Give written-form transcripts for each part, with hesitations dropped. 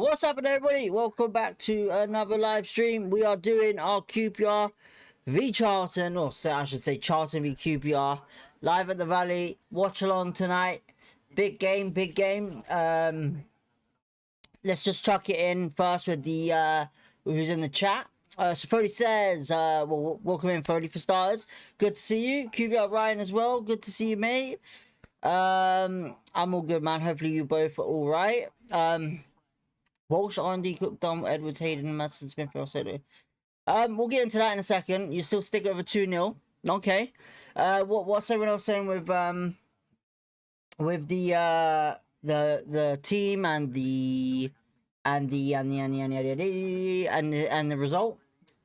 What's happening, everybody? Welcome back to another live stream. We are doing our QPR v Charlton, or I should say Charlton v QPR, live at the Valley. Watch along tonight. Big game, big game. Let's just chuck it in first with the who's in the chat. So Fody says, well, welcome in, Fody, for starters. Good to see you. QPR Ryan as well. Good to see you, mate. I'm all good, man. Hopefully you both are all right. Walsh, R&D, Cook, Dom, Edwards, Hayden, Madison, Smith, Roseto. We'll get into that in a second. You still stick over 2-0. Okay. What's everyone else saying with the team and the result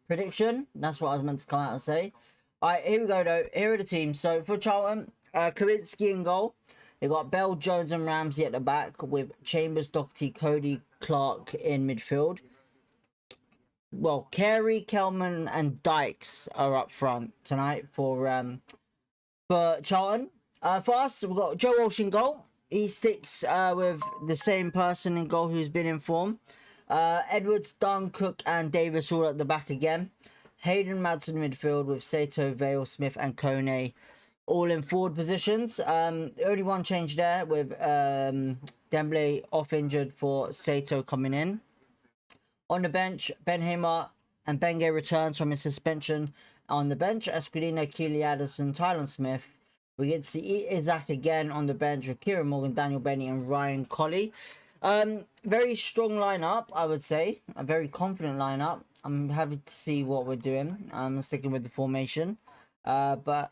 prediction? That's what I was meant to come out and say. Alright, here we go though. Here are the teams. So for Charlton, Kowinski in goal. They got Bell, Jones and Ramsey at the back with Chambers, Doherty, Cody, Clark in midfield. Well, Carey, Kelman and Dykes are up front tonight for Charlton. For us, we've got Joe Walsh in goal. He sticks with the same person in goal who's been in form. Edwards, Dunn, Cook and Davis all at the back again. Hayden, Madsen midfield with Sato, Vale, Smith and Kone all in forward positions. Only one change there with Dembele off injured for Sato coming in. On the bench, Ben Hamer and Benge returns from his suspension on the bench. Esquilino, Keely Adamson, Tyler Smith. We get to see Isaac again on the bench with Kieran Morgan, Daniel Benny and Ryan Colley. Very strong lineup, I would say. A very confident lineup. I'm happy to see what we're doing. I'm sticking with the formation. But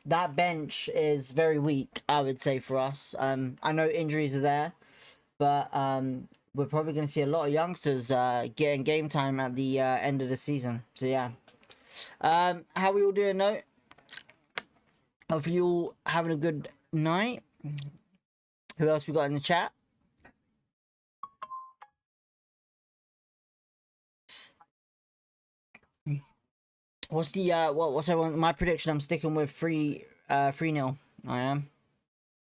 that bench is very weak, I would say, for us. I know injuries are there, but we're probably going to see a lot of youngsters getting game time at the end of the season. So yeah, how are we all doing though? Hopefully you all having a good night. Who else we got in the chat? What's the what's everyone? My prediction, I'm sticking with 3-0. I am.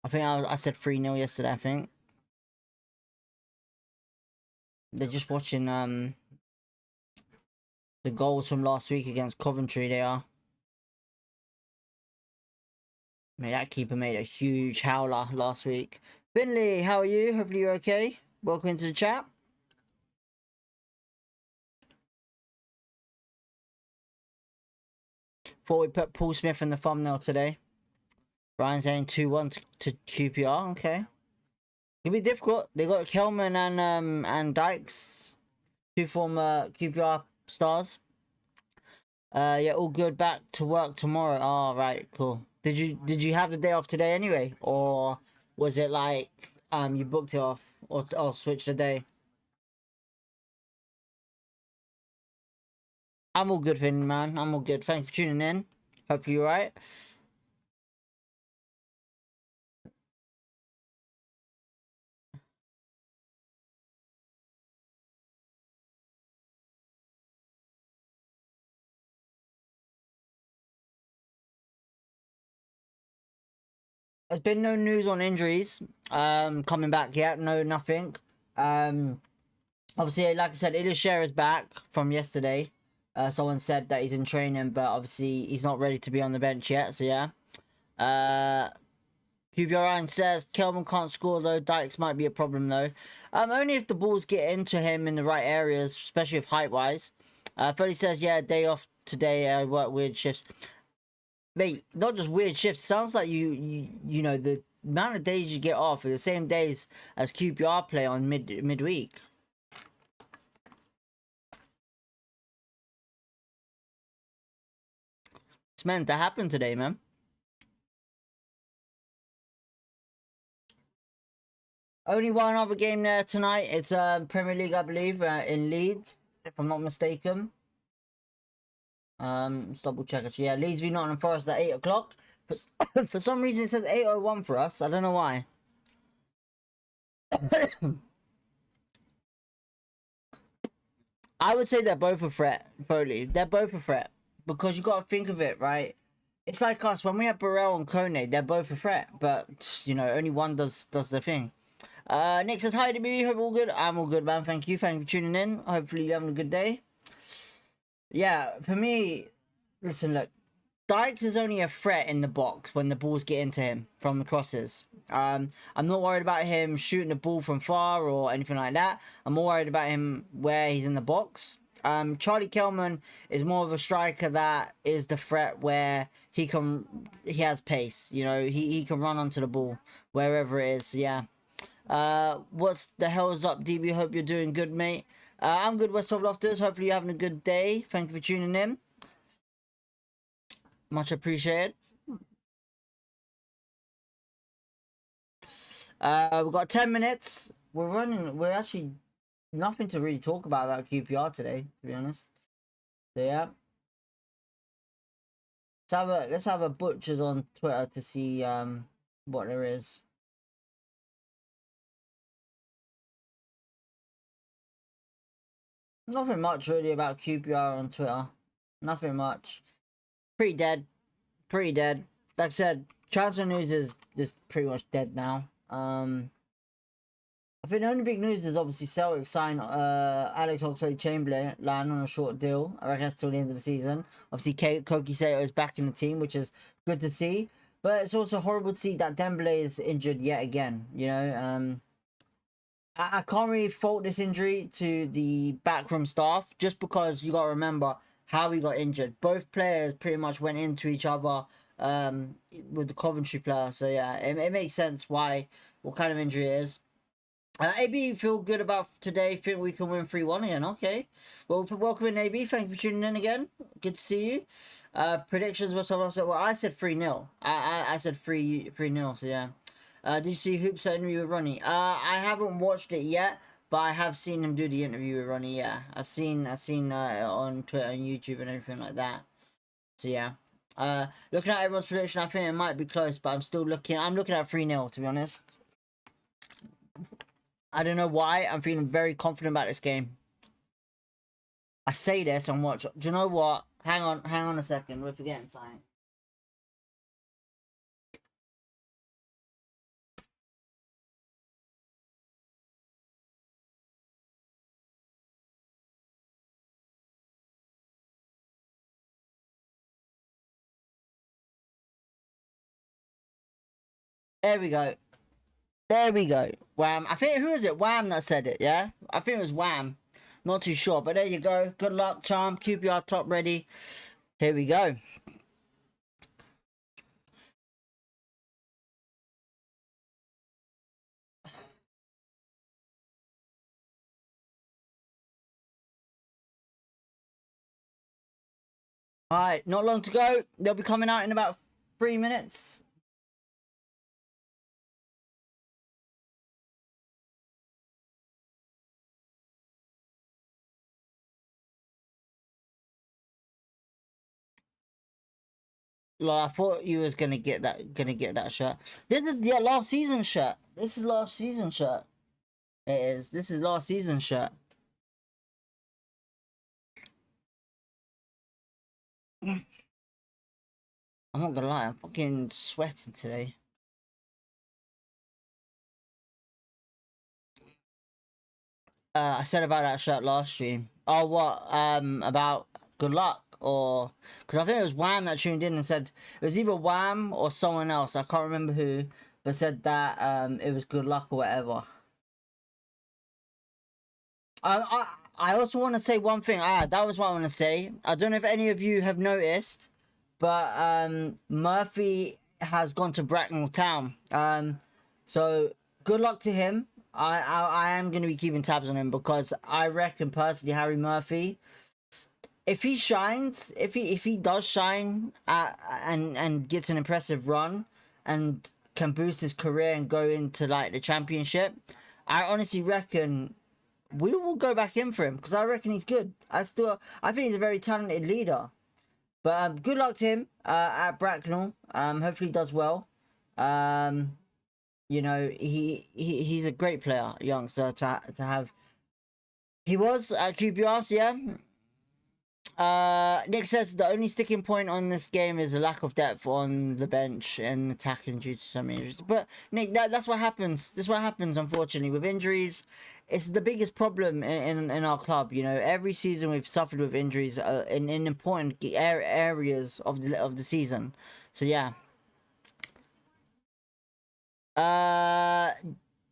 I think I said 3-0 yesterday, I think. They're just watching the goals from last week against Coventry, they are. Mate, that keeper made a huge howler last week. Finley, how are you? Hopefully you're okay. Welcome into the chat. Thought we put Paul Smith in the thumbnail today. Ryan saying 2-1 to QPR. Okay. It'll be difficult. They got Kelman and Dykes, two former QPR stars. Yeah, all good. Back to work tomorrow. Oh, right, cool. Did you have the day off today anyway, or was it like you booked it off or switched the day? I'm all good, Finn, man. I'm all good. Thanks for tuning in. Hopefully you're right. There's been no news on injuries coming back yet. No, nothing. Obviously, like I said, Ilishare is back from yesterday. Someone said that he's in training, but obviously he's not ready to be on the bench yet. So yeah. QPR Ryan says Kelman can't score though. Dykes might be a problem though. Only if the balls get into him in the right areas, especially if height wise. Fody says, yeah, day off today. I work weird shifts. Mate, not just weird shifts. Sounds like you know the amount of days you get off are the same days as QPR play on midweek. It's meant to happen today, man. Only one other game there tonight. It's Premier League, I believe, in Leeds, if I'm not mistaken. Let's double check it. Yeah, Leeds v Nottingham Forest at 8 o'clock. For some reason it says 8:01 for us. I don't know why. I would say they're both a threat, Foley. They're both a threat. Because you got to think of it, right? It's like us. When we have Burrell and Kone, they're both a threat. But, you know, only one does the thing. Nick says, hi, DB. Hope all good. I'm all good, man. Thank you. Thank you for tuning in. Hopefully you're having a good day. Yeah, for me, listen, look. Dykes is only a threat in the box when the balls get into him from the crosses. I'm not worried about him shooting the ball from far or anything like that. I'm more worried about him where he's in the box. Charlie Kelman is more of a striker that is the threat where he has pace. You know, he can run onto the ball wherever it is. Yeah. What's the hell's up, DB? Hope you're doing good, mate. I'm good, West of Lofters. Hopefully you're having a good day. Thank you for tuning in. Much appreciated. We've got 10 minutes. We're actually nothing to really talk about QPR today, to be honest. So yeah. Let's have a butchers on Twitter to see what there is. Nothing much really about QPR on Twitter. Nothing much. Pretty dead. Pretty dead. Like I said, transfer news is just pretty much dead now. I think the only big news is obviously Celtic signed Alex Oxlade-Chamberlain on a short deal. I reckon that's till the end of the season. Obviously, Koki Sato is back in the team, which is good to see. But it's also horrible to see that Dembele is injured yet again. You know, I can't really fault this injury to the backroom staff, just because you got to remember how he got injured. Both players pretty much went into each other with the Coventry player. So yeah, it makes sense what kind of injury it is. AB, feel good about today? Think we can win 3-1 again? Okay. Well, welcome in, AB. Thank you for tuning in again. Good to see you. Predictions. What's up? Well, I said 3-0. I said 3-0. So yeah. Did you see Hoops' interview with Ronnie? I haven't watched it yet, but I have seen him do the interview with Ronnie. Yeah, I've seen on Twitter and YouTube and everything like that. So yeah. Looking at everyone's prediction, I think it might be close, but I'm still looking. I'm looking at 3-0, to be honest. I don't know why. I'm feeling very confident about this game. I say this and watch. Do you know what? Hang on a second. We're forgetting something. There we go. There we go. Wham. I think, who is it? Wham that said it, yeah? I think it was Wham. Not too sure, but there you go. Good luck, Charm. QPR top ready. Here we go. Alright, not long to go. They'll be coming out in about 3 minutes. Like, I thought you was gonna get that shirt. This is the last season shirt. This is last season shirt. It is. This is last season shirt. I'm not gonna lie, I'm fucking sweating today. I said about that shirt last stream. Oh, what? About good luck, or because I think it was Wham that tuned in and said it was either Wham or someone else. I can't remember who, but said that it was good luck or whatever. I also want to say one thing. That was what I want to say. I don't know if any of you have noticed, but Murphy has gone to Bracknell Town. So good luck to him. I am going to be keeping tabs on him, because I reckon personally Harry Murphy, if he shines, if he does shine and gets an impressive run and can boost his career and go into like the championship, I honestly reckon we will go back in for him, because I reckon he's good. I think he's a very talented leader. But good luck to him at Bracknell. Hopefully he does well. You know, he's a great player, youngster to have. He was at QPR, so yeah. Nick says the only sticking point on this game is a lack of depth on the bench and attacking due to some injuries. But Nick, that's what happens. This is what happens, unfortunately, with injuries. It's the biggest problem in our club. You know, every season we've suffered with injuries in important areas of the season. So yeah.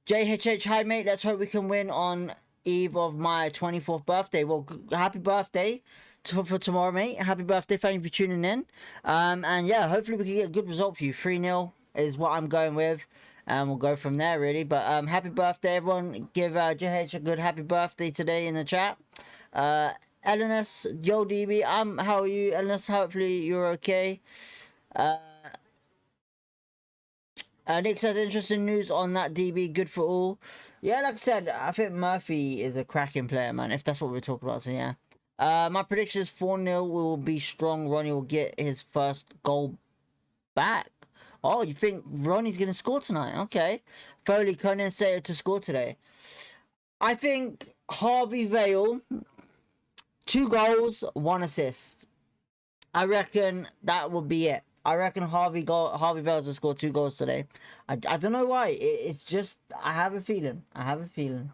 JHH, hi mate. Let's hope we can win on eve of my 24th birthday. Well, happy birthday for tomorrow, mate. Happy birthday. Thank you for tuning in. And yeah, hopefully we can get a good result for you. 3-0 is what I'm going with. And we'll go from there, really. But happy birthday, everyone. Give JH a good happy birthday today in the chat. Elenis, yo DB, how are you, Elenis? Hopefully you're okay. Nick says interesting news on that DB, good for all. Yeah, like I said, I think Murphy is a cracking player, man, if that's what we're talking about, so yeah. My prediction is 4-0 will be strong. Ronnie will get his first goal back. Oh, you think Ronnie's going to score tonight? Okay. Foley, Conan Sayer to score today. I think Harvey Vale, 2 goals, 1 assist. I reckon that will be it. I reckon Harvey Vales will score 2 goals today. I don't know why. It's just, I have a feeling. I have a feeling.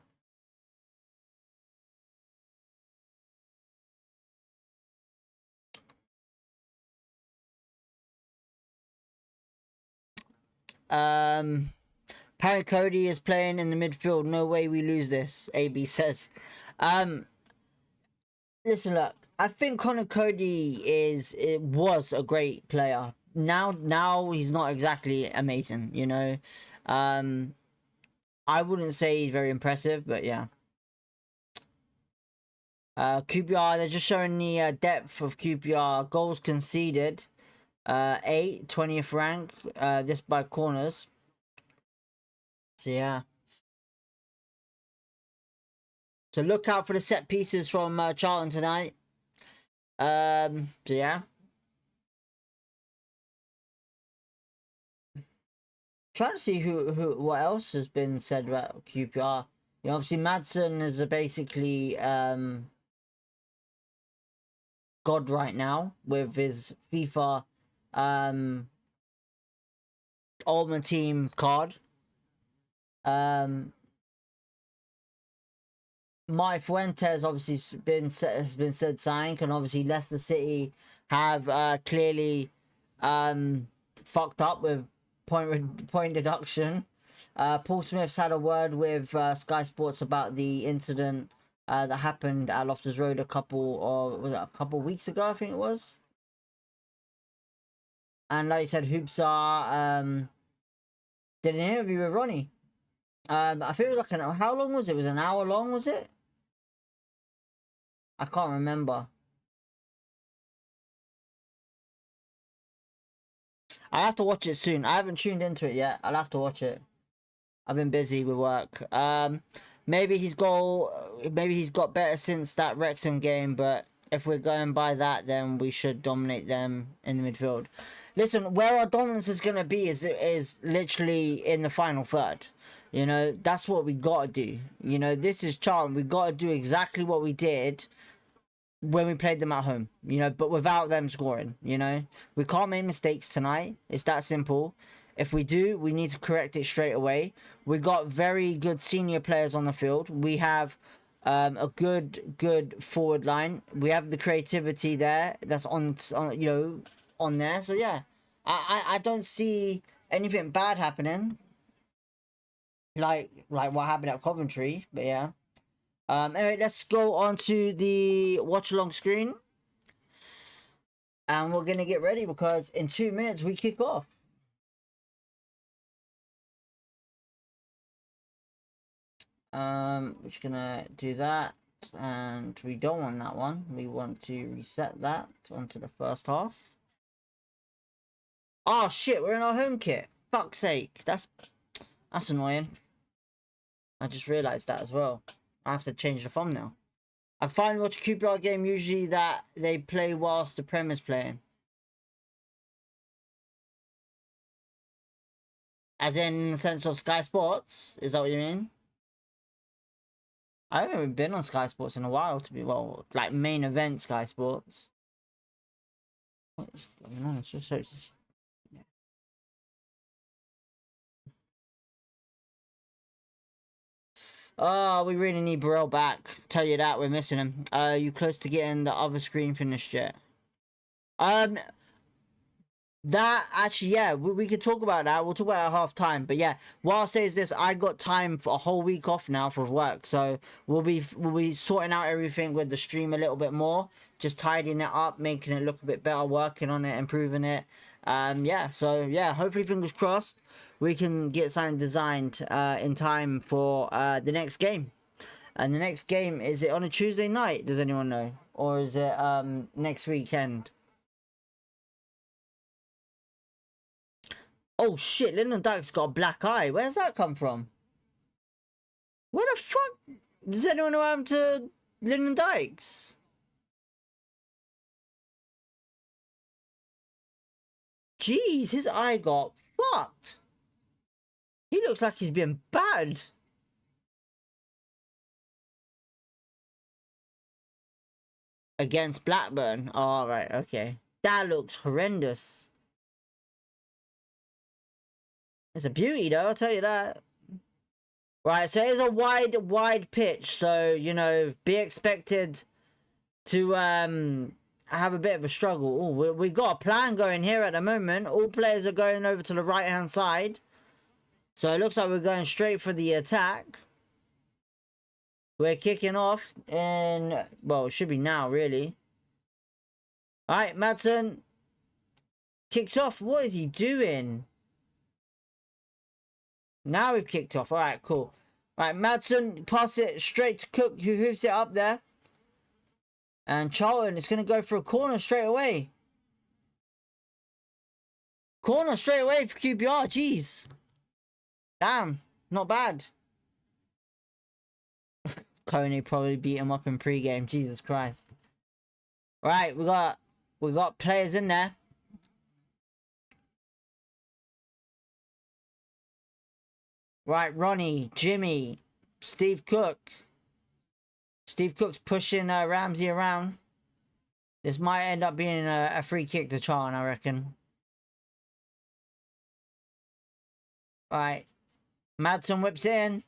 Parry Cody is playing in the midfield. No way we lose this, AB says. Listen, look. I think Connor Cody was a great player. Now he's not exactly amazing, you know. I wouldn't say he's very impressive, but yeah. QPR, they're just showing the depth of QPR. Goals conceded, 8, 20th rank, this by corners. So yeah. So look out for the set pieces from Charlton tonight. So yeah. Trying to see what else has been said about QPR. You know, obviously Madsen is basically god right now with his FIFA Ultimate Team card. Mike Fuentes obviously has been said signed, and obviously Leicester City have clearly fucked up with point deduction. Paul Smith's had a word with Sky Sports about the incident that happened at Loftus Road a couple weeks ago, I think it was. And like I said, Hoopsar did an interview with Ronnie. I think it was like how long was it? It was an hour long, was it? I can't remember. I have to watch it soon. I haven't tuned into it yet. I'll have to watch it. I've been busy with work. Maybe he's got better since that Wrexham game, but if we're going by that, then we should dominate them in the midfield. Listen, where our dominance is going to be is literally in the final third. You know, that's what we got to do. You know, this is Charlton. We got to do exactly what we did when we played them at home, you know, but without them scoring, you know. We can't make mistakes tonight. It's that simple. If we do, we need to correct it straight away. We got very good senior players on the field. We have a good forward line. We have the creativity there. That's on you know, on there. So yeah, I don't see anything bad happening. Like what happened at Coventry, but yeah. Anyway, let's go on to the watch along screen. And we're going to get ready because in 2 minutes we kick off. We're just going to do that. And we don't want that one. We want to reset that onto the first half. Oh shit, we're in our home kit. Fuck's sake. That's annoying. I just realised that as well. I have to change the thumbnail. I finally watch a QPR game usually that they play whilst the Prem is playing. As in the sense of Sky Sports? Is that what you mean? I haven't been on Sky Sports in a while, to be well, like main event Sky Sports. What's going on? It's just so. Yeah. Oh, we really need Burrell back. Tell you that, we're missing him. You close to getting the other screen finished yet? That actually, yeah, we could talk about that. We'll talk about it at half time. But yeah, what I'll say is this: I got time for a whole week off now for work, so we'll be sorting out everything with the stream a little bit more, just tidying it up, making it look a bit better, working on it, improving it. Yeah. So yeah, hopefully, fingers crossed, we can get something designed in time for the next game. And the next game, is it on a Tuesday night? Does anyone know, or is it next weekend? Oh shit, Lyndon Dykes got a black eye. Where's that come from? Where the fuck? Does anyone know what happened to Lyndon Dykes? Jeez, his eye got fucked. He looks like he's been battered. Against Blackburn. Oh, right, okay. That looks horrendous. It's a beauty though, I'll tell you that. Right, so it's a wide pitch, so you know, be expected to have a bit of a struggle. Oh, we got a plan going here at the moment. All players are going over to the right hand side, so it looks like we're going straight for the attack. We're kicking off in, well, it should be now really. All right, Madsen kicks off. What is he doing? Now we've kicked off. All right, cool. All right, Madsen, pass it straight to Cook, who hoofs it up there. And Charlton is going to go for a corner straight away. Corner straight away for QPR. Jeez. Damn, not bad. Coney probably beat him up in pre-game. Jesus Christ. All right, we got players in there. Right, Ronnie, Jimmy, Steve Cook. Steve Cook's pushing Ramsey around. This might end up being a free kick to Charlton, I reckon. Alright. Madsen whips it in.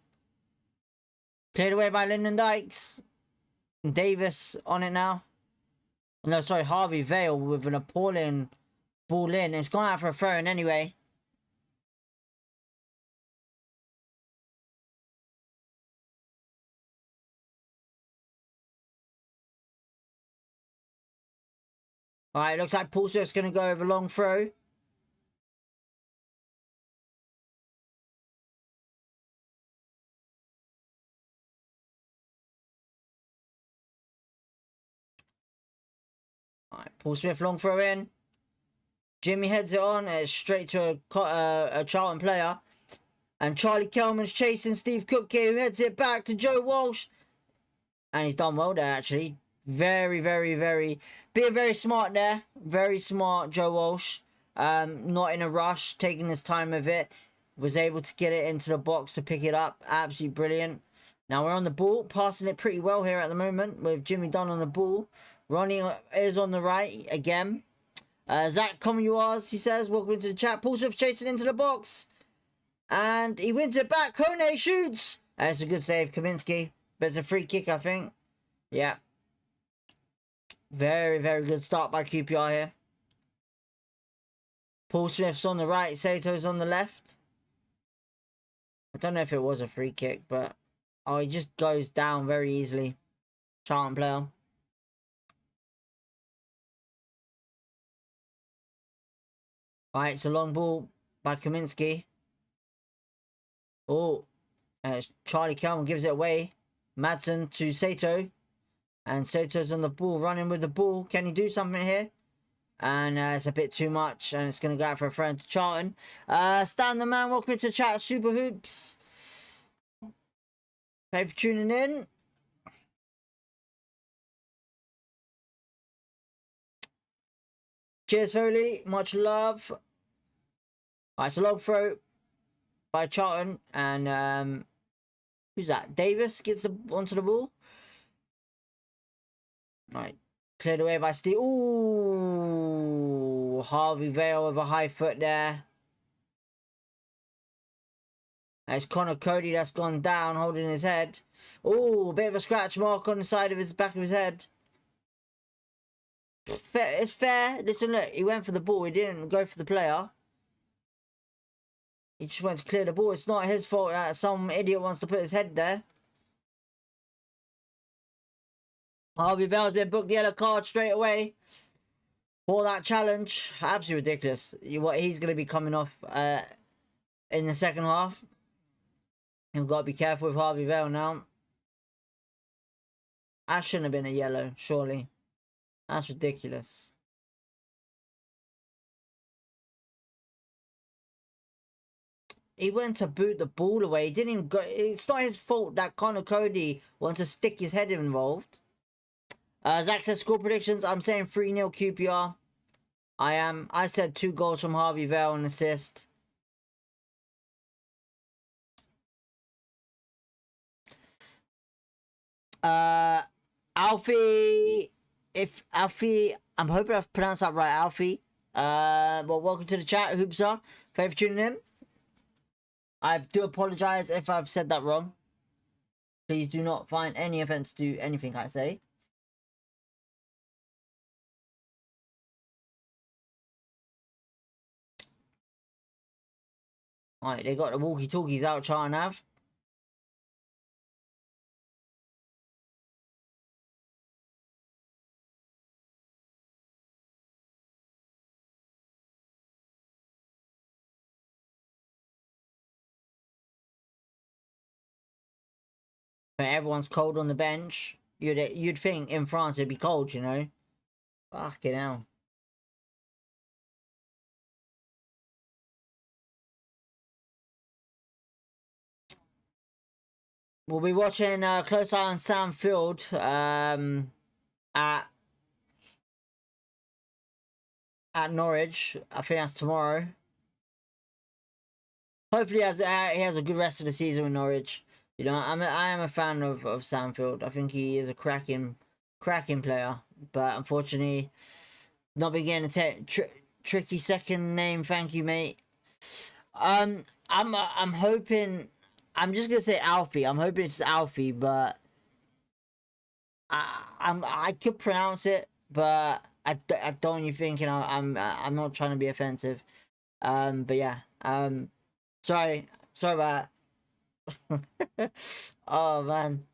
Cleared away by Lyndon Dykes. Davis on it now. No, sorry, Harvey Vale with an appalling ball in. It's gone out for a throw-in anyway. Alright, looks like Paul Swift's going to go over long throw. Alright, Paul Swift long throw in. Jimmy heads it on. It's straight to a Charlton player. And Charlie Kelman's chasing Steve Cook here, who heads it back to Joe Walsh. And he's done well there, actually. Very, very, very... Being very smart there. Very smart, Joe Walsh. Not in a rush, taking his time with it. Was able to get it into the box to pick it up. Absolutely brilliant. Now we're on the ball. Passing it pretty well here at the moment with Jimmy Dunn on the ball. Ronnie is on the right again. Zach, come yours, he says. Welcome into the chat. Paul Swift chasing into the box. And he wins it back. Kone shoots. That's a good save, Kaminsky. But it's a free kick, I think. Yeah. Very, very good start by QPR here. Paul Smith's on the right. Sato's on the left. I don't know if it was a free kick, but... Oh, he just goes down very easily. Charlton player. Alright, it's a long ball by Kaminsky. Oh, Charlie Kelman gives it away. Madsen to Sato. And Sato's on the ball, running with the ball. Can he do something here? And it's a bit too much. And it's going to go out for a throw to Charlton. Stan the man, welcome to chat. Super Hoops. Thank you for tuning in. Cheers, Foley. Much love. Alright, it's a long throw by Charlton. And Who's that? Davis gets onto the ball. Right. Cleared away by Steve. Ooh. Harvey Vale with a high foot there. It's Connor Cody that's gone down, holding his head. Ooh, a bit of a scratch mark on the side of his back of his head. Fair, it's fair. Listen, look, he went for the ball. He didn't go for the player. He just went to clear the ball. It's not his fault that some idiot wants to put his head there. Harvey Bell's been booked the yellow card straight away for that challenge. Absolutely ridiculous. What he's going to be coming off in the second half. You've got to be careful with Harvey Bell now. That shouldn't have been a yellow, surely. That's ridiculous. He went to boot the ball away. He didn't even go. It's not his fault that Connor Cody wants to stick his head involved. Zach says score predictions. I'm saying 3-0 QPR. I said 2 goals from Harvey Vale and assist. Alfie, I'm hoping I've pronounced that right, Alfie. Well, welcome to the chat, Hoopsa. Thank you for tuning in. I do apologize if I've said that wrong. Please do not find any offense to anything I say. Alright, they got the walkie-talkies out, Charlton have. But everyone's cold on the bench. You'd think in France it'd be cold, you know. Fucking hell. We'll be watching Close Eye on Sam Field at Norwich. I think that's tomorrow. Hopefully he has a good rest of the season with Norwich. You know, I am a fan of Samfield. I think he is a cracking player. But unfortunately, not been getting a tricky second name. Thank you, mate. I'm hoping. I'm just gonna say Alfie. I'm hoping it's Alfie, but I could pronounce it, but I don't. You thinking I'm not trying to be offensive. But yeah. Sorry about that. Oh man,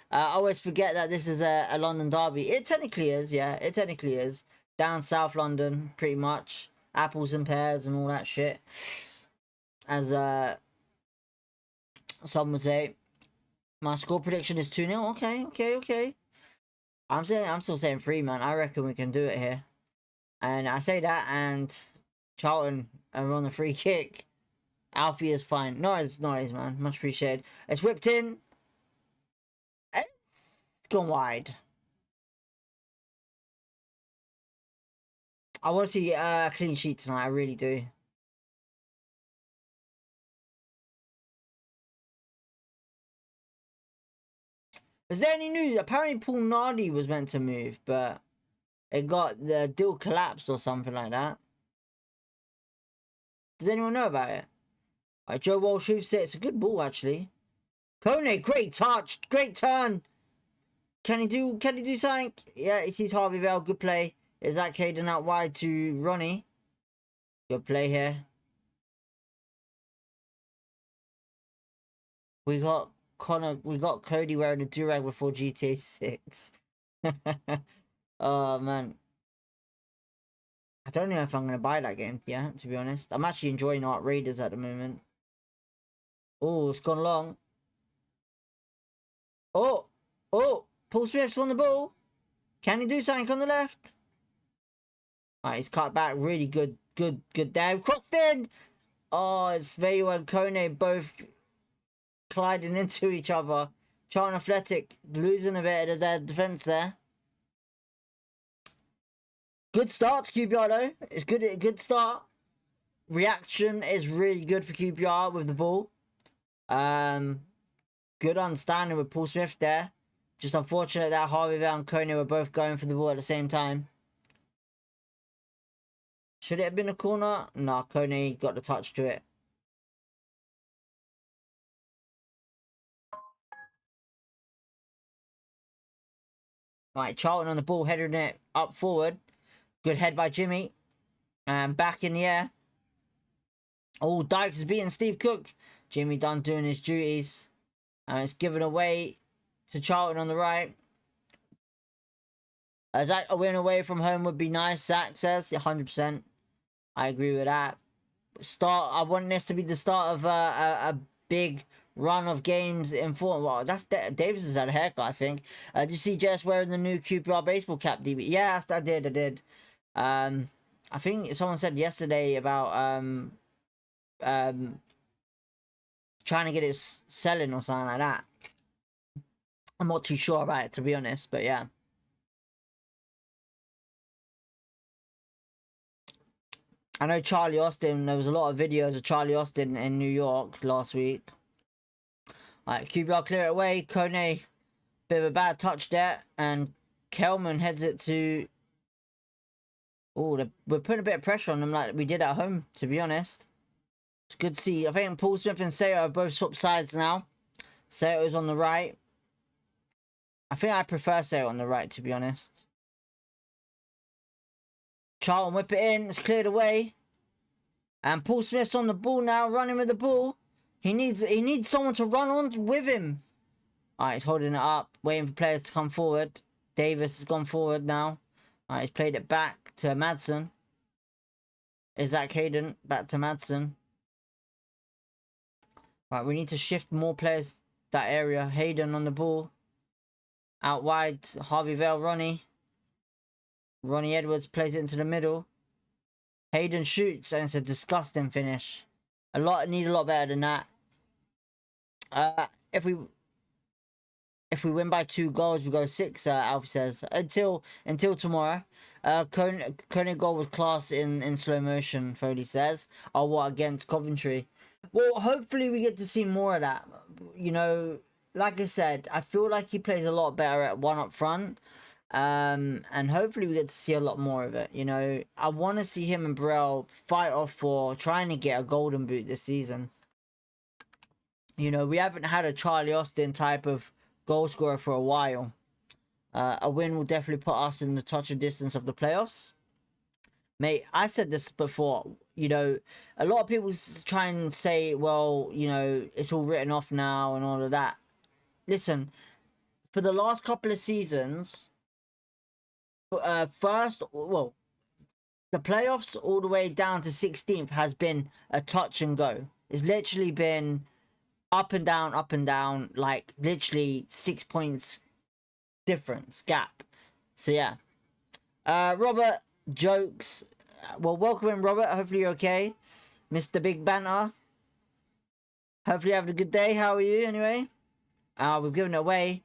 I always forget that this is a London derby. It technically is, yeah. It technically is down South London, pretty much. Apples and pears and all that shit, as some would say. My score prediction is 2-0. Okay. I'm still saying 3, man. I reckon we can do it here. And I say that, and Charlton are on the free kick. Alfie is fine. No, it's man. Much appreciated. It's whipped in. It's gone wide. I want to see a clean sheet tonight. I really do. Was there any news? Apparently Paul Nardi was meant to move, but the deal collapsed or something like that. Does anyone know about it? Right, Joe Walsh shoots it. It's a good ball, actually. Kone, great touch, great turn. Can he do something? Yeah, he sees Harvey Vale. Good play. Is that Caden out wide to Ronnie? Good play here. We got Cody wearing a durag before GTA 6. Oh man. I don't know if I'm gonna buy that game, yeah, to be honest. I'm actually enjoying Art Raiders at the moment. Oh, it's gone long. Oh, Paul Smith's on the ball. Can he do something on the left? Alright, he's cut back. Really good down. Crossed in! Oh, it's Veyu and Kone both colliding into each other. Charlton Athletic losing a bit of their defence there. Good start to QPR though. It's good start. Reaction is really good for QPR with the ball. good understanding with Paul Smith there. Just unfortunate that Harveyvale and Coney were both going for the ball at the same time. Should it have been a corner? No, Coney got the touch to it. Right, Charlton on the ball, heading it up forward. Good head by Jimmy. And back in the air. Oh, Dykes is beating Steve Cook. Jimmy done doing his duties. And it's given away to Charlton on the right. Zach, a win away from home would be nice, Zach says. 100%. I agree with that. I want this to be the start of a big run of games in form. Well, that's Davis has had a haircut, I think. Did you see Jess wearing the new QPR baseball cap, DB? Yeah, I did. I think someone said yesterday about trying to get it selling or something like that. I'm not too sure about it, to be honest, but yeah. I know Charlie Austin, there was a lot of videos of Charlie Austin in New York last week. Alright, QPR clear it away. Kone, bit of a bad touch there. And Kelman heads it to... Oh, we're putting a bit of pressure on them like we did at home, to be honest. It's good to see. I think Paul Smith and Sato have both swapped sides now. Sato's on the right. I think I prefer Sato on the right, to be honest. Charlton whip it in. It's cleared away. And Paul Smith's on the ball now, running with the ball. He needs someone to run on with him. Alright, he's holding it up, waiting for players to come forward. Davis has gone forward now. Alright, he's played it back to Madsen. Isaac Hayden, back to Madsen. Right, we need to shift more players that area. Hayden on the ball. Out wide, Harveyvale, Ronnie. Ronnie Edwards plays it into the middle. Hayden shoots, and it's a disgusting finish. Need a lot better than that. If we win by 2 goals, we go 6. Alfie says until tomorrow. Koenig goal was class in slow motion. Foley says. Oh, what against Coventry? Well, hopefully we get to see more of that. You know, like I said, I feel like he plays a lot better at one up front. And hopefully we get to see a lot more of it. You know, I want to see him and Burrell fight off for trying to get a golden boot this season. You know, we haven't had a Charlie Austin type of goal scorer for a while. A win will definitely put us in the touch of distance of the playoffs. Mate, I said this before, you know, a lot of people try and say, well, you know, it's all written off now and all of that. Listen, for the last couple of seasons, the playoffs all the way down to 16th has been a touch and go. It's literally been up and down, like literally 6 points difference, gap. So yeah. Robert jokes. Well, welcome in, Robert. Hopefully you're okay. Mr. Big Banter. Hopefully you're having a good day. How are you anyway? We've given it away.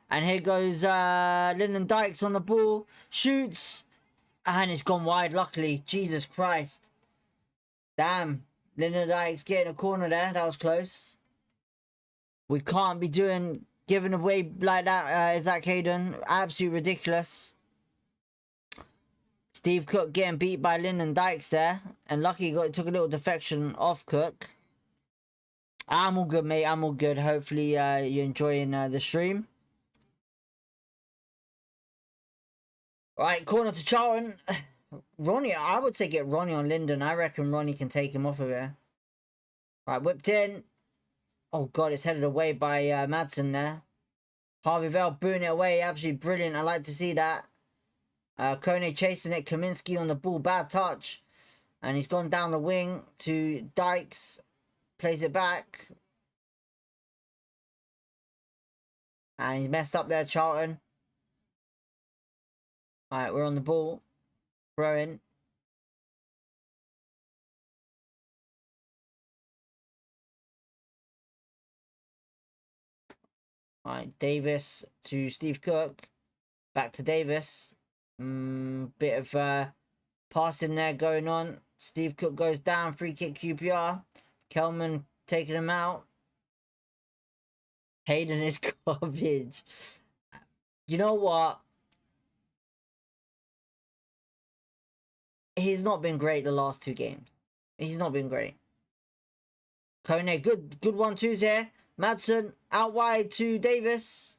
And here goes Lyndon Dykes on the ball. Shoots. And it's gone wide, luckily. Jesus Christ. Damn. Lyndon Dykes getting a corner there. That was close. We can't be giving away like that, Isaac Hayden. Absolutely ridiculous. Steve Cook getting beat by Lyndon Dykes there. And lucky he took a little defection off Cook. I'm all good, mate. I'm all good. Hopefully you're enjoying the stream. Right, corner to Charlton. Ronnie, I would say get Ronnie on Lyndon. I reckon Ronnie can take him off of here. Right, whipped in. Oh, God, it's headed away by Madsen there. Harveyvale booing it away. Absolutely brilliant. I like to see that. Kone chasing it. Kaminsky on the ball. Bad touch. And he's gone down the wing to Dykes. Plays it back. And he's messed up there, Charlton. Alright, we're on the ball. Throw in. Alright, Davis to Steve Cook. Back to Davis. Bit of passing there going on. Steve Cook goes down. Free kick QPR. Kelman taking him out. Hayden is garbage. You know what? He's not been great the last 2 games. He's not been great. Kone, good 1-2s here. Madsen out wide to Davis.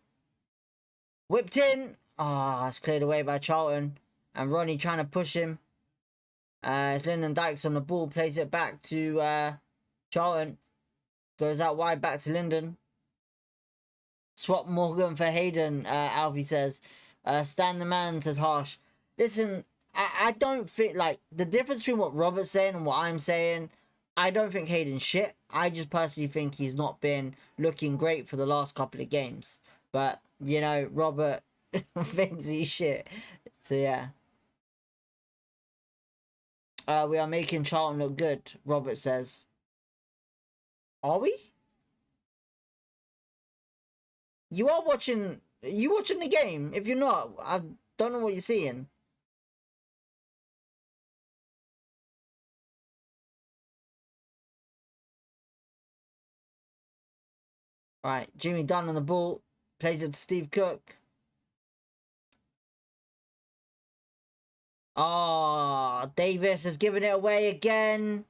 Whipped in. Ah, it's cleared away by Charlton. And Ronnie trying to push him. It's Lyndon Dykes on the ball. Plays it back to Charlton. Goes out wide back to Lyndon. Swap Morgan for Hayden, Alfie says. Stan the man, says Harsh. Listen, I don't think, like, the difference between what Robert's saying and what I'm saying, I don't think Hayden's shit. I just personally think he's not been looking great for the last couple of games. But, you know, Robert thinks he's shit. So, yeah. We are making Charlton look good, Robert says. Are we? You are watching... You watching the game? If you're not, I don't know what you're seeing. Right, Jimmy Dunn on the ball. Plays it to Steve Cook. Oh, Davis has given it away again.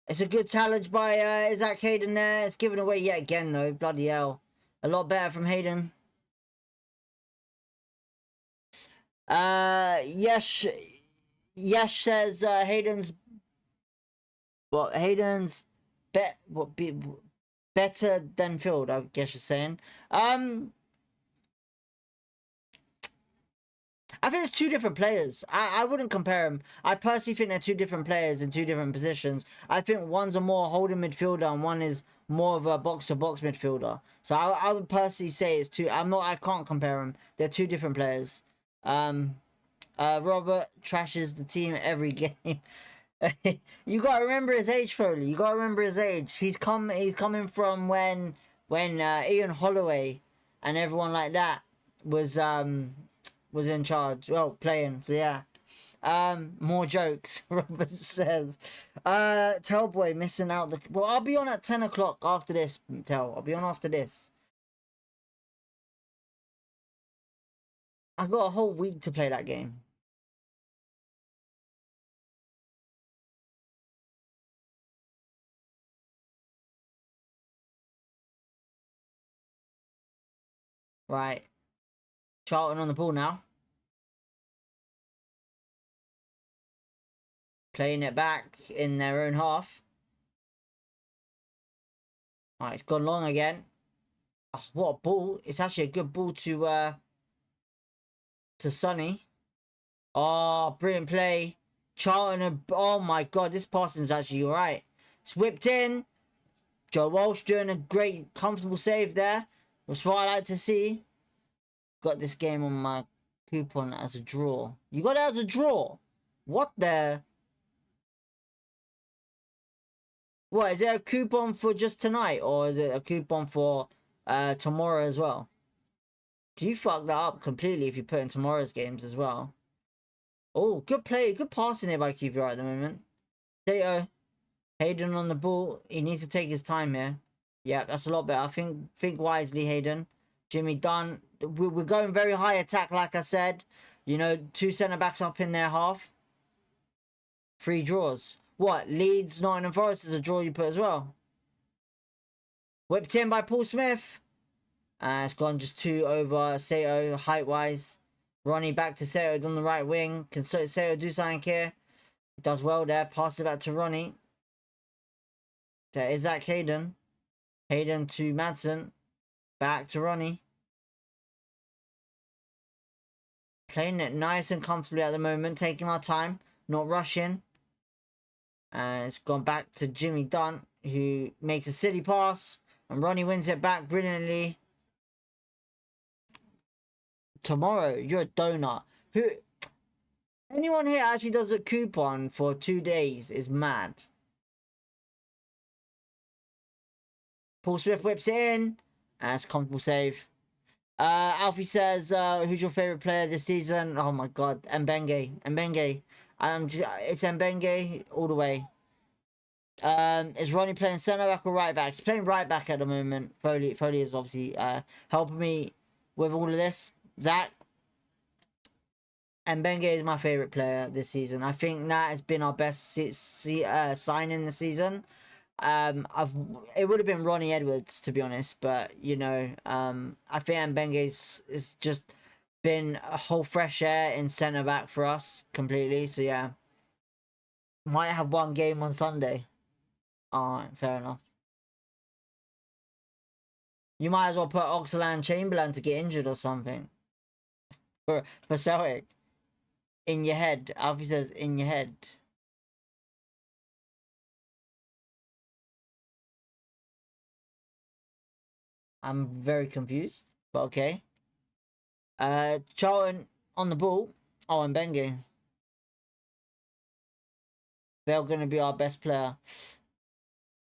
It's a good challenge by Isaac Hayden there. It's given away yet again, though. Bloody hell. A lot better from Hayden. Yesh says Hayden's... What, Hayden's... better than Field, I guess you're saying. I think it's 2 different players. I wouldn't compare them. I personally think they're 2 different players in 2 different positions. I think one's a more holding midfielder and one is more of a box-to-box midfielder. So I would personally say it's 2. I can't compare them. They're 2 different players. Robert trashes the team every game. You gotta remember his age, Foley. You gotta remember his age. He's coming from when Ian Holloway and everyone like that was in charge. Well, playing. So yeah. More jokes, Robert says. Tellboy missing out the... Well, I'll be on at 10 o'clock after this, Tell. I'll be on after this. I got a whole week to play that game. Right. Charlton on the ball now. Playing it back in their own half. Alright, it's gone long again. Oh, what a ball. It's actually a good ball to Sonny. Oh, brilliant play. Charlton, oh my god, this passing's actually alright. It's whipped in. Joe Walsh doing a great, comfortable save there. That's what I like to see. Got this game on my coupon as a draw. You got it as a draw? What the... What, is it a coupon for just tonight? Or is it a coupon for tomorrow as well? You fucked that up completely if you put in tomorrow's games as well. Oh, good play. Good passing here by QPR at the moment. Tato. Hayden on the ball. He needs to take his time here. Yeah, that's a lot better. Think wisely, Hayden. Jimmy Dunn. We're going very high attack, like I said. You know, 2 centre-backs up in their half. 3 draws. What? Leeds, Nottingham Forest is a draw you put as well. Whipped in by Paul Smith. It's gone just 2 over Sato, height-wise. Ronnie back to Sato on the right wing. Can Sato do something here? Does well there. Passes it back to Ronnie. There is Zach Hayden. Hayden to Madsen. Back to Ronnie. Playing it nice and comfortably at the moment. Taking our time. Not rushing. And it's gone back to Jimmy Dunn, who makes a silly pass. And Ronnie wins it back brilliantly. Tomorrow, you're a donut. Anyone here actually does a coupon for 2 days is mad. Paul Smith whips it in. And it's a comfortable save. Alfie says, who's your favourite player this season? Oh my god, Mbenge. Mbenge. It's Mbenge all the way. Is Ronnie playing centre back or right back? He's playing right back at the moment. Foley is obviously helping me with all of this. Zach. And Benge is my favourite player this season. I think that has been our best signing this season. It would have been Ronnie Edwards, to be honest, but you know, I think Benge is just been a whole fresh air in centre back for us completely. So yeah, might have one game on Sunday. Alright, fair enough. You might as well put Oxlade-Chamberlain to get injured or something for Celtic. In your head. Alfie says in your head. I'm very confused, but okay. Charlton on the ball. Oh, and Bengi. They're going to be our best player.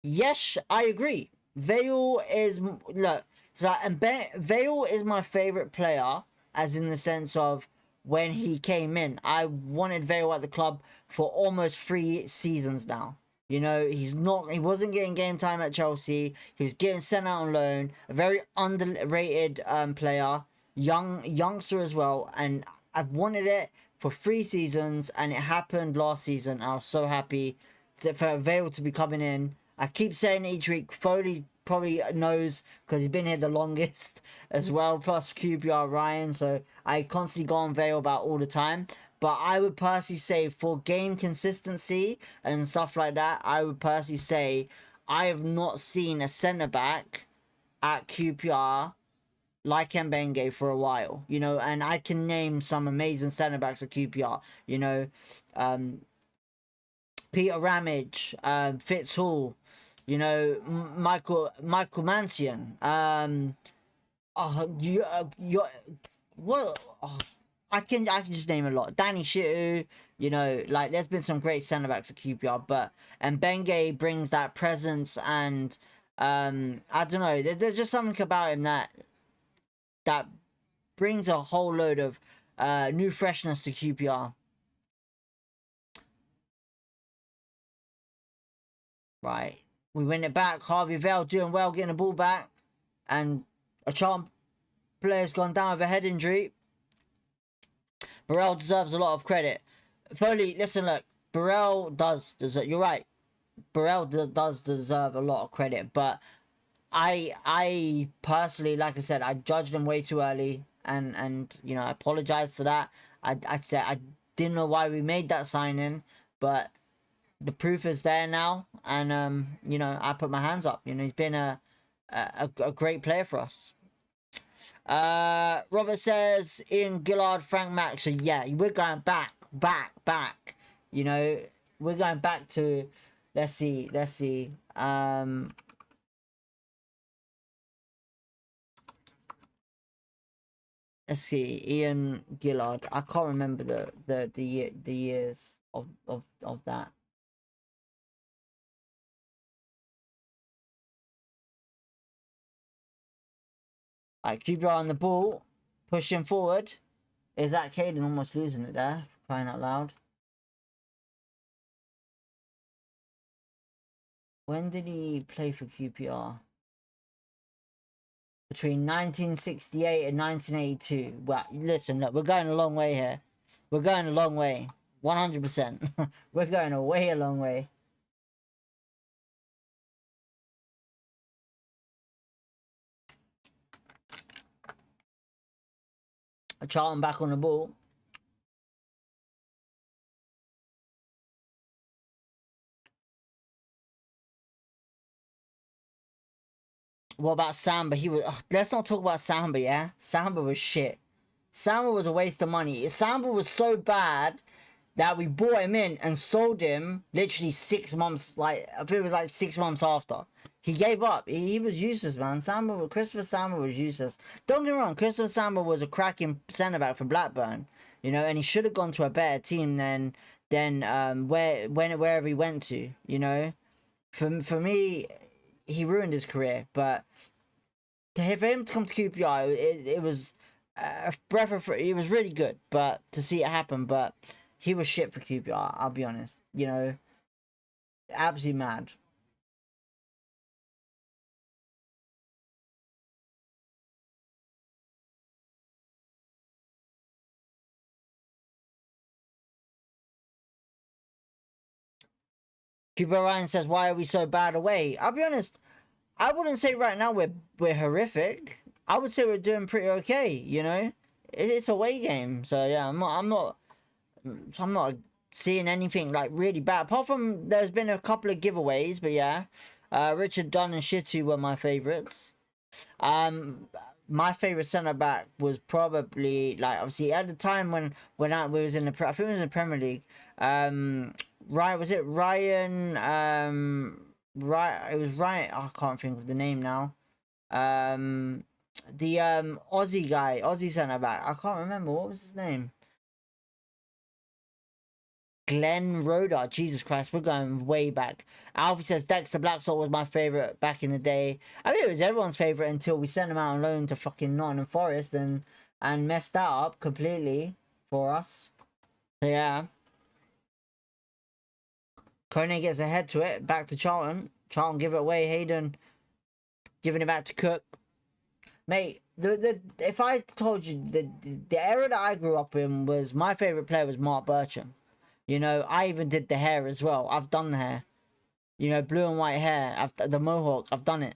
Yes, I agree. Vale is look. So and Vale is my favorite player, as in the sense of when he came in. I wanted Vale at the club for almost 3 seasons now. You know, he wasn't getting game time at Chelsea. He was getting sent out on loan. A very underrated player, youngster as well. And I've wanted it for 3 seasons, and it happened last season. I was so happy for Vale to be coming in. I keep saying it each week. Foley probably knows because he's been here the longest as well. Plus QPR Ryan, so I constantly go on Vale about all the time. But I would personally say for game consistency and stuff like that, I would personally say I have not seen a centre back at QPR like Mbenge for a while, you know, and I can name some amazing centre backs at QPR, you know, Peter Ramage, Fitz Hall, you know, Michael Mansion, I can just name a lot. Danny Shitu, you know, like there's been some great centre backs at QPR, but and Benge brings that presence, and I don't know, there's just something about him that brings a whole load of new freshness to QPR. Right, we win it back. Harvey Vale doing well, getting the ball back, and a Charlton player's gone down with a head injury. Burrell deserves a lot of credit. Foley, listen, look, Burrell does deserve. You're right. Burrell does deserve a lot of credit, but I personally, like I said, I judged him way too early, and you know, I apologize for that. I said I didn't know why we made that signing, but the proof is there now, and you know, I put my hands up. You know, he's been a great player for us. Robert says Ian Gillard, Frank Max. So yeah, we're going back. You know, we're going back to. Let's see. Let's see. Ian Gillard. I can't remember the years of that. Alright, QPR on the ball, pushing forward. Is that Caden almost losing it there? Crying out loud. When did he play for QPR? Between 1968 and 1982. Well, listen, look, we're going a long way here. We're going a long way. 100%. We're going a long way. Charlton back on the ball. What about Samba? He was. Let's not talk about Samba, yeah? Samba was shit. Samba was a waste of money. Samba was so bad that we bought him in and sold him literally 6 months. Like, I think it was like 6 months after. He gave up. He was useless, man. Christopher Samba was useless. Don't get me wrong, Christopher Samba was a cracking centre back for Blackburn, you know, and he should have gone to a better team than wherever he went to, you know. For me, he ruined his career, but for him to come to QPR, it was a breath of it was really good, but to see it happen, but he was shit for QPR. I'll be honest, you know, absolutely mad. Cuba Ryan says, why are we so bad away? I'll be honest, I wouldn't say right now we're horrific. I would say we're doing pretty okay, you know? It's a away game, so yeah, I'm not seeing anything like really bad. Apart from there's been a couple of giveaways, but yeah. Richard Dunn and Shitu were my favourites. My favourite centre back was probably, like, obviously at the time when I was in the I think it was in the Premier League. Ryan, was it Ryan? Right, it was Ryan. I can't think of the name now. The Aussie guy, Aussie centre back. I can't remember what was his name. Glenn Roder. Jesus Christ, we're going way back. Alfie says Dexter Blackshaw was my favourite back in the day. I mean, it was everyone's favourite until we sent him out on loan to fucking Nottingham Forest and messed that up completely for us. So yeah. Kone gets ahead to it. Back to Charlton. Charlton give it away. Hayden giving it back to Cook. Mate, if I told you the era that I grew up in was, my favourite player was Mark Bircham. You know, I even did the hair as well. I've done the hair. You know, blue and white hair. The mohawk. I've done it.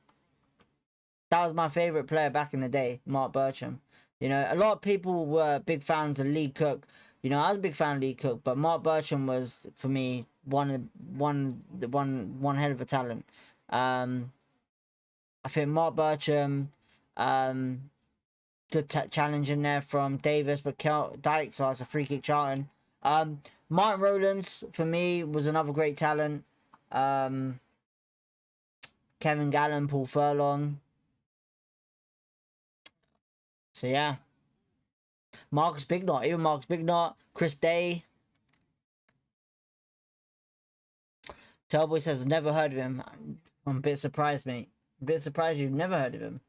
That was my favourite player back in the day, Mark Bircham. You know, a lot of people were big fans of Lee Cook. You know, I was a big fan of Lee Cook, but Mark Bircham was, for me, one hell of a talent. I think Mark Bircham, good challenge in there from Davis, but Dyke, so it's a free kick Charlton. Martin Rowlands, for me, was another great talent. Kevin Gallen, Paul Furlong. So, yeah. Marcus Bignot, even Marcus Bignot. Chris Day. Tellboy says, never heard of him. I'm a bit surprised, mate. A bit surprised you've never heard of him.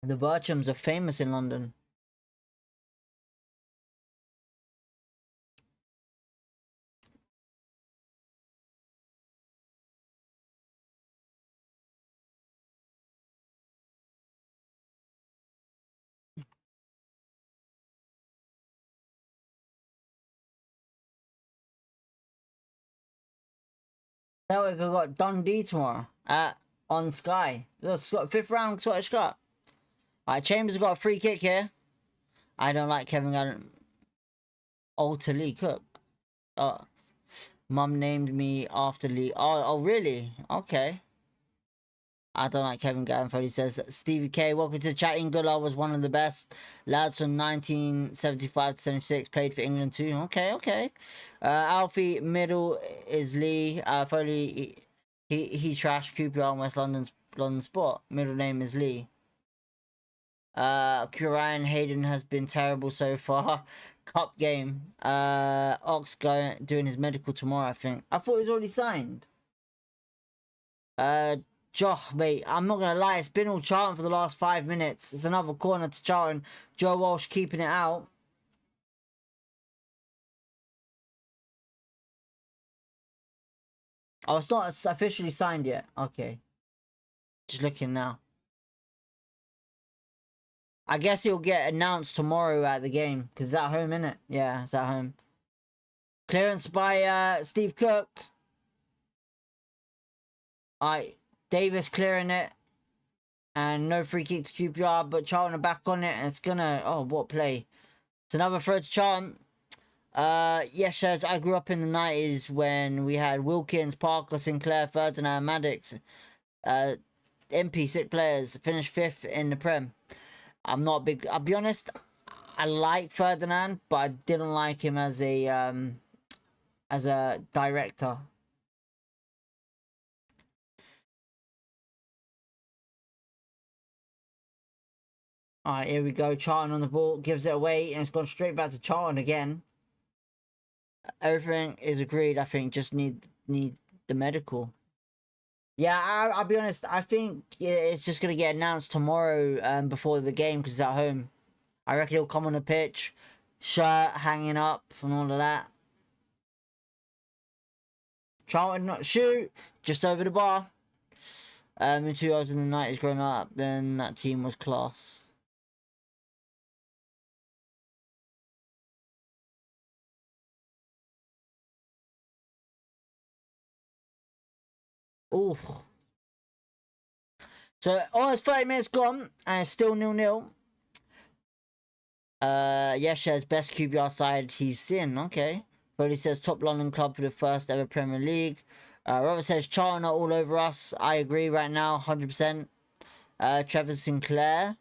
The Birchams are famous in London. Celtic have got Dundee tomorrow on Sky. Fifth round Scottish Cup. Alright, Chambers got a free kick here. I don't like Kevin Gallen. Alter Lee Cook. Mum named me after Lee. Oh, really? Okay. I don't like Kevin Gallen. He says, Stevie K, welcome to the chat. Ingula was one of the best lads from 1975 to 76. Played for England too. Okay. Alfie, middle is Lee. Foley, he trashed QPR in West London spot. Middle name is Lee. Ryan Hayden has been terrible so far. Cup game. Ox doing his medical tomorrow, I think. I thought he was already signed. Joe, mate, I'm not going to lie. It's been all Charlton for the last 5 minutes. It's another corner to Charlton. Joe Walsh keeping it out. Oh, it's not officially signed yet. Okay. Just looking now. I guess it'll get announced tomorrow at the game. Because it's at home, innit? Yeah, it's at home. Clearance by Steve Cook. Alright. Davis clearing it. And no free kick to QPR. But Charlton are back on it. And it's gonna... Oh, what play. It's another throw to Charlton. Yes, says I grew up in the 90s when we had Wilkins, Parker, Sinclair, Ferdinand, Maddox. MP, 6 players. Finished 5th in the Prem. I'm not big... I'll be honest. I like Ferdinand. But I didn't like him as a director. Alright, here we go. Charlton on the ball. Gives it away. And it's gone straight back to Charlton again. Everything is agreed. I think just need the medical. Yeah, I'll be honest. I think it's just going to get announced tomorrow before the game because it's at home. I reckon he'll come on the pitch. Shirt hanging up and all of that. Charlton, shoot! Just over the bar. In 2009, he's growing up. Then that team was class. Oof. So almost 30 minutes gone and it's still 0-0. Yesha's best QPR side he's seen. Okay. Foley says top London club for the first ever Premier League. Robert says Charlton are all over us. I agree right now, 100%. Trevor Sinclair.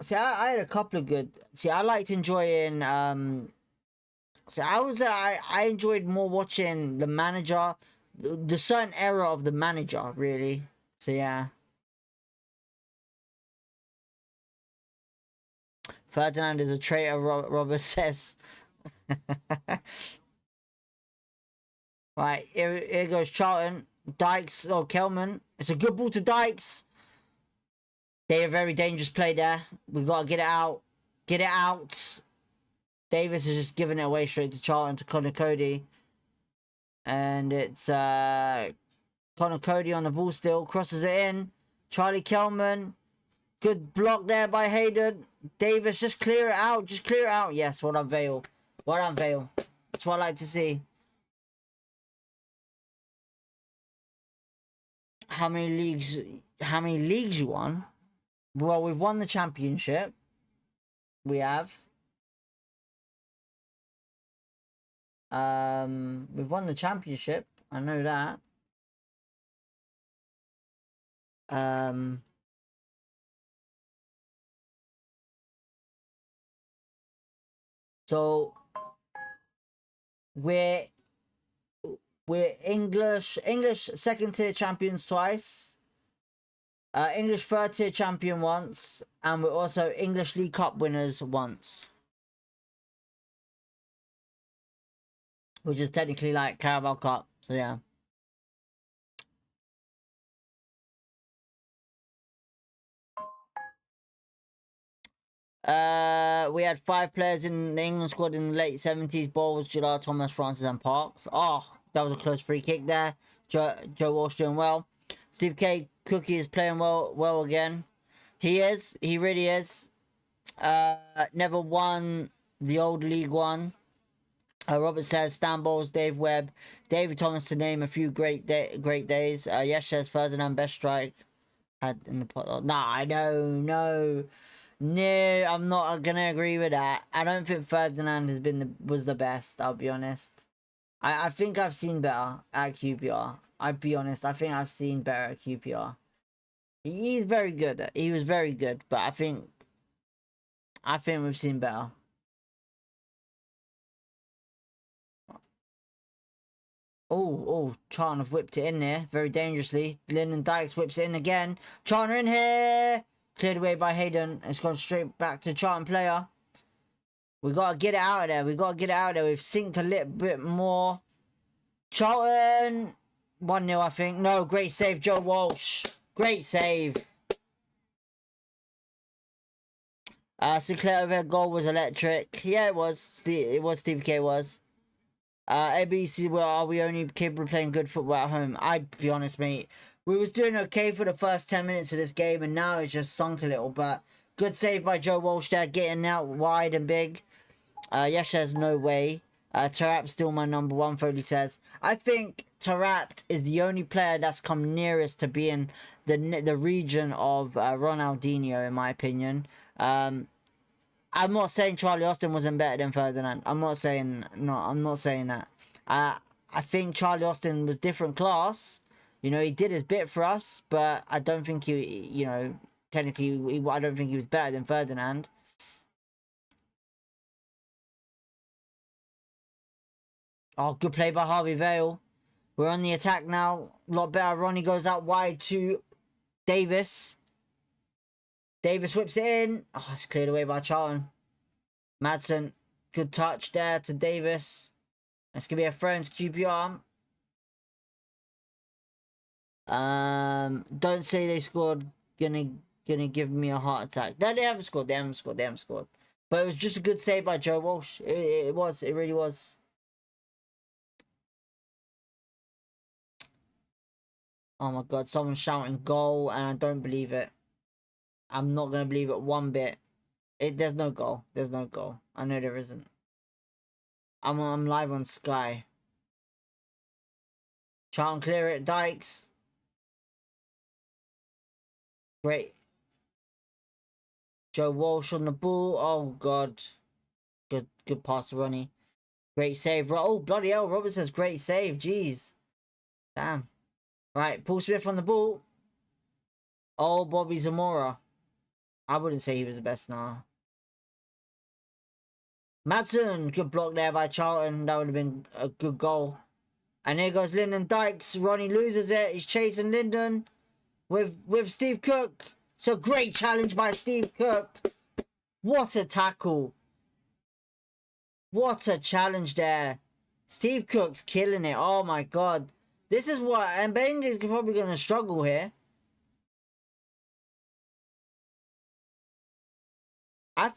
See, I had a couple of good. See, I liked enjoying. See, I enjoyed more watching the manager, the certain era of the manager, really. So yeah. Ferdinand is a traitor, Robert says. Right, here goes Charlton. Dykes, or Kelman. It's a good ball to Dykes. They a very dangerous play there. We've got to get it out. Get it out. Davis is just giving it away straight to Charlton, to Connor Cody. And it's Connor Cody on the ball still. Crosses it in. Charlie Kelman. Good block there by Hayden. Davis, just clear it out. Just clear it out. Yes, well done, Vale. Well done, Vale. That's what I like to see. How many leagues you won? Well, we've won the championship. We have. We've won the championship. I know that. So we're English second tier champions twice. English third tier champion once, and we're also English League Cup winners once. Which is technically like Carabao Cup, so yeah. We had 5 players in the England squad in the late 70s. Bowles, Gillard, Thomas, Francis and Parks. Oh, that was a close free kick there. Joe Walsh doing well. Steve K. Cookie is playing well again. He is. He really is. Never won the old League One. Robert says Stan Bowles, Dave Webb, David Thomas to name a few great days. Yes says Ferdinand best strike had in the pot. Nah, no, I'm not gonna agree with that. I don't think Ferdinand was the best. I'll be honest. I think I've seen better at QPR. I'll be honest. I think I've seen better at QPR. He's very good. He was very good, but I think we've seen better. Oh, Charlton have whipped it in there very dangerously. Lyndon Dykes whips it in again. Charlton in here. Cleared away by Hayden. It's gone straight back to Charlton player. We got to get it out of there. We've synced a little bit more. Charlton. 1-0, I think. No, great save, Joe Walsh. Great save. Sinclair over goal was electric. Yeah, it was. Steve K was. ABC, well, are we only capable of playing good football at home? I'd be honest, mate. We was doing okay for the first 10 minutes of this game, and now it's just sunk a little. But good save by Joe Walsh there, getting out wide and big. Yes, there's no way. Tarap's still my number 1, Foley says. I think Tarap is the only player that's come nearest to being the region of Ronaldinho, in my opinion. I'm not saying Charlie Austin wasn't better than Ferdinand. I'm not saying that. I think Charlie Austin was different class. You know, he did his bit for us, but I don't think technically, I don't think he was better than Ferdinand. Oh, good play by Harvey Vale. We're on the attack now. A lot better. Ronnie goes out wide to Davis. Davis whips it in. Oh, it's cleared away by Charlton. Madsen, good touch there to Davis. That's going to be a throw into QPR. Don't say they scored. Gonna give me a heart attack. No, they haven't scored. They haven't scored. But it was just a good save by Joe Walsh. It was. It really was. Oh my god, someone's shouting goal and I don't believe it. I'm not going to believe it one bit. There's no goal. There's no goal. I know there isn't. I'm live on Sky. Charlton clear it. Dykes. Great. Joe Walsh on the ball. Oh, God. Good pass to Ronnie. Great save. Oh, bloody hell. Roberts says great save. Jeez. Damn. Right. Paul Smith on the ball. Oh, Bobby Zamora. I wouldn't say he was the best now. Madsen. Good block there by Charlton. That would have been a good goal. And here goes Lyndon Dykes. Ronnie loses it. He's chasing Lyndon with Steve Cook. It's a great challenge by Steve Cook. What a tackle. What a challenge there. Steve Cook's killing it. Oh my God. This is what... And Benga's probably going to struggle here. I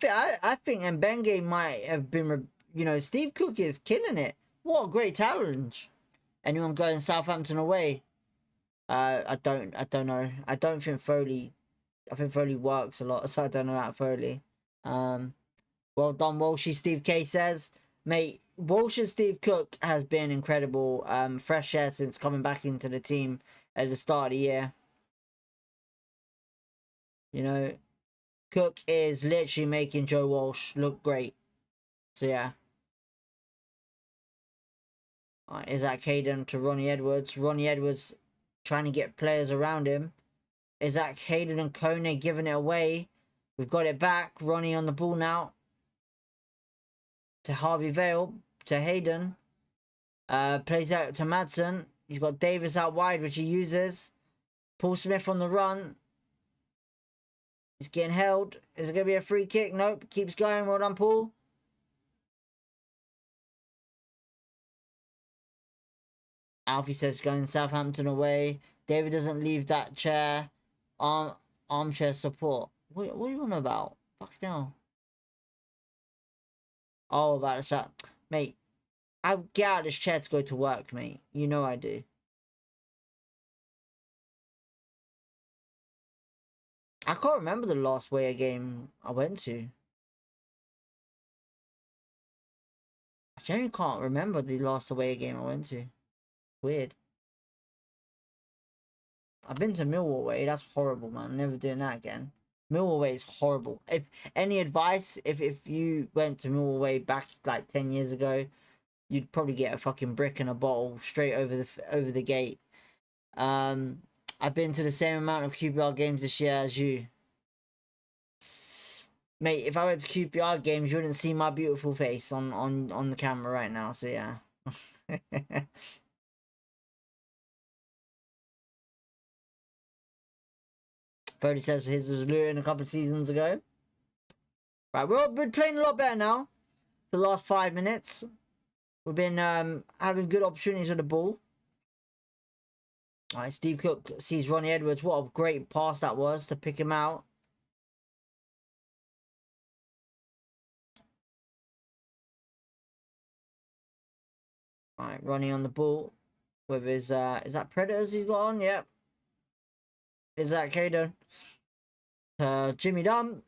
think Mbenge might have been... You know, Steve Cook is killing it. What a great challenge. Anyone going Southampton away? I don't know. I don't think Foley... I think Foley works a lot, so I don't know about Foley. Well done, Walshy, Steve K says. Mate, Walsh and Steve Cook has been incredible. Fresh air since coming back into the team at the start of the year. You know, Cook is literally making Joe Walsh look great. So, yeah. Alright, is that Caden to Ronnie Edwards? Ronnie Edwards trying to get players around him. Is that Caden and Kone giving it away? We've got it back. Ronnie on the ball now. To Harvey Vale. To Hayden. Plays out to Madsen. He's got Davis out wide, which he uses. Paul Smith on the run. He's getting held. Is it going to be a free kick? Nope. Keeps going. Well done, Paul. Alfie says going Southampton away. David doesn't leave that chair. Armchair support. What are you on about? Fuck no. Oh, about that. Mate, I'll get out of this chair to go to work, mate. You know I do. I can't remember the last away game I went to. I genuinely can't remember the last away game I went to. Weird. I've been to Millwall away. That's horrible, man. Never doing that again. Millwall way is horrible. If any advice, if you went to Millwall way back like 10 years ago, you'd probably get a fucking brick and a bottle straight over the gate. I've been to the same amount of QPR games this year as you. Mate, if I went to QPR games, you wouldn't see my beautiful face on the camera right now, so yeah. Brody says his was Luton a couple of seasons ago. Right, we've been playing a lot better now. The last 5 minutes. We've been having good opportunities with the ball. Alright, Steve Cook sees Ronnie Edwards. What a great pass that was to pick him out. Alright, Ronnie on the ball. With his, is that Predators he's got on? Yep. Is that Caden? Jimmy Dunn.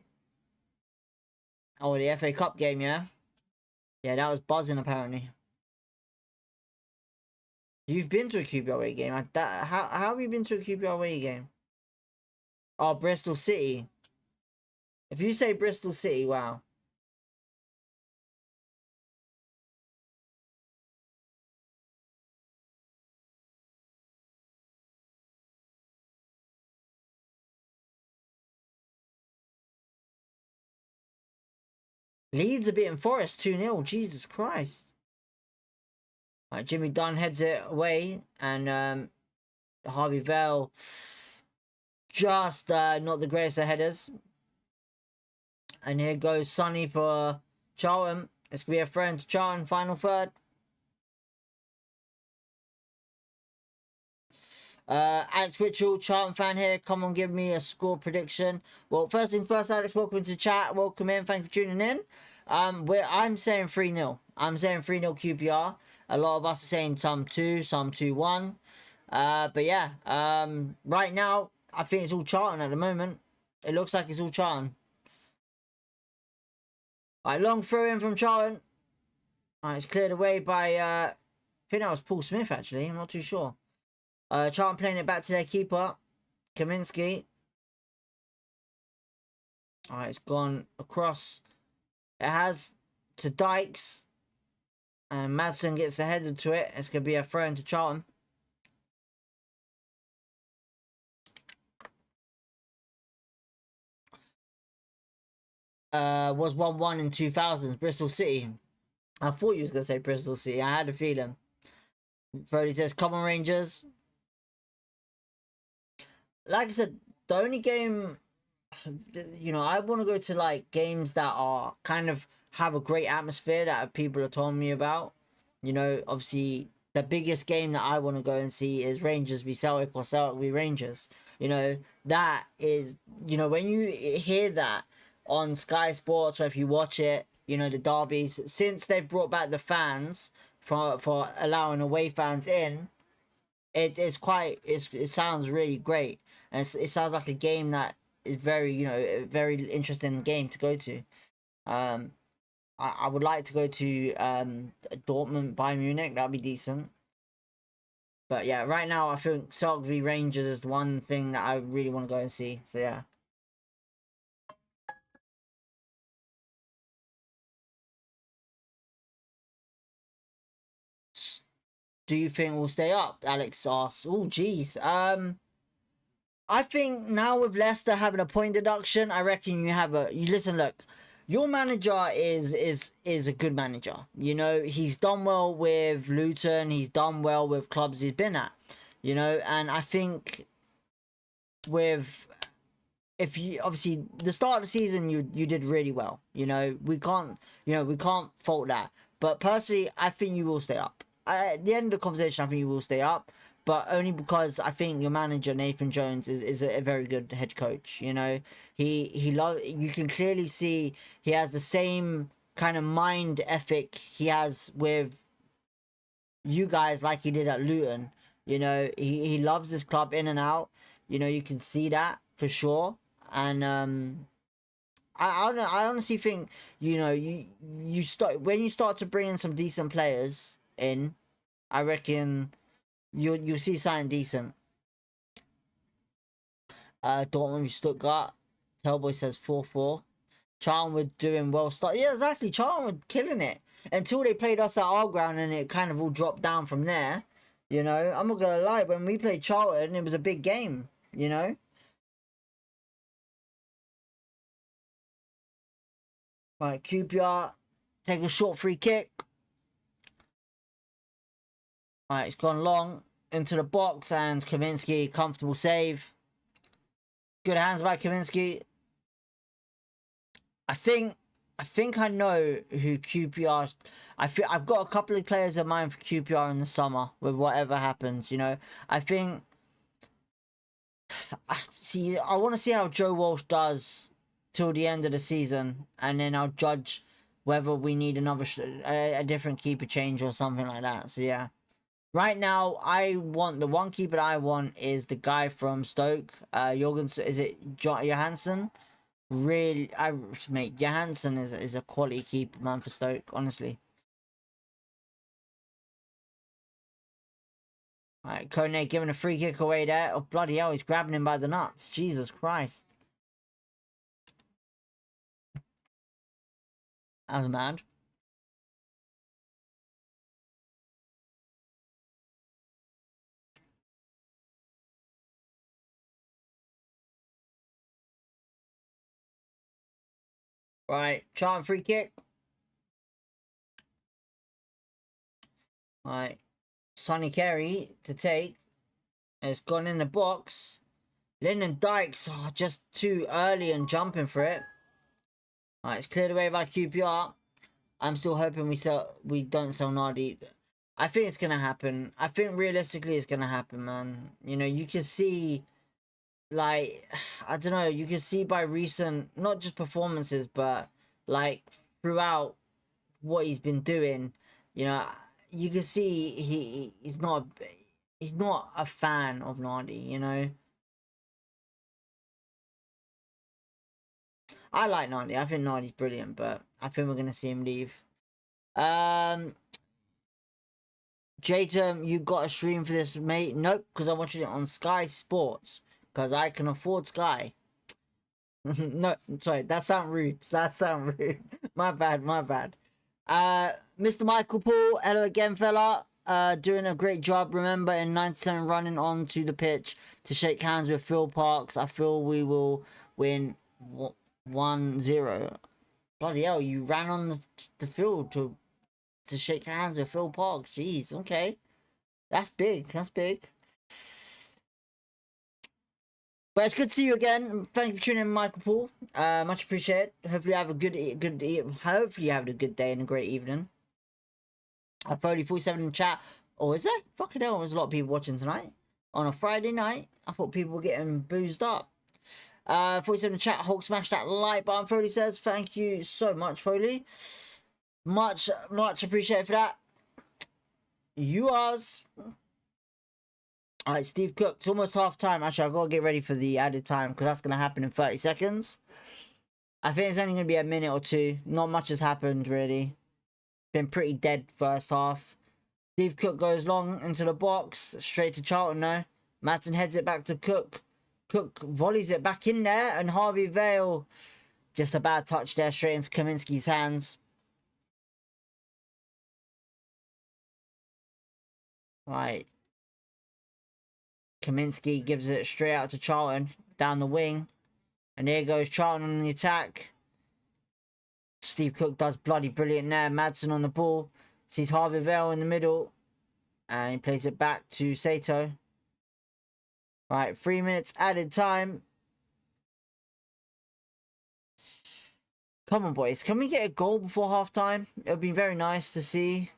Oh, the FA Cup game, yeah? Yeah, that was buzzing, apparently. You've been to a QPR away game. How have you been to a QPR away game? Oh, Bristol City. If you say Bristol City, wow. Leeds are beating Forest 2-0. Jesus Christ. Right, Jimmy Dunn heads it away. And Harvey Vale just not the greatest of headers. And here goes Sonny for Charlton. This could be a friend to Charlton, final third. Alex Mitchell, Charlton fan here. Come on, give me a score prediction. Well, first things first, Alex, welcome to the chat. Welcome in. Thank you for tuning in. I'm saying 3-0. I'm saying 3-0 QPR. A lot of us are saying some 2, some 2-1. But yeah, right now, I think it's all Charlton at the moment. It looks like it's all Charlton. Alright, long throw in from Charlton. Alright, it's cleared away by, I think that was Paul Smith, actually. I'm not too sure. Charlton playing it back to their keeper, Kaminsky. Alright, it's gone across. It has to Dykes. And Madsen gets the header to it. It's going to be a throw into Charlton. Was 1-1 in 2000s, Bristol City. I thought you was going to say Bristol City. I had a feeling. Brody says, come on Rangers. Like I said, the only game, you know, I want to go to like games that are kind of have a great atmosphere that people are telling me about. You know, obviously the biggest game that I want to go and see is Rangers v Celtic or Celtic v Rangers. You know, that is, you know, when you hear that on Sky Sports or if you watch it, you know, the derbies, since they've brought back the fans for allowing away fans in, it sounds really great. And it sounds like a game that is very, you know, a very interesting game to go to. I would like to go to Dortmund, Bayern Munich. That'd be decent. But yeah, right now I think Celtic v Rangers is the one thing that I really want to go and see. So yeah. Do you think we'll stay up? Alex asks. Oh, geez. I think now with Leicester having a point deduction, I reckon you listen, look, your manager is a good manager. You know, he's done well with Luton, he's done well with clubs he's been at. You know, and I think if you obviously the start of the season you did really well. You know, we can't fault that. But personally, I think you will stay up. At the end of the conversation, I think you will stay up. But only because I think your manager Nathan Jones is a very good head coach. You know, you can clearly see he has the same kind of mind ethic he has with you guys like he did at Luton. You know, he loves this club in and out. You know, you can see that for sure. And I honestly think, you know, you start when you start to bring in some decent players in, I reckon you'll see something decent. Dortmund Stuttgart. Tellboy says 4-4. Charlton were doing well. Yeah, exactly. Charlton were killing it until they played us at our ground, and it kind of all dropped down from there. You know, I'm not gonna lie. When we played Charlton, it was a big game. You know. Right, QPR take a short free kick. Alright, it's gone long into the box, and Kaminsky, comfortable save. Good hands by Kaminsky. I think I know who QPR. I've got a couple of players in mind for QPR in the summer with whatever happens. You know, I think. I want to see how Joe Walsh does till the end of the season, and then I'll judge whether we need a different keeper change or something like that. So yeah. Right now, I want the one keeper I want is the guy from Stoke. Jorgensen, is it Johansson? Really, mate, Johansson is a quality keeper, man, for Stoke, honestly. Alright, Kone giving a free kick away there. Oh, bloody hell, he's grabbing him by the nuts. Jesus Christ. That was mad. Right, Charlton free kick. Right, Sonny Carey to take. It's gone in the box. Lyndon Dykes, just too early and jumping for it. Alright, it's cleared away by QPR. I'm still hoping we don't sell Nardi. I think it's gonna happen. I think realistically it's gonna happen, man. You know, you can see, like, I don't know, you can see by recent, not just performances, but like throughout what he's been doing, you know, you can see he's not a fan of Nardi, you know. I like Nardi. I think Nardi's brilliant, but I think we're gonna see him leave. Jatum, you got a stream for this, mate? Nope, because I'm watching it on Sky Sports. Because I can afford Sky. No, sorry, that sound rude. That sound rude. My bad, my bad. Mr. Michael Paul, hello again, fella. Doing a great job. Remember, in 97 running onto the pitch to shake hands with Phil Parks. I feel we will win 1-0. Bloody hell, you ran on the field to shake hands with Phil Parks. Jeez, okay. That's big. That's big. But it's good to see you again. Thank you for tuning in, Michael Paul. Much appreciated. Hopefully you have a hopefully you have a good day and a great evening. I Foley 47 in chat. Oh, is there? Fucking hell, there's a lot of people watching tonight. On a Friday night. I thought people were getting boozed up. 47 in chat. Hulk smash that like button. Foley says, thank you so much, Foley. Much appreciated for that. You ours. Alright, Steve Cook. It's almost half time. Actually, I've got to get ready for the added time because that's going to happen in 30 seconds. I think it's only going to be a minute or two. Not much has happened, really. Been pretty dead first half. Steve Cook goes long into the box. Straight to Charlton now. Madsen heads it back to Cook. Cook volleys it back in there. And Harvey Vale. Just a bad touch there. Straight into Kaminsky's hands. Right. Kaminsky gives it straight out to Charlton. Down the wing. And there goes Charlton on the attack. Steve Cook does bloody brilliant there. Madsen on the ball. Sees Harvey Vale in the middle. And he plays it back to Sato. Right, 3 minutes added time. Come on, boys. Can we get a goal before half time? It would be very nice to see.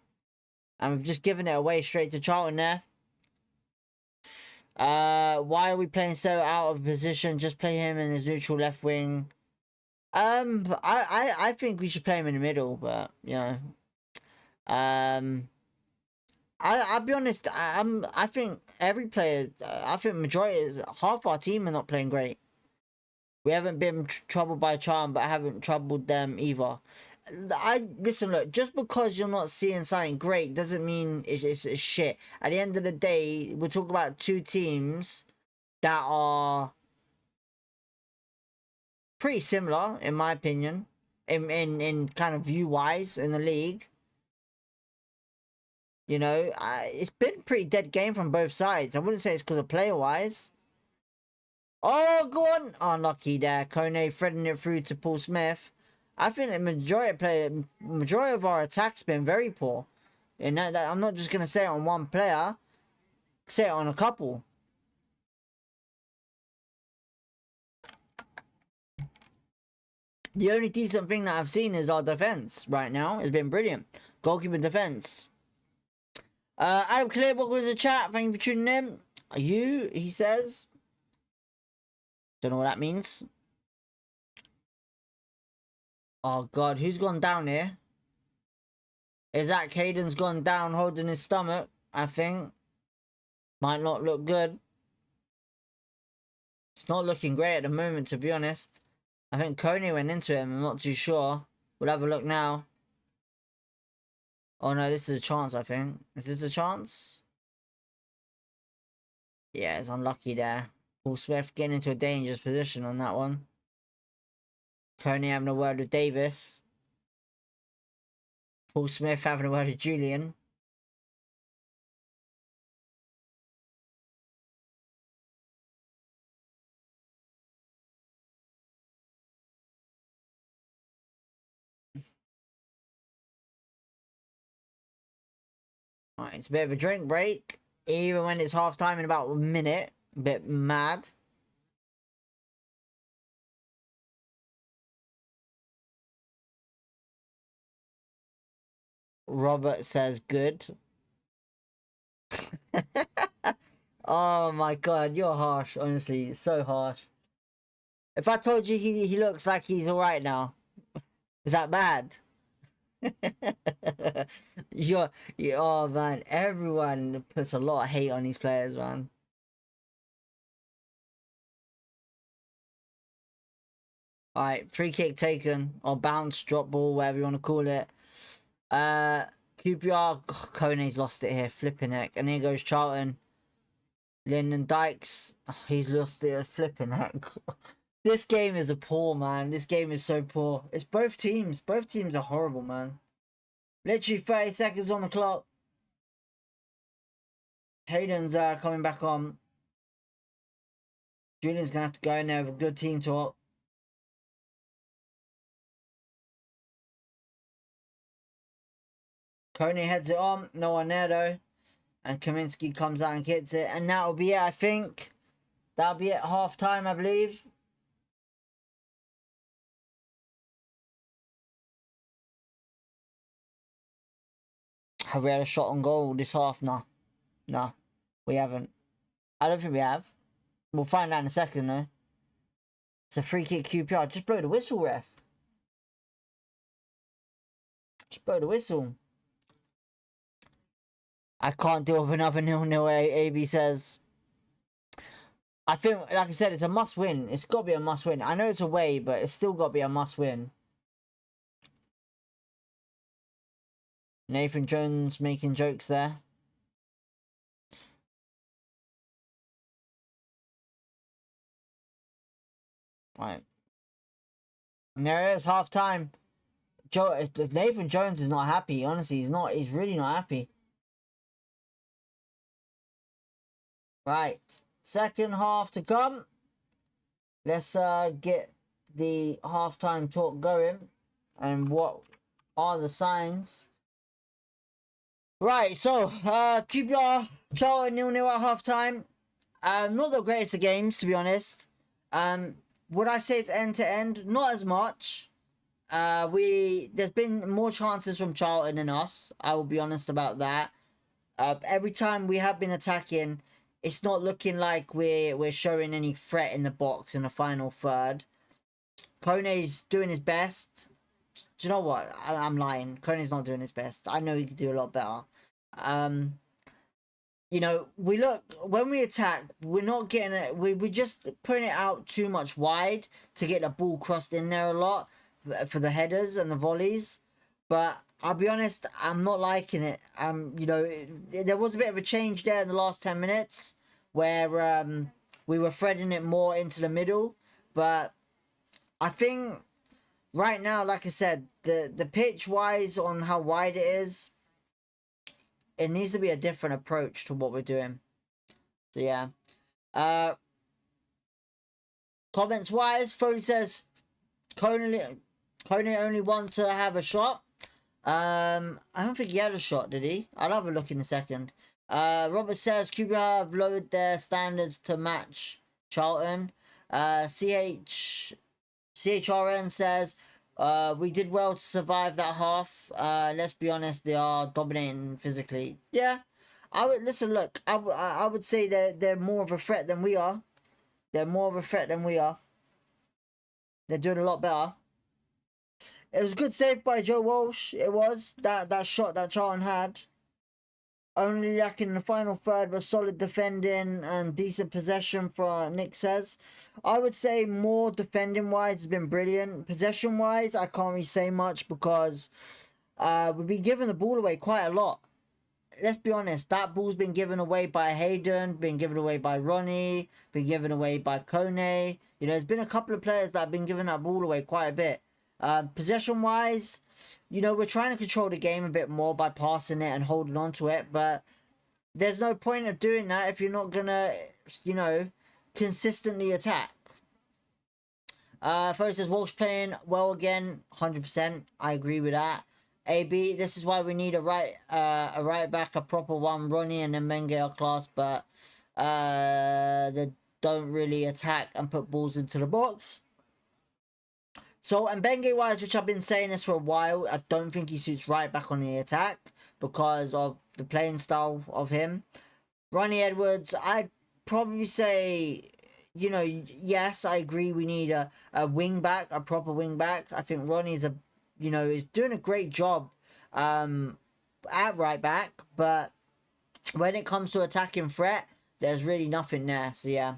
And we've just given it away straight to Charlton there. Why are we playing so out of position? Just play him in his neutral left wing. I think we should play him in the middle, but you know. I'll be honest. I think every player. I think majority, half our team are not playing great. We haven't been troubled by Charm, but I haven't troubled them either. Listen, look. Just because you're not seeing something great doesn't mean it's shit. At the end of the day, we're talking about two teams that are pretty similar, in my opinion, in kind of view wise in the league. You know, it's been a pretty dead game from both sides. I wouldn't say it's because of player-wise. Oh, go on! Unlucky there. Kone threading it through to Paul Smith. I think the majority of our attacks been very poor. And that I'm not just going to say it on one player. Say it on a couple. The only decent thing that I've seen is our defense right now. It's been brilliant. Goalkeeper defense. Adam Clear, welcome to the chat. Thank you for tuning in. Are you? He says. Don't know what that means. Oh god, who's gone down here? Is that Caden's gone down holding his stomach? I think. Might not look good. It's not looking great at the moment, to be honest. I think Coney went into him. I'm not too sure. We'll have a look now. Oh no, this is a chance, I think. Is this a chance? Yeah, it's unlucky there. Paul Smith getting into a dangerous position on that one. Coney having a word with Davis. Paul Smith having a word with Julian. Right, it's a bit of a drink break. Even when it's half time in about a minute. A bit mad. Robert says good. Oh my god, you're harsh, honestly. So harsh. If I told you he looks like he's alright now, is that bad? Oh man, everyone puts a lot of hate on these players, man. Alright, free kick taken, or bounce, drop ball, whatever you want to call it. QPR, oh, Kone's lost it here, flipping heck. And here goes Charlton. Lyndon Dykes, oh, he's lost it, flipping heck. This game is a poor, man. This game is so poor. It's both teams. Both teams are horrible, man. Literally 30 seconds on the clock. Hayden's coming back on. Julian's going to have to go in there with a good team talk. Kone heads it on. No one there, though. And Kaminsky comes out and hits it. And that'll be it, I think. That'll be it. Half time, I believe. Have we had a shot on goal this half? No. No, we haven't. I don't think we have. We'll find out in a second, though. It's a free kick QPR. Just blow the whistle, ref. Just blow the whistle. I can't deal with another 0-0, AB says. I think, like I said, it's a must-win. It's got to be a must-win. I know it's away, but it's still got to be a must-win. Nathan Jones making jokes there. Right. And there it is, half time. If Nathan Jones is not happy, honestly, he's not. He's really not happy. Right. Second half to come. Let's get the halftime talk going. And what are the signs? Right, so QPR, Charlton 0-0 at halftime. Not the greatest of games, to be honest. Would I say it's end to end? Not as much. There's been more chances from Charlton than us. I will be honest about that. Every time we have been attacking, it's not looking like we're showing any threat in the box in the final third. Kone's doing his best. Do you know what? I'm lying. Kone's not doing his best. I know he could do a lot better. You know, when we attack, we're not getting it. We're just putting it out too much wide to get the ball crossed in there a lot for the headers and the volleys. But I'll be honest, I'm not liking it. You know, there was a bit of a change there in the last 10 minutes where we were threading it more into the middle. But I think right now, like I said, the pitch wise on how wide it is, it needs to be a different approach to what we're doing. So yeah. Comments wise, Foley says Kone only wants to have a shot. I don't think he had a shot, did he? I'll have a look in a second. Robert says Cuba have lowered their standards to match Charlton. CHRN says we did well to survive that half. Let's be honest, they are dominating physically. Yeah, I would listen. Look, I would say they're more of a threat than we are. They're more of a threat than we are. They're doing a lot better. It was a good save by Joe Walsh. It was that shot that Charlton had. Only lacking in the final third was solid defending and decent possession for Nick says. I would say more defending wise has been brilliant. Possession wise, I can't really say much because we've been giving the ball away quite a lot. Let's be honest, that ball's been given away by Hayden, been given away by Ronnie, been given away by Kone. You know, there's been a couple of players that have been giving that ball away quite a bit. Possession wise, you know, we're trying to control the game a bit more by passing it and holding on to it, but there's no point of doing that if you're not gonna, you know, consistently attack. First says Walsh playing well again, 100%. I agree with that. AB, this is why we need a right back, a proper one. Ronnie and then Menge are class, but they don't really attack and put balls into the box. So, and Menge wise, which I've been saying this for a while, I don't think he suits right back on the attack because of the playing style of him. Ronnie Edwards, I'd probably say, you know, yes, I agree we need a wing back, a proper wing back. I think Ronnie's is doing a great job at right back, but when it comes to attacking threat, there's really nothing there. So yeah.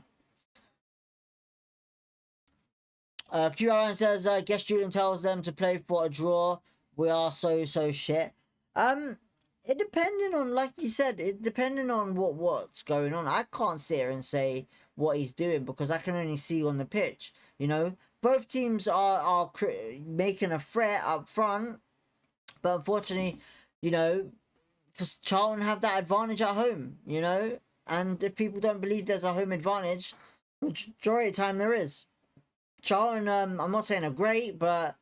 QRN says, guess Julian tells them to play for a draw. We are so shit. it depending on, like you said, it depending on what's going on. I can't sit here and say what he's doing because I can only see on the pitch. You know, both teams are making a threat up front, but unfortunately, you know, for Charlton have that advantage at home. You know, and if people don't believe there's a home advantage, majority of the time there is. Charlton, I'm not saying are great, but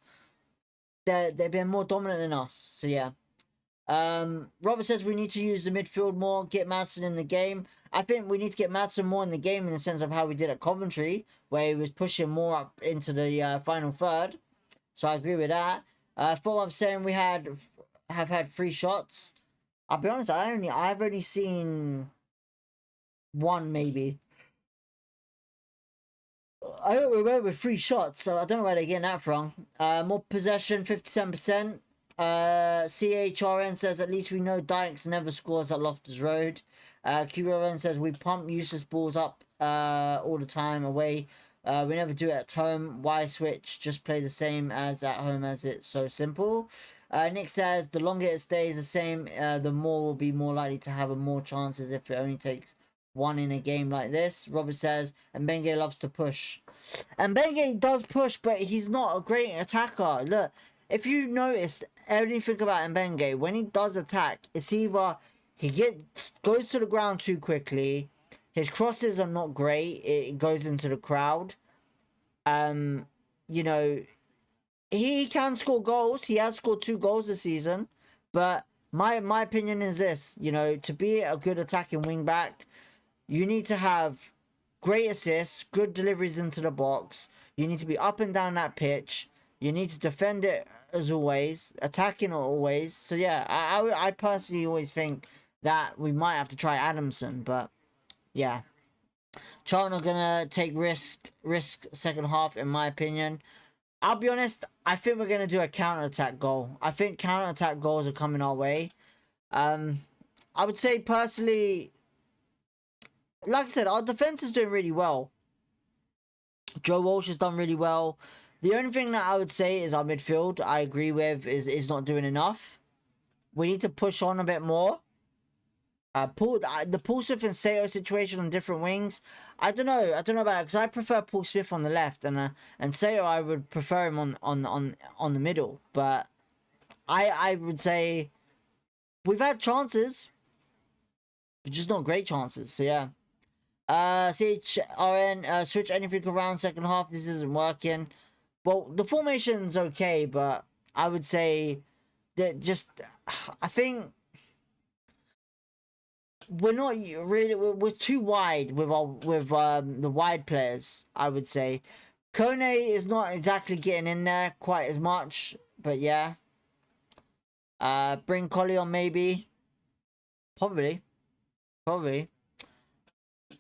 they've been more dominant than us. So yeah. Robert says we need to use the midfield more, get Madsen in the game. I think we need to get Madsen more in the game in the sense of how we did at Coventry, where he was pushing more up into the final third. So I agree with that. For what I'm saying, we have had 3 shots. I'll be honest, I've only seen 1 maybe. I don't remember 3 shots, so I don't know where they're getting that from. More possession, 57%. CHRN says at least we know Dykes never scores at Loftus Road. QRN says we pump useless balls up all the time away. We never do it at home. Why switch? Just play the same as at home as it's so simple. Nick says the longer it stays the same, the more we'll be more likely to have more chances if it only takes 1 in a game like this. Robert says, and Mbenge loves to push. And Mbenge does push, but he's not a great attacker. Look, if you noticed anything about Mbenge, when he does attack, it's either he goes to the ground too quickly, his crosses are not great, it goes into the crowd. You know, he can score goals. He has scored 2 goals this season, but my opinion is this, you know, to be a good attacking wing back, you need to have great assists, good deliveries into the box. You need to be up and down that pitch. You need to defend it as always, attacking it always. So yeah, I personally always think that we might have to try Adamson, but yeah. Charlton are gonna take risk second half, in my opinion. I'll be honest, I think we're gonna do a counter-attack goal. I think counter-attack goals are coming our way. I would say personally, like I said, our defense is doing really well. Joe Walsh has done really well. The only thing that I would say is our midfield, I agree with, is not doing enough. We need to push on a bit more. The Paul Smith and Sayo situation on different wings, I don't know about it, because I prefer Paul Smith on the left, and Sayo I would prefer him on the middle. But I would say we've had chances, just not great chances. So yeah. CHRN, switch anything around second half. This isn't working. Well, the formation's okay, but I would say that I think we're not really, we're too wide with the wide players, I would say. Kone is not exactly getting in there quite as much, but yeah. Bring Collie on maybe. Probably.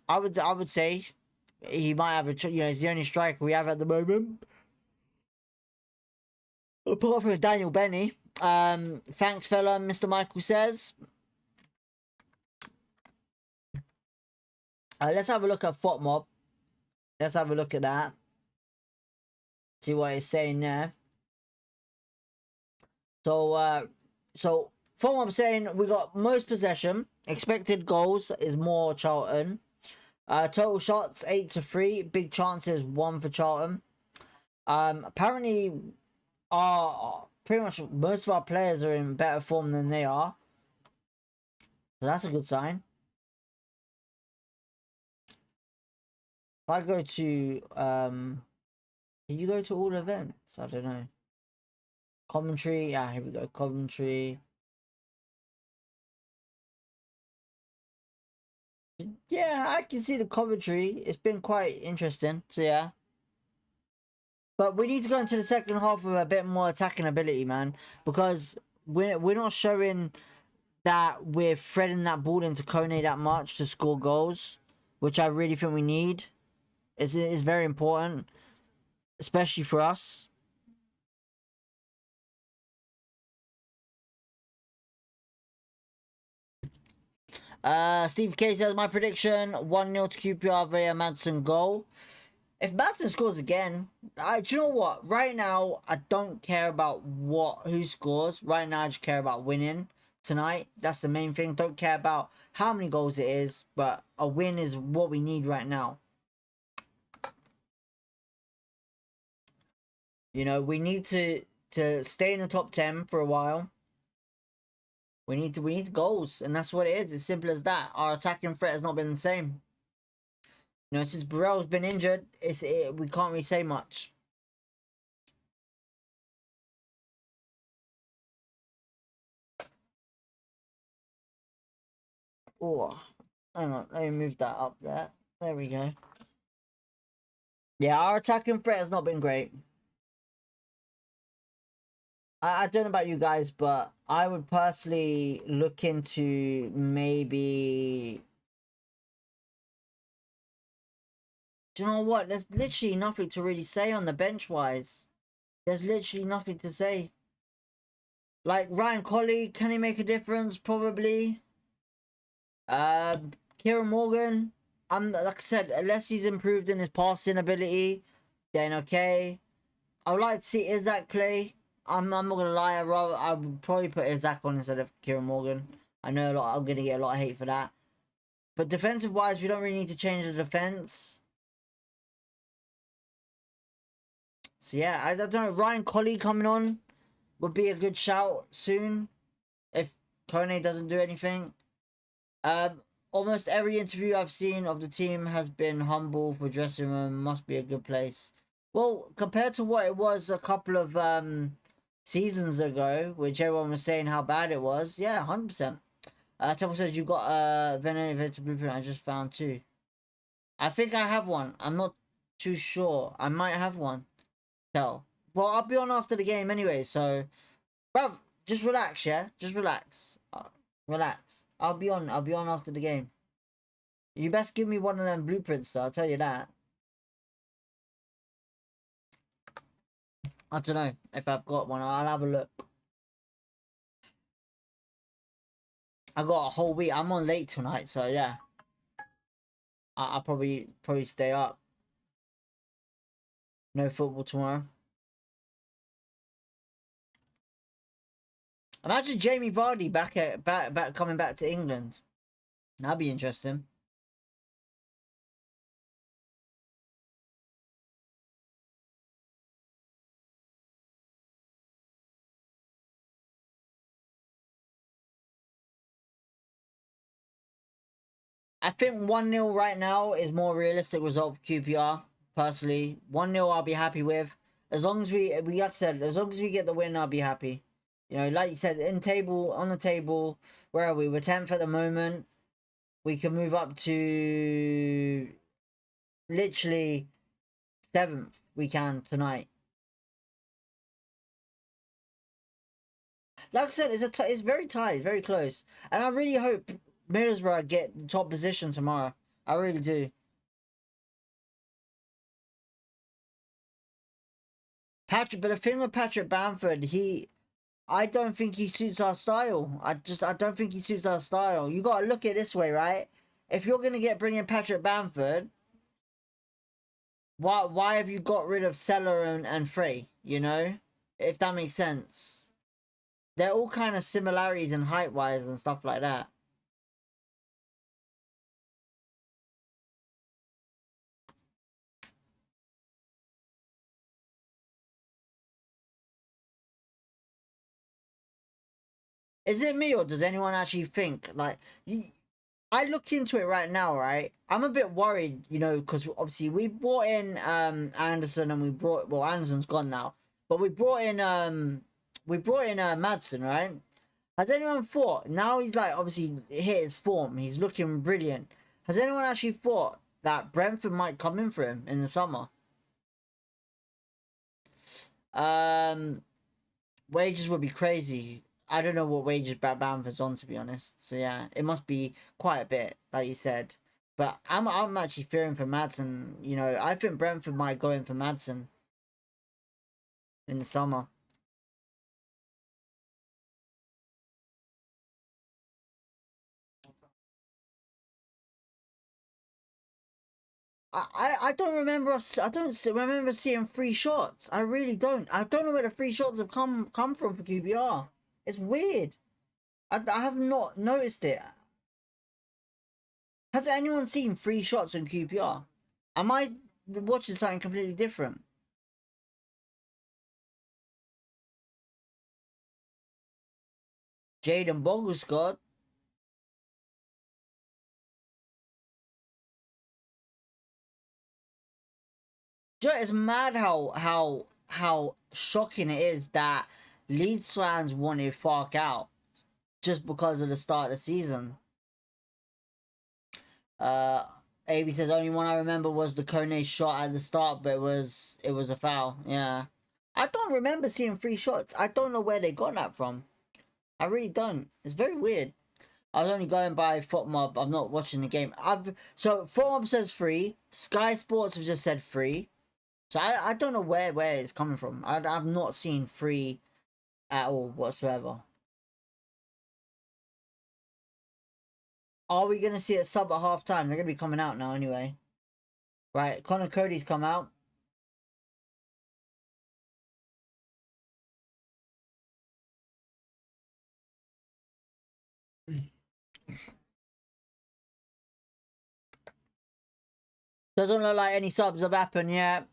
I would say he might have he's the only striker we have at the moment. Apart from Daniel Benny. Thanks, fella, Mr. Michael says. Let's have a look at FOTMob. Let's have a look at that. See what he's saying there. So FOTMob saying we got most possession. Expected goals is more Charlton. Total shots 8-3. Big chances 1 for Charlton. Apparently, pretty much most of our players are in better form than they are. So that's a good sign. If I go to can you go to all events? I don't know. Commentary, yeah, here we go. Commentary. Yeah, I can see the commentary. It's been quite interesting. So yeah. But we need to go into the second half with a bit more attacking ability, man. Because we're not showing that we're threading that ball into Kone that much to score goals, which I really think we need. It's very important, especially for us. Steve K says, my prediction, 1-0 to QPR via Madsen goal. If Madsen scores again, do you know what? Right now, I don't care about who scores. Right now, I just care about winning. tonight. That's the main thing. Don't care about how many goals it is, but a win is what we need right now. You know, we need to stay in the top 10 for a while. We need goals, and that's what it is. It's simple as that. Our attacking threat has not been the same. You know, since Burrell's been injured, we can't really say much. Oh, hang on. Let me move that up there. There we go. Yeah, our attacking threat has not been great. I don't know about you guys, but I would personally look into maybe... Do you know what? There's literally nothing to really say on the bench-wise. There's literally nothing to say. Like, Ryan Colley, can he make a difference? Probably. Kieran Morgan, like I said, unless he's improved in his passing ability, then okay. I would like to see Isaac play. I'm not gonna lie, I would probably put Isaac on instead of Kieran Morgan. I know I'm gonna get a lot of hate for that. But defensive wise, we don't really need to change the defense. So yeah, I don't know. Ryan Colley coming on would be a good shout soon if Kone doesn't do anything. Almost every interview I've seen of the team has been humble for dressing room. Must be a good place. Well, compared to what it was a couple of seasons ago, which everyone was saying how bad it was, yeah, 100%. Temple says you got a Venerated blueprint. I just found too. I think I have one. I'm not too sure. I might have one. Well, I'll be on after the game anyway. So, bruv, just relax, yeah. Just relax. Relax. I'll be on after the game. You best give me one of them blueprints, though. I'll tell you that. I don't know if I've got one. I'll have a look. I got a whole week. I'm on late tonight, so yeah. I'll probably stay up. No football tomorrow. Imagine Jamie Vardy back coming back to England. That'd be interesting. I think 1-0 right now is more realistic result for QPR. Personally, 1-0 I'll be happy with. As long as we like I said, as long as we get the win, I'll be happy. You know, like you said, on the table, where are we? We're 10th at the moment. We can move up to literally 7th. We can tonight. Like I said, it's very tight, it's very close, and I really hope Middlesbrough get the top position tomorrow. I really do. But the thing with Patrick Bamford, I don't think he suits our style. I don't think he suits our style. You gotta look at it this way, right? If you're gonna bring in Patrick Bamford, why have you got rid of Seller and Frey? You know, if that makes sense. They're all kind of similarities in height wise and stuff like that. Is it me, or does anyone actually think like I look into it right now, right? I'm a bit worried, you know, because obviously we brought in Anderson, and Anderson's gone now, but we brought in Madsen, right? Has anyone thought, now he's like obviously hit his form, he's looking brilliant. Has anyone actually thought that Brentford might come in for him in the summer? Wages would be crazy. I don't know what wages Bamford's on, to be honest. So yeah, it must be quite a bit, like you said. But I'm actually fearing for Madsen. You know, I think Brentford might go in for Madsen in the summer. I don't remember us. I don't remember seeing free shots. I really don't. I don't know where the free shots have come from for QPR. It's weird. I have not noticed it. Has anyone seen 3 shots on QPR? Am I watching something completely different? Jaden Bogle scored. It's mad how shocking it is that Leeds fans wanted Fark out just because of the start of the season. AB says only one I remember was the Kone shot at the start, but it was a foul. Yeah, I don't remember seeing 3 shots. I don't know where they got that from. I really don't. It's very weird. I was only going by FotMob. I'm not watching the game. So FotMob says 3. Sky Sports have just said 3. So I don't know where it's coming from. I've not seen 3 at all whatsoever. Are we gonna see it sub at half time? They're gonna be coming out now anyway. Right, Connor Cody's come out. Doesn't look like any subs have happened yet.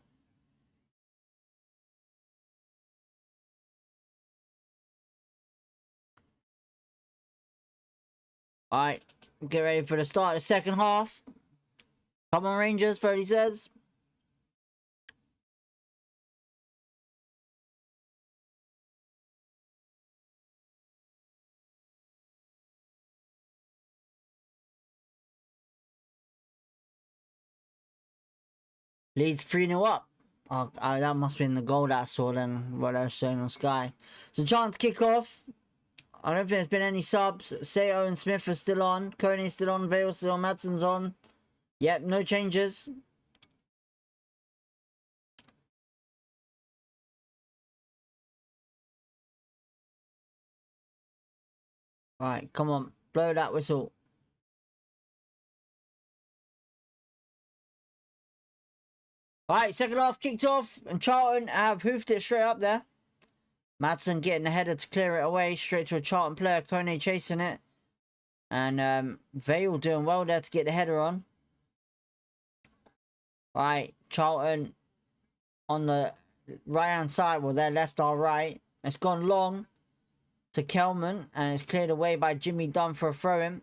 Alright, get ready for the start of the second half. Come on, Rangers, 30 says. Leeds 3-0 up. Oh, that must have been the goal that I saw then, what I was showing on Sky. So, chance kick off. I don't think there's been any subs. Sato and Smith are still on. Coney's still on. Vale's still on. Madsen's on. Yep, no changes. Alright, come on. Blow that whistle. Alright, second half kicked off. And Charlton have hoofed it straight up there. Madsen getting the header to clear it away. Straight to a Charlton player. Coney chasing it. And Vale doing well there to get the header on. Right, Charlton on the right hand side. Well, they're left or right. It's gone long to Kelman. And it's cleared away by Jimmy Dunn for a throw-in.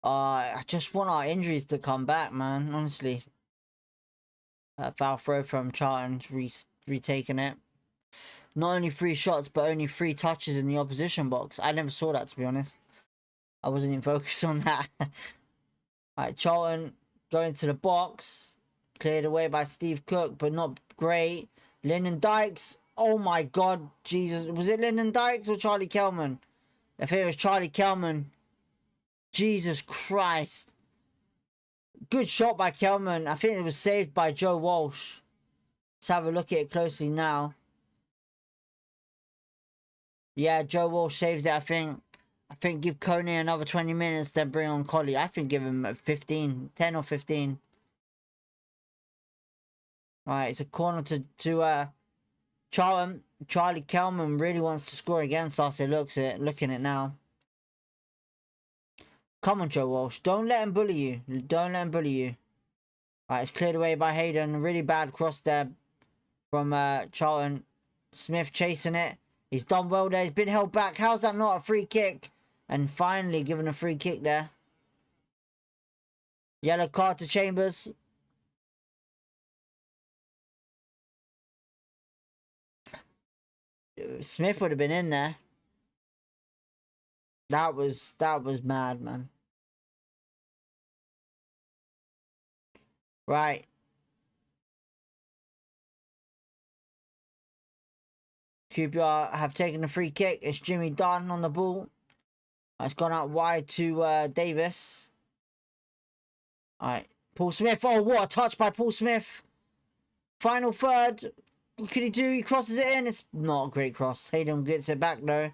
I just want our injuries to come back, man. Honestly. Foul throw from Charlton, retaking it. Not only 3 shots, but only 3 touches in the opposition box. I never saw that, to be honest. I wasn't even focused on that. Alright, Charlton going to the box. Cleared away by Steve Cook, but not great. Lyndon Dykes. Oh my god, Jesus. Was it Lyndon Dykes or Charlie Kelman? I think it was Charlie Kelman. Jesus Christ. Good shot by Kelman. I think it was saved by Joe Walsh. Let's have a look at it closely now. Yeah, Joe Walsh saves it, I think. I think give Coney another 20 minutes, then bring on Collie. I think give him 15, 10 or 15. Alright, it's a corner to Charlton. Charlie Kelman really wants to score against us. It looks it, looking at it now. Come on, Joe Walsh. Don't let him bully you. Don't let him bully you. Alright, it's cleared away by Hayden. Really bad cross there from Charlton. Smith chasing it. He's done well there. He's been held back. How's that not a free kick? And finally given a free kick there. Yellow card to Chambers. Smith would have been in there. That was mad, man. Right. QPR have taken a free kick. It's Jimmy Dunn on the ball. It's gone out wide to Davis. Alright. Paul Smith. Oh, what a touch by Paul Smith. Final third. What can he do? He crosses it in. It's not a great cross. Hayden gets it back though.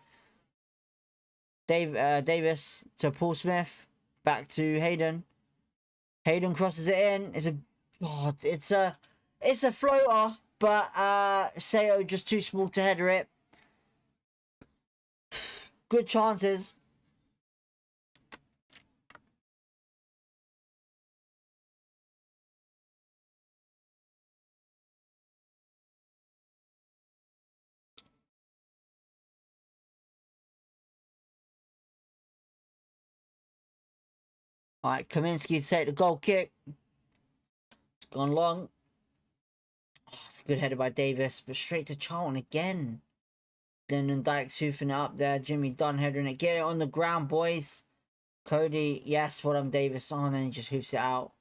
Davis to Paul Smith. Back to Hayden. Hayden crosses it in. It's a floater, but Sayo just too small to header it. Good chances. Alright, Kaminsky to take the goal kick. It's gone long. Oh, it's a good header by Davis, but straight to Charlton again. Lyndon Dykes hoofing it up there. Jimmy Dunn headering it. Get it on the ground, boys. Cody, yes, well done, Davis on, and he just hoofs it out.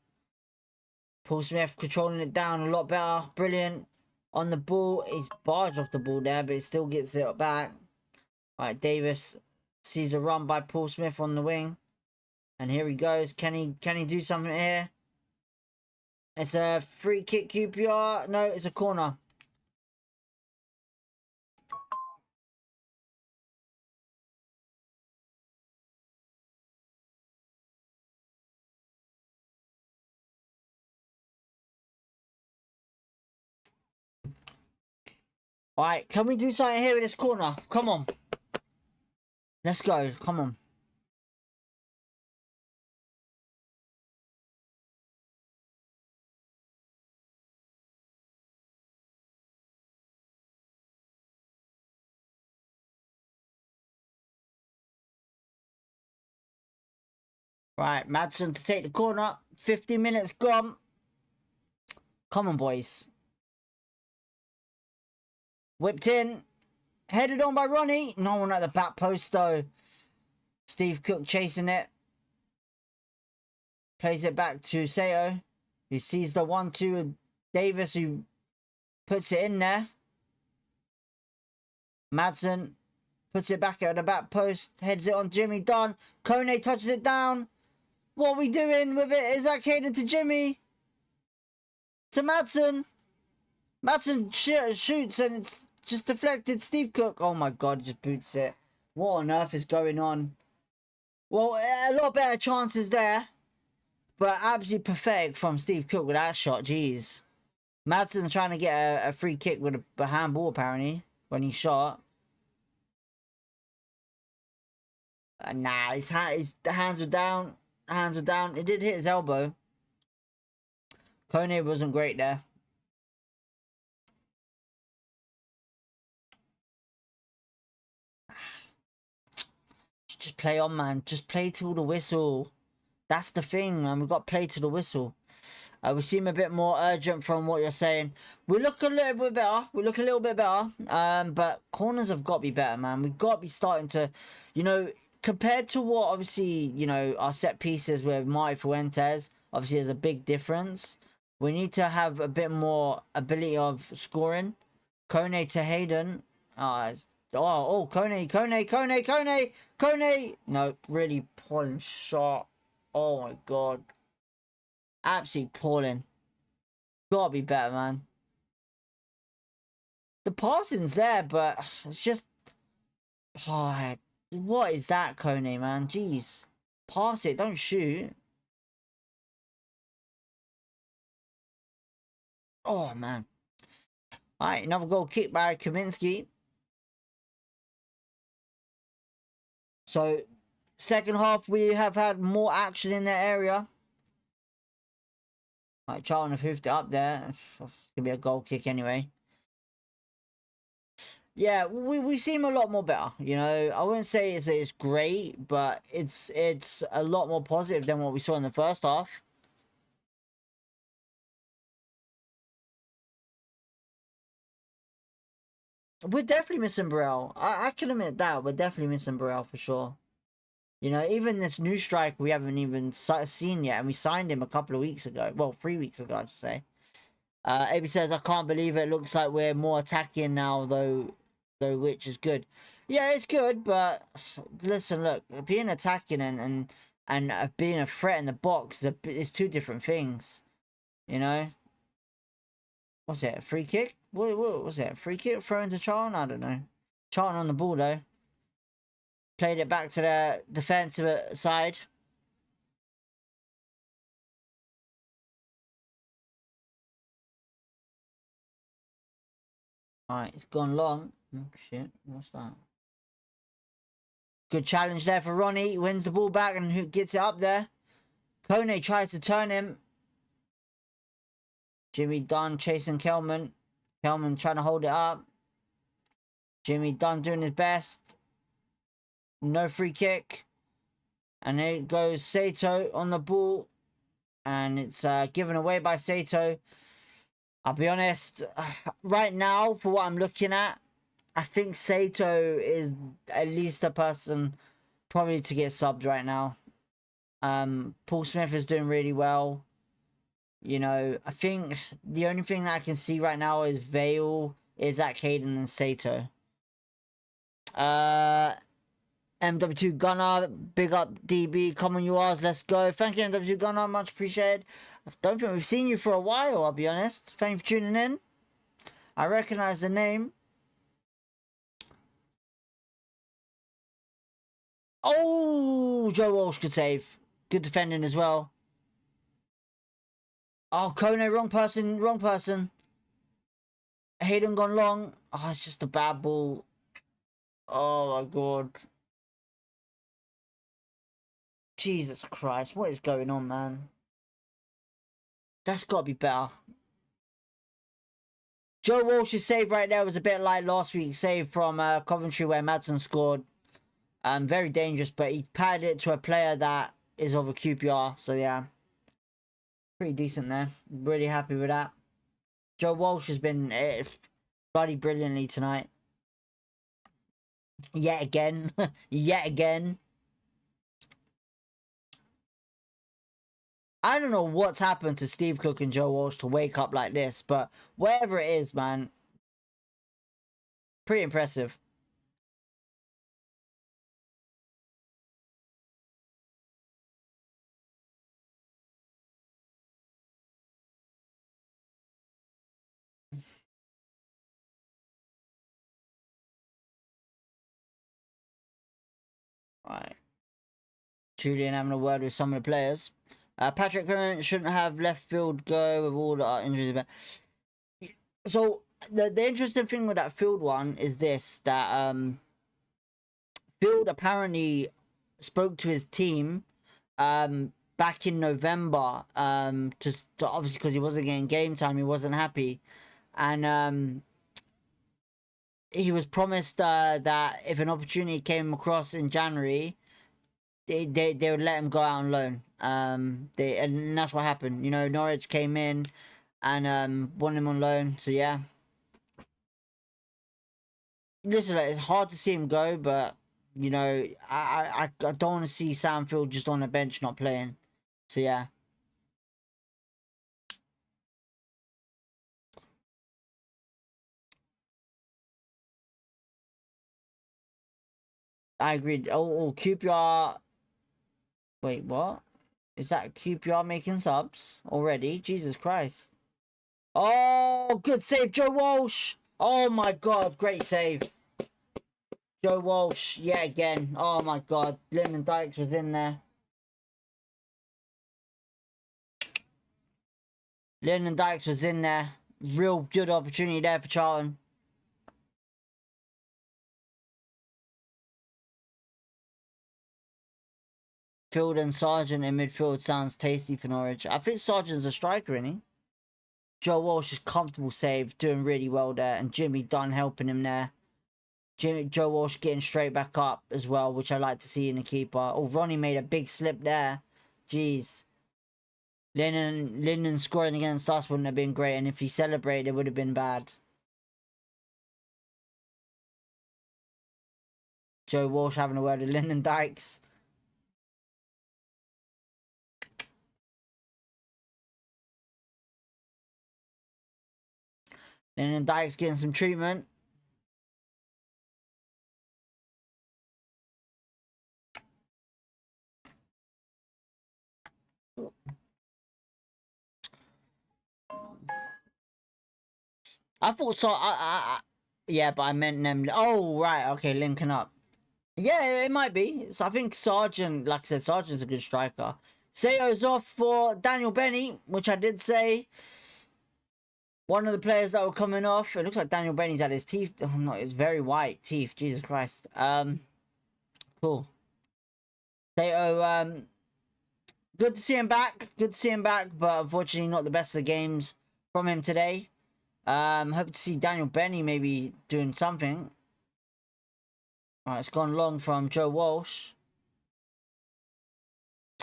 Paul Smith controlling it down a lot better. Brilliant. On the ball. He's barged off the ball there, but he still gets it back. Alright, Davis sees a run by Paul Smith on the wing. And here he goes. Can he do something here? It's a free kick QPR. No, it's a corner. Alright, can we do something here in this corner? Come on. Let's go. Come on. Right, Madsen to take the corner. 50 minutes gone. Come on, boys. Whipped in. Headed on by Ronnie. No one at the back post, though. Steve Cook chasing it. Plays it back to Sayo, who sees the 1-2. Davis, who puts it in there. Madsen puts it back at the back post. Heads it on Jimmy Dunn. Kone touches it down. What are we doing with it? Is that Caden to Jimmy? To Madsen. Madsen shoots and it's just deflected. Steve Cook. Oh my god, just boots it. What on earth is going on? Well, a lot better chances there. But absolutely pathetic from Steve Cook with that shot. Jeez. Madsen's trying to get a free kick with a handball apparently when he shot. Nah, the hands were down. Hands were down. It did hit his elbow. Kone wasn't great there. Just play on, man. Just play till the whistle. That's the thing, man. We've got to play to the whistle. We seem a bit more urgent from what you're saying. We look a little bit better. We look a little bit better. But corners have got to be better, man. We've got to be starting to, you know, compared to what, obviously, you know, our set pieces with Marty Fuentes, obviously there's a big difference. We need to have a bit more ability of scoring. Kone to Hayden. Kone. No, really poor shot. Oh my god. Absolutely appalling. Gotta be better, man. The passing's there, but it's just... Oh, what is that, Kone, man? Jeez. Pass it, don't shoot. Oh, man. Alright, another goal kick by Kaminsky. So, second half, we have had more action in that area. Alright, Charlton have hoofed it up there. It's going to be a goal kick anyway. Yeah, we seem a lot more better, you know. I wouldn't say it's great, but it's a lot more positive than what we saw in the first half. We're definitely missing Burrell. I can admit that. We're definitely missing Burrell for sure. You know, even this new striker we haven't even seen yet, and we signed him a couple of weeks ago. Well, 3 weeks ago, I should say. AB says, I can't believe it. Looks like we're more attacking now, though, which is good. Yeah, it's good, but listen, look, being attacking and being a threat in the box is two different things. You know? What's it? A free kick? What was it? A free kick thrown to Charlton? I don't know. Charlton on the ball, though. Played it back to the defensive side. Alright, it's gone long. Oh, shit, what's that? Good challenge there for Ronnie. Wins the ball back and who gets it up there. Kone tries to turn him. Jimmy Dunn chasing Kelman. Kelman trying to hold it up. Jimmy Dunn doing his best. No free kick. And there goes Sato on the ball. And it's given away by Sato. I'll be honest, right now, for what I'm looking at, I think Sato is at least a person probably to get subbed right now. Paul Smith is doing really well. You know, I think the only thing that I can see right now is Vale, Isaac Hayden, and Sato. MW2 Gunner, big up DB, come on yours, let's go. Thank you, MW2 Gunner, much appreciated. I don't think we've seen you for a while, I'll be honest. Thank you for tuning in. I recognize the name. Oh, Joe Walsh could save. Good defending as well. Oh, Kone, wrong person, wrong person. Hayden gone long. Oh, it's just a bad ball. Oh my god. Jesus Christ, what is going on, man? That's got to be better. Joe Walsh's save right there was a bit like last week's save from Coventry where Madsen scored. Very dangerous, but he padded it to a player that is of a QPR. So yeah, pretty decent there. Really happy with that. Joe Walsh has been bloody brilliantly tonight. Yet again. Yet again. I don't know what's happened to Steve Cook and Joe Walsh to wake up like this, but wherever it is, man, pretty impressive. Right. Julian having a word with some of the players. Patrick Clement shouldn't have left field go with all the injuries. So the interesting thing with that field one is this, that Field apparently spoke to his team back in November just obviously because he wasn't getting game time, he wasn't happy, and he was promised that if an opportunity came across in January, they would let him go out on loan. And that's what happened. You know, Norwich came in and wanted him on loan. So yeah, listen, it's hard to see him go, but you know, I don't want to see Sam Field just on the bench not playing. So yeah. I agreed. Oh, QPR. Wait, what? Is that QPR making subs already? Jesus Christ. Oh, good save, Joe Walsh. Oh my god, great save. Joe Walsh, yeah, again. Oh my god, Lyndon Dykes was in there. Lyndon Dykes was in there. Real good opportunity there for Charlton. Field and Sargent in midfield sounds tasty for Norwich. I think Sargent's a striker, isn't he? Joe Walsh is comfortable save, doing really well there, and Jimmy Dunn helping him there. Joe Walsh getting straight back up as well, which I like to see in the keeper. Oh, Ronnie made a big slip there. Jeez. Linden scoring against us wouldn't have been great, and if he celebrated, it would have been bad. Joe Walsh having a word with Lyndon Dykes. Lyndon Dykes getting some treatment. I thought so. Yeah, but I meant them. Oh, right. Okay, linking up. Yeah, it might be. So I think Sargent, like I said, Sargent's a good striker. Sato's off for Daniel Benny, which I did say. One of the players that were coming off, it looks like Daniel Benny's had his teeth. Oh, no, it's very white teeth. Jesus Christ. Cool. Tato, good to see him back. Good to see him back, but unfortunately not the best of the games from him today. Hope to see Daniel Benny maybe doing something. Alright, it's gone long from Joe Walsh.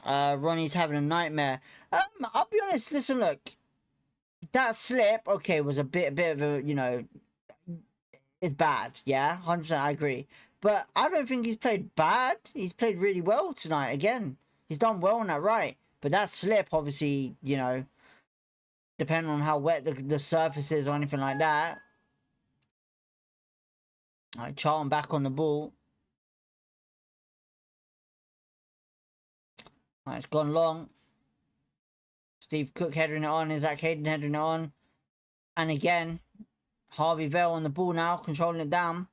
Ronnie's having a nightmare. I'll be honest, listen, look. That slip, okay, was a bit of a, you know, it's bad, yeah? 100% I agree. But I don't think he's played bad. He's played really well tonight, again. He's done well on that right. But that slip, obviously, you know, depending on how wet the surface is or anything like that. Alright, Charlton back on the ball. Alright, it's gone long. Steve Cook heading it on. Isaac Hayden heading it on. And again, Harvey Vale on the ball now, controlling it down.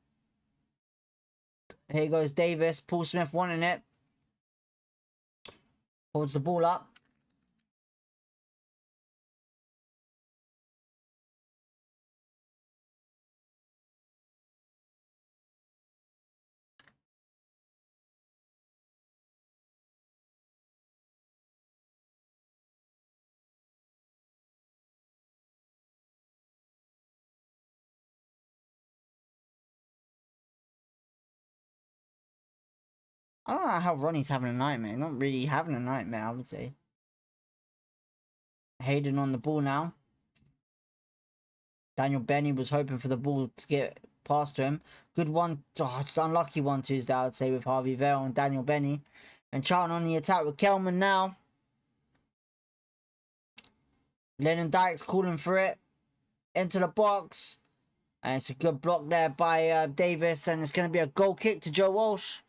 Here goes Davis. Paul Smith wanting it. Holds the ball up. I don't know how Ronnie's having a nightmare. Not really having a nightmare, I would say. Hayden on the ball now. Daniel Benny was hoping for the ball to get past to him. Good one. Oh, just unlucky 1-2s there, I would say, with Harvey Vale and Daniel Benny. And Charlton on the attack with Kelman now. Lennon Dykes calling for it. Into the box. And it's a good block there by Davis. And it's going to be a goal kick to Joe Walsh.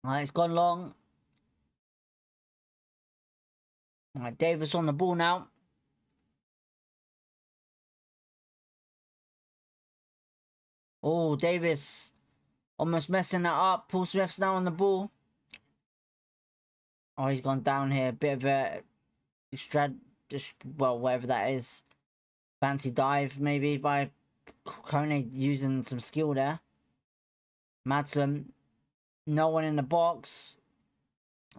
Alright, it's gone long. Alright, Davis on the ball now. Oh, Davis almost messing that up. Paul Smith's now on the ball. Oh, he's gone down here. Bit of a well, whatever that is. Fancy dive, maybe, by Kone using some skill there. Madsen, no one in the box.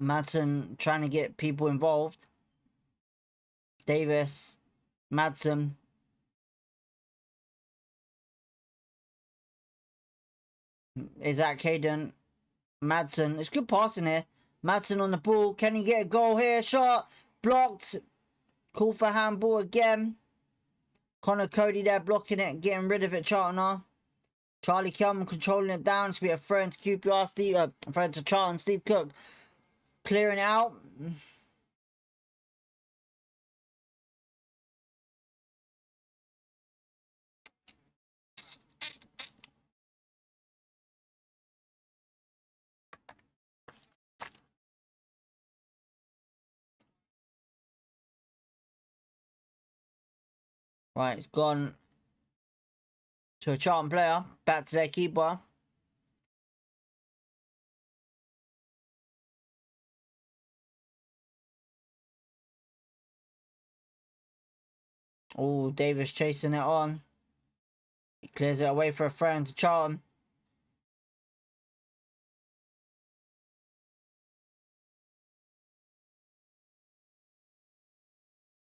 Madsen trying to get people involved. Davis, Madsen. Isaac Hayden, Madsen. It's good passing here. Madsen on the ball. Can he get a goal here? Shot. Blocked. Call for handball again. Connor Cody there blocking it, getting rid of it. Charlton are. Charlie Kelman controlling it down. It's going to be a throw into QPR. Steve, throw to Charlton. Steve Cook clearing it out. Right, it's gone to a Charlton player. Back to their keeper. Oh, Davis chasing it on. He clears it away for a throw into Charlton.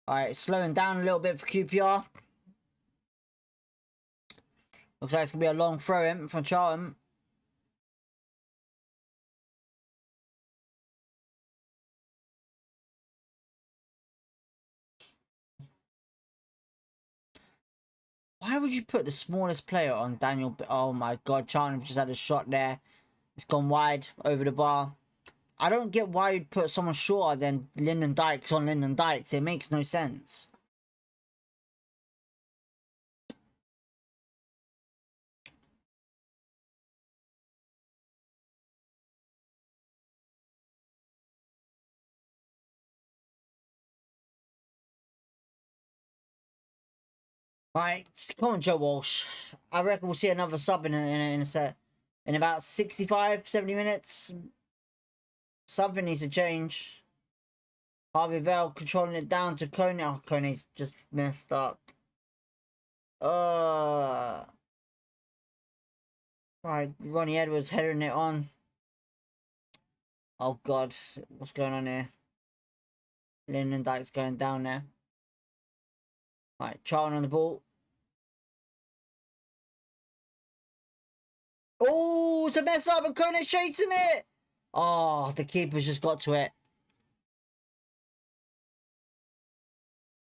Alright, slowing down a little bit for QPR. Looks like it's going to be a long throw in from Charlton. Why would you put the smallest player on Daniel? Oh my god, Charlton just had a shot there. It's gone wide over the bar. I don't get why you'd put someone shorter than Lyndon Dykes on Lyndon Dykes. It makes no sense. Right, come on, Joe Walsh. I reckon we'll see another sub in a set. In about 65, 70 minutes. Something needs to change. Harvey Vale controlling it down to Coney. Oh, Coney's just messed up. Right, Ronnie Edwards heading it on. Oh god, what's going on here? Lyndon Dykes going down there. Right, Charlton on the ball. Oh, it's a mess up and Coney's chasing it. Oh, the keeper's just got to it.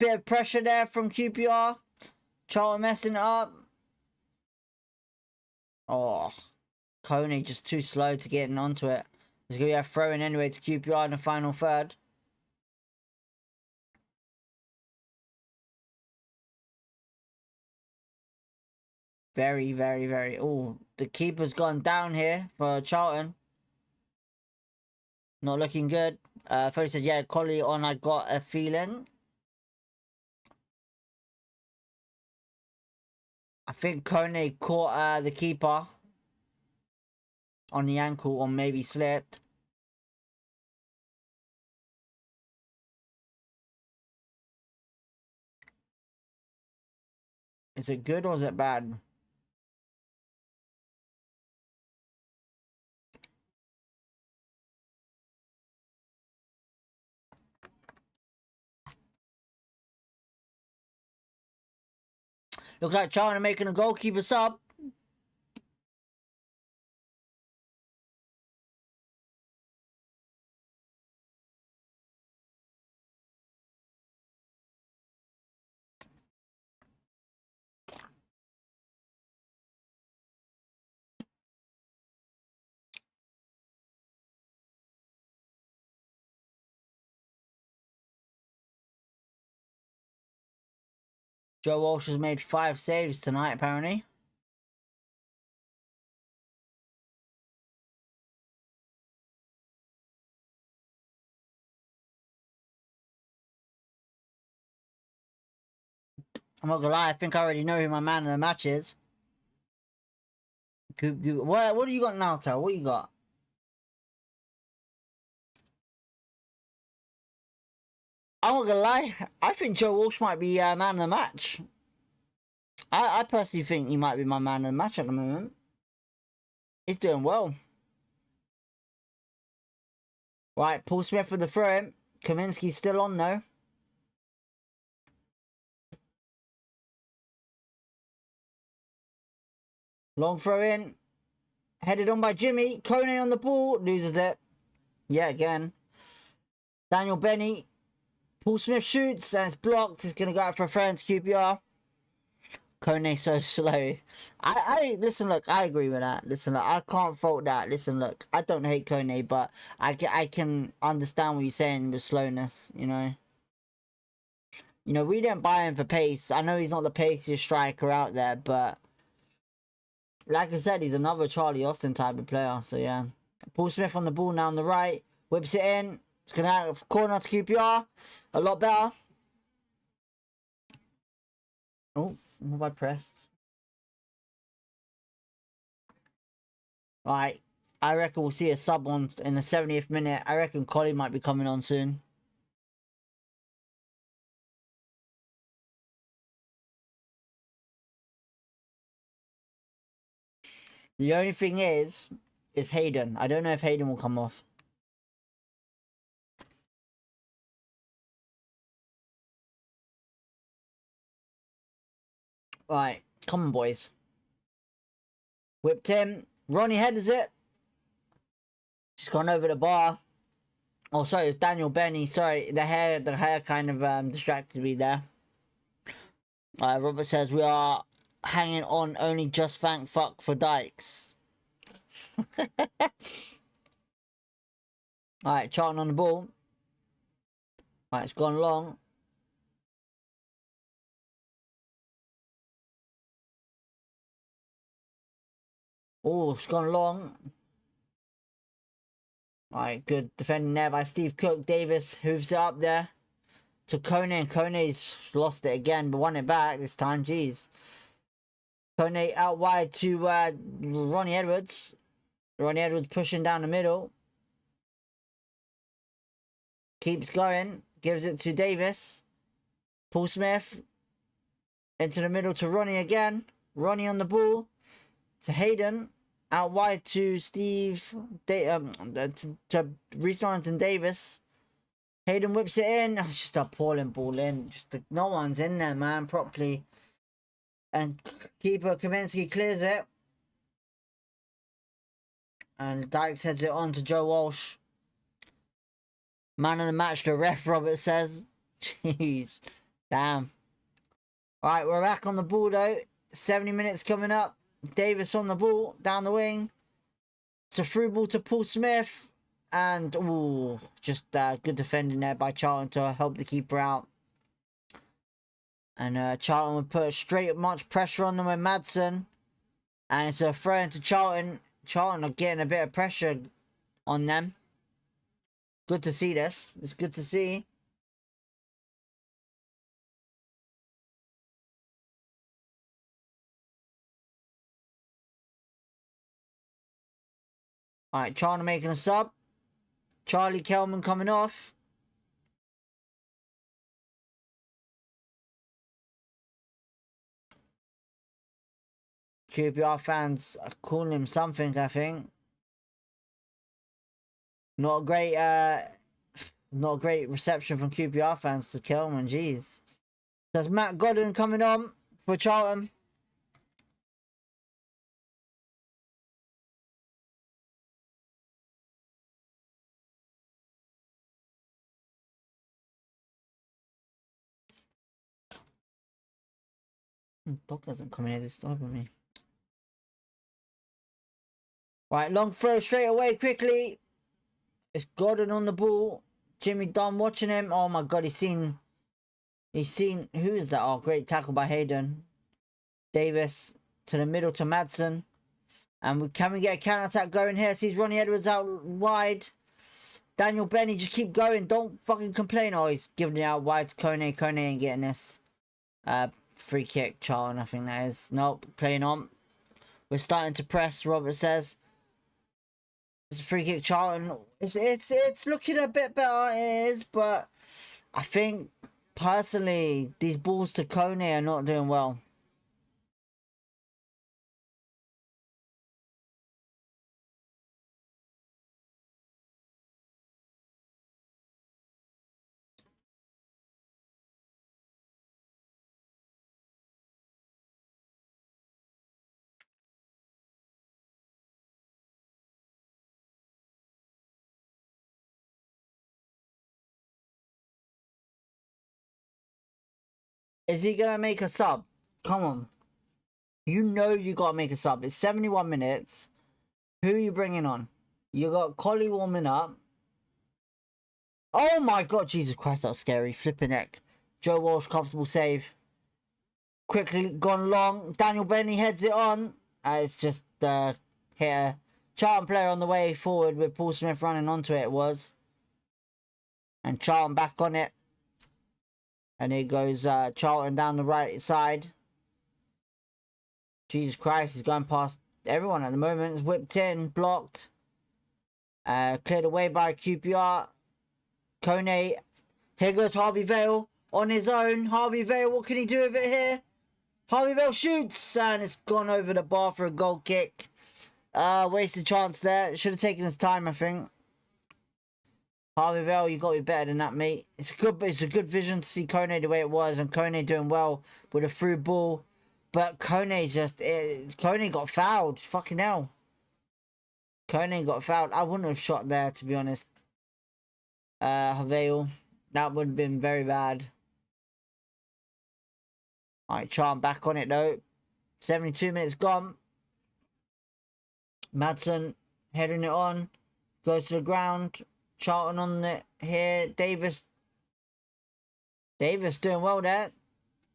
Bit of pressure there from QPR. Charlton messing it up. Oh, Coney just too slow to get onto it. There's going to be a throw-in anyway to QPR in the final third. Very, very, very... Oh, the keeper's gone down here for Charlton. Not looking good. First said, yeah, Collie on, I got a feeling. I think Kone caught the keeper on the ankle or maybe slipped. Is it good or is it bad? Looks like Charlton are making a goalkeeper sub. Joe Walsh has made 5 saves tonight, apparently. I'm not gonna lie, I think I already know who my man of the match is. What do you got now, Tal? What you got? I'm not gonna lie, I think Joe Walsh might be man of the match. I personally think he might be my man of the match at the moment. He's doing well. Right, Paul Smith with the throw-in. Kaminsky's still on though. Long throw-in. Headed on by Jimmy. Kone on the ball. Loses it. Yeah, again. Daniel Benny. Paul Smith shoots and it's blocked. He's going to go out for a throw into QPR. Kone so slow. I listen, look, I agree with that. Listen, look, I can't fault that. Listen, look, I don't hate Kone, but I can understand what you're saying with slowness, you know. You know, we didn't buy him for pace. I know he's not the paciest striker out there, but like I said, he's another Charlie Austin type of player. So, yeah. Paul Smith on the ball now on the right. Whips it in. It's going to have corner to QPR. A lot better. Oh, what have I pressed? Right. I reckon we'll see a sub on in the 70th minute. I reckon Collie might be coming on soon. The only thing is Hayden. I don't know if Hayden will come off. Right, come on, boys. Whipped him. Ronnie headers it. Just gone over the bar. Oh, sorry, it's Daniel Benny. Sorry, the hair kind of distracted me there. Robert says we are hanging on. Only just thank fuck for Dykes. Alright, Charlton on the ball. Alright, it's gone long. Oh, it's gone long. Alright, good defending there by Steve Cook. Davis hooves it up there to Kone, and Kone's lost it again, but won it back this time. Jeez. Kone out wide to Ronnie Edwards. Ronnie Edwards pushing down the middle. Keeps going. Gives it to Davis. Paul Smith. Into the middle to Ronnie again. Ronnie on the ball. To Hayden. Out wide to Steve. To Reece Norrington Davis. Hayden whips it in. Oh, it's just a appalling ball in. No one's in there, man, properly. And keeper Kaminsky clears it. And Dykes heads it on to Joe Walsh. Man of the match, the ref, Robert says. Jeez. Damn. Alright, we're back on the ball though. 70 minutes coming up. Davis on the ball, down the wing. It's a through ball to Paul Smith. And, ooh, just good defending there by Charlton to help the keeper out. And Charlton would put straight much pressure on them with Madsen. And it's a throw into Charlton. Charlton are getting a bit of pressure on them. Good to see this. It's good to see. Alright, Charlton making a sub. Charlie Kelman coming off. QPR fans are calling him something, I think. Not a great reception from QPR fans to Kelman, jeez. There's Matt Godden coming on for Charlton. Dog doesn't come here this time with me. Right, long throw straight away quickly. It's Gordon on the ball. Jimmy Dunn watching him. Oh my god, he's seen who is that? Oh, great tackle by Hayden. Davis to the middle to Madsen. And can we get a counter attack going here? Sees Ronnie Edwards out wide. Daniel Benny, just keep going. Don't fucking complain. Oh, he's giving it out wide to Kone. Kone ain't getting this. Free kick, Charlton, I think that is. Nope, playing on. We're starting to press, Robert says. It's a free kick, Charlton. It's looking a bit better, it is, but I think, personally, these balls to Kone are not doing well. Is he gonna make a sub? Come on. You know you gotta make a sub. It's 71 minutes. Who are you bringing on? You got Collie warming up. Oh my god, Jesus Christ, that was scary. Flipping neck. Joe Walsh, comfortable save. Quickly gone long. Daniel Benny heads it on. It's just hit a Charlton player on the way forward with Paul Smith running onto it, was. And Charlton back on it. And here goes Charlton down the right side. Jesus Christ, he's going past everyone at the moment. It's whipped in, blocked. Cleared away by QPR. Kone. Here goes Harvey Vale on his own. Harvey Vale, what can he do with it here? Harvey Vale shoots, and it's gone over the bar for a goal kick. Wasted chance there. Should have taken his time, I think. Harvey Vale, you got to be better than that, mate. It's a good vision to see Kone the way it was, and Kone doing well with a through ball. But Kone got fouled. Fucking hell. Kone got fouled. I wouldn't have shot there, to be honest. Vale. That would have been very bad. Alright, Charm back on it, though. 72 minutes gone. Madsen heading it on. Goes to the ground. Charlton on it here. Davis doing well there.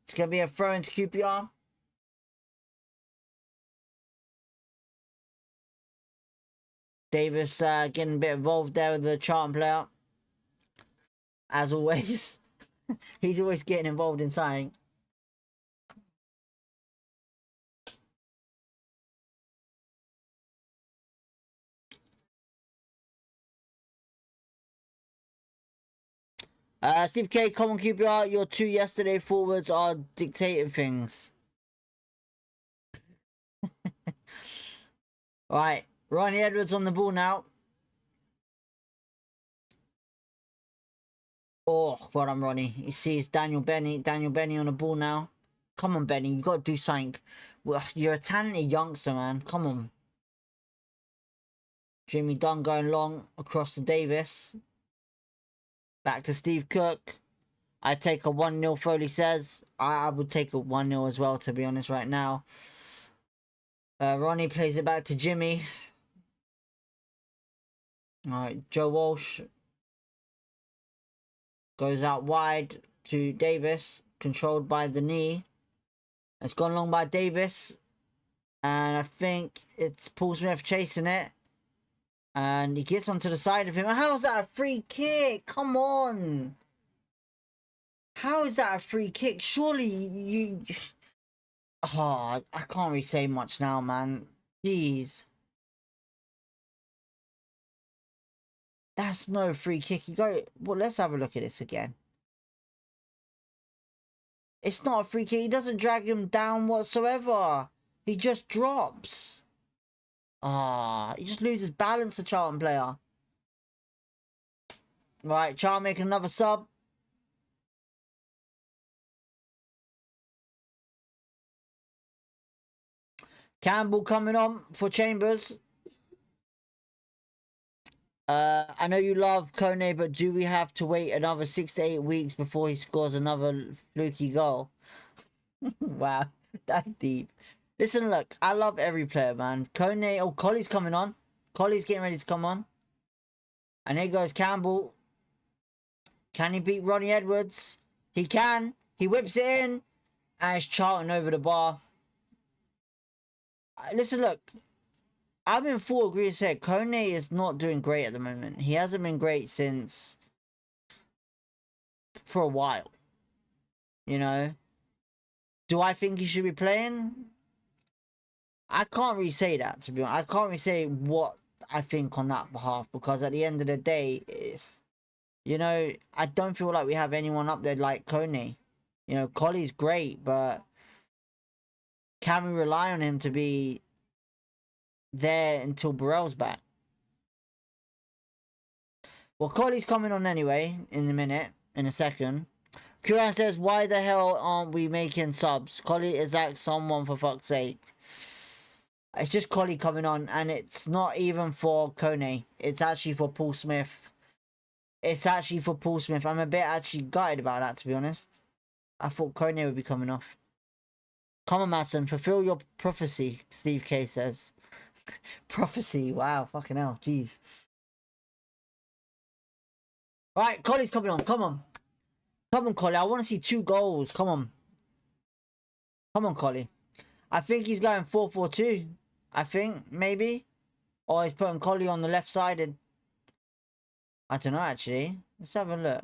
It's going to be a throw into QPR. Davis getting a bit involved there with the Charlton player. As always. He's always getting involved in something. Steve K, common QPR, your 2 yesterday forwards are dictating things. Right, Ronnie Edwards on the ball now. Oh, well done, Ronnie. He sees Daniel Benny. Daniel Benny on the ball now. Come on, Benny. You got to do something. Well, you're a talented youngster, man. Come on. Jimmy Dunn going long across to Davis. Back to Steve Cook. I take a 1-0, Foley says. I would take a 1-0 as well, to be honest, right now. Ronnie plays it back to Jimmy. Alright, Joe Walsh goes out wide to Davis. Controlled by the knee. It's gone long by Davis. And I think it's Paul Smith chasing it. And he gets onto the side of him. How is that a free kick? Come on. How is that a free kick? Surely you... Oh, I can't really say much now, man. Jeez. That's no free kick. You go... Well, let's have a look at this again. It's not a free kick. He doesn't drag him down whatsoever. He just drops. Ah, he just loses balance, the Charlton player. Right, Charlton making another sub. Campbell coming on for Chambers. I know you love Kone, but do we have to wait another 6 to 8 weeks before he scores another fluky goal? Wow, that's deep. Listen, look, I love every player, man. Kone, oh, Colley's coming on. Colley's getting ready to come on. And here goes Campbell. Can he beat Ronnie Edwards? He can. He whips it in. And it's Charlton over the bar. Listen, look. I'm in full agreement here. Kone is not doing great at the moment. He hasn't been great since... for a while. You know? Do I think he should be playing? I can't really say that, to be honest. I can't really say what I think on that behalf, because at the end of the day, it's, you know, I don't feel like we have anyone up there like Kone. You know, Colley's great, but can we rely on him to be there until Burrell's back? Well, Colley's coming on anyway in a second. Kuran says, why the hell aren't we making subs? Colley is like someone, for fuck's sake. It's just Colley coming on, and it's not even for Kone. It's actually for Paul Smith. It's actually for Paul Smith. I'm a bit actually gutted about that, to be honest. I thought Kone would be coming off. Come on, Madsen, fulfill your prophecy, Steve K says. Prophecy, wow, fucking hell, jeez. Right, Colley's coming on, come on. Come on, Colley, I want to see 2 goals, come on. Come on, Colley. I think he's going 4-4-2. I think, maybe. Or he's putting Colley on the left-sided. I don't know, actually. Let's have a look.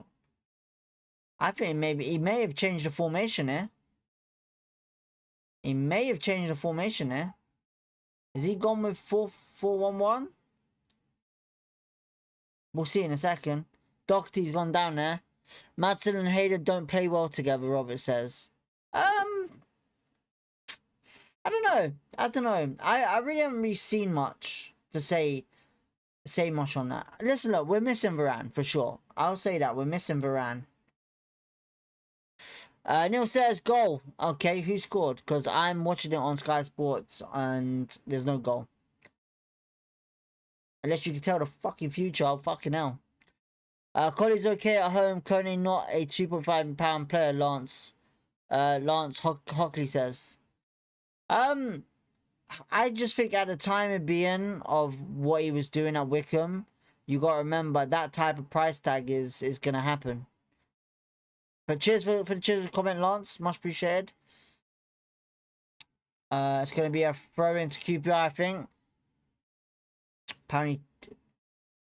I think maybe he may have changed the formation here. He may have changed the formation here. Has he gone with 4-4-1-1? We'll see in a second. Doherty's gone down there. Madsen and Hayden don't play well together, Robert says. I don't know. I really haven't really seen much to say much on that. Listen, look, we're missing Varane for sure. I'll say that we're missing Varane. Neil says goal. Okay, who scored? Because I'm watching it on Sky Sports and there's no goal. Unless you can tell the fucking future, fucking hell. Colley's okay at home. Kone not a £2.5 player, Lance. Lance Hockley says. I just think at the time of being of what he was doing at Wickham, you got to remember that type of price tag is gonna happen. But cheers for the cheers for the comment, Lance. Much appreciated. It's gonna be a throw into QPR, I think. Apparently,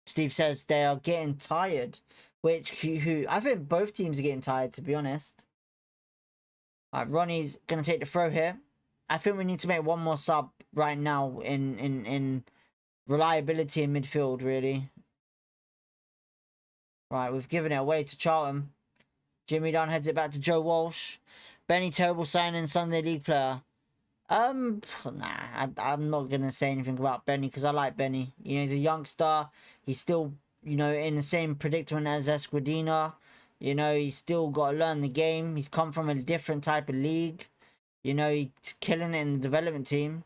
Steve says they are getting tired. Who I think both teams are getting tired, to be honest. Alright, Ronnie's gonna take the throw here. I think we need to make one more sub right now in reliability in midfield, really. Right, we've given it away to Charlton. Jimmy Dunn heads it back to Joe Walsh. Benny, terrible signing, Sunday League player. Nah, I'm not gonna say anything about Benny because I like Benny. You know, he's a youngster. He's still, you know, in the same predicament as Esquadina. You know, he's still got to learn the game. He's come from a different type of league. You know, he's killing it in the development team.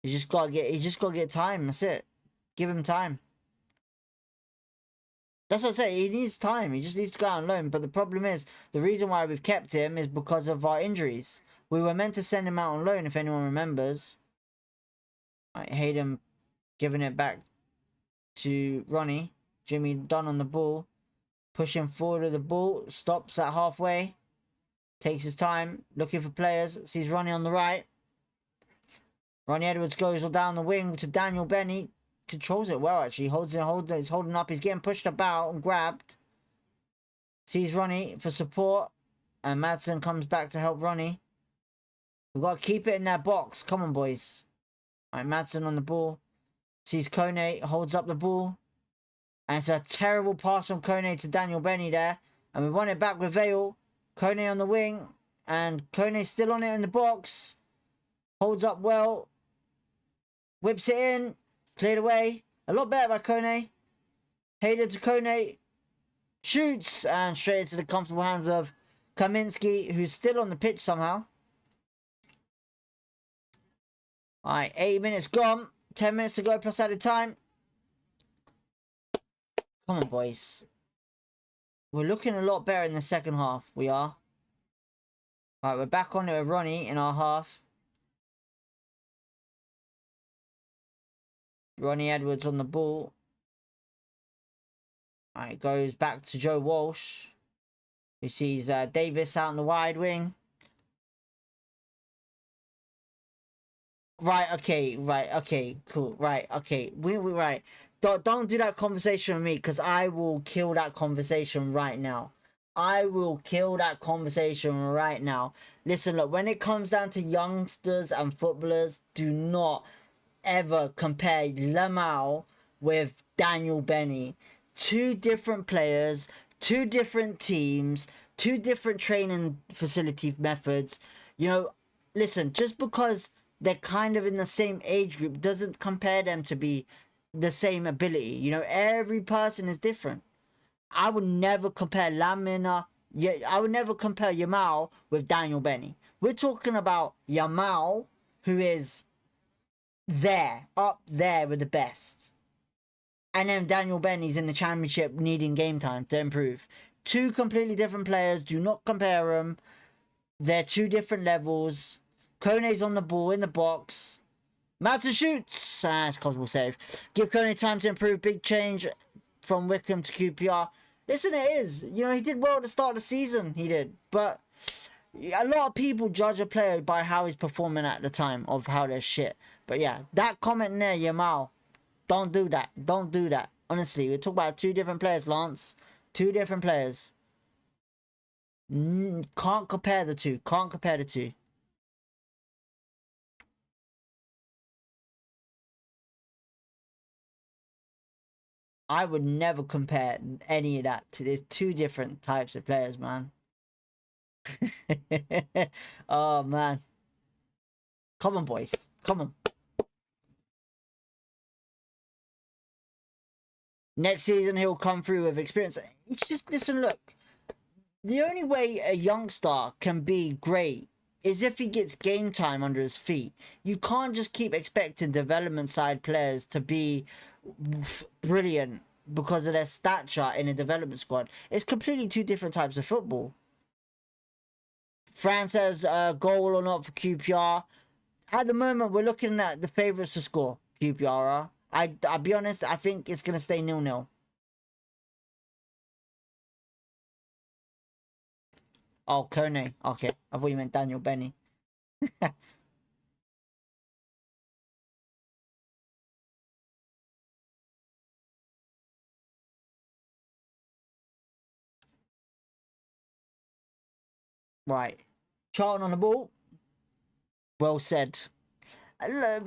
He's just got to get time. That's it. Give him time. That's what I say. He needs time. He just needs to go out on loan. But the problem is, the reason why we've kept him is because of our injuries. We were meant to send him out on loan, if anyone remembers. Right, Hayden giving it back to Ronnie. Jimmy Dunn on the ball. Pushing forward with the ball. Stops at halfway. Takes his time. Looking for players. Sees Ronnie on the right. Ronnie Edwards goes down the wing to Daniel Benny. Controls it well, actually. He's holding up. He's getting pushed about and grabbed. Sees Ronnie for support. And Madsen comes back to help Ronnie. We've got to keep it in that box. Come on, boys. Alright, Madsen on the ball. Sees Kone. Holds up the ball. And it's a terrible pass from Kone to Daniel Benny there. And we want it back with Vale. Kone on the wing. And Kone's still on it in the box. Holds up well. Whips it in. Cleared away. A lot better by Kone. Hayden to Kone. Shoots. And straight into the comfortable hands of Kaminsky, who's still on the pitch somehow. Alright, 8 minutes gone. 10 minutes to go plus added time. Come on, boys. We're looking a lot better in the second half. We are. Alright, we're back on it with Ronnie in our half. Ronnie Edwards on the ball. Alright, goes back to Joe Walsh. Who sees Davis out in the wide wing. Right, okay, cool, right, okay. We right. Don't do that conversation with me, because I will kill that conversation right now. I will kill that conversation right now. Listen, look, when it comes down to youngsters and footballers, do not ever compare Lamau with Daniel Benny. Two different players, two different teams, two different training facility methods. You know, listen, just because they're kind of in the same age group doesn't compare them to be the same ability. You know, every person is different. I would never compare Lamina. Yeah, I would never compare Yamal with Daniel Benny. We're talking about Yamal, who is there, up there with the best. And then Daniel Benny's in the championship needing game time to improve. Two completely different players. Do not compare them. They're two different levels. Kone's on the ball in the box. Madsen shoots. It's possible save. Give Kone time to improve. Big change from Wickham to QPR. Listen, it is. You know, he did well at the start of the season. He did. But a lot of people judge a player by how he's performing at the time of how they're shit. But yeah, that comment there, Yamal. Don't do that. Don't do that. Honestly, we're talking about two different players, Lance. Two different players. Can't compare the two. Can't compare the two. I would never compare any of that to. There's two different types of players, man. Oh, man. Come on, boys. Come on. Next season, he'll come through with experience. It's just, listen, look. The only way a youngster can be great is if he gets game time under his feet. You can't just keep expecting development side players to be brilliant because of their stature in a development squad. It's completely two different types of football. Fran says goal or not for QPR. at the moment, we're looking at the favourites to score, QPR. I'll be honest, I think it's going to stay 0-0. Oh, Kone. Okay, I thought you meant Daniel Benny. Right. Charlton on the ball. Well said.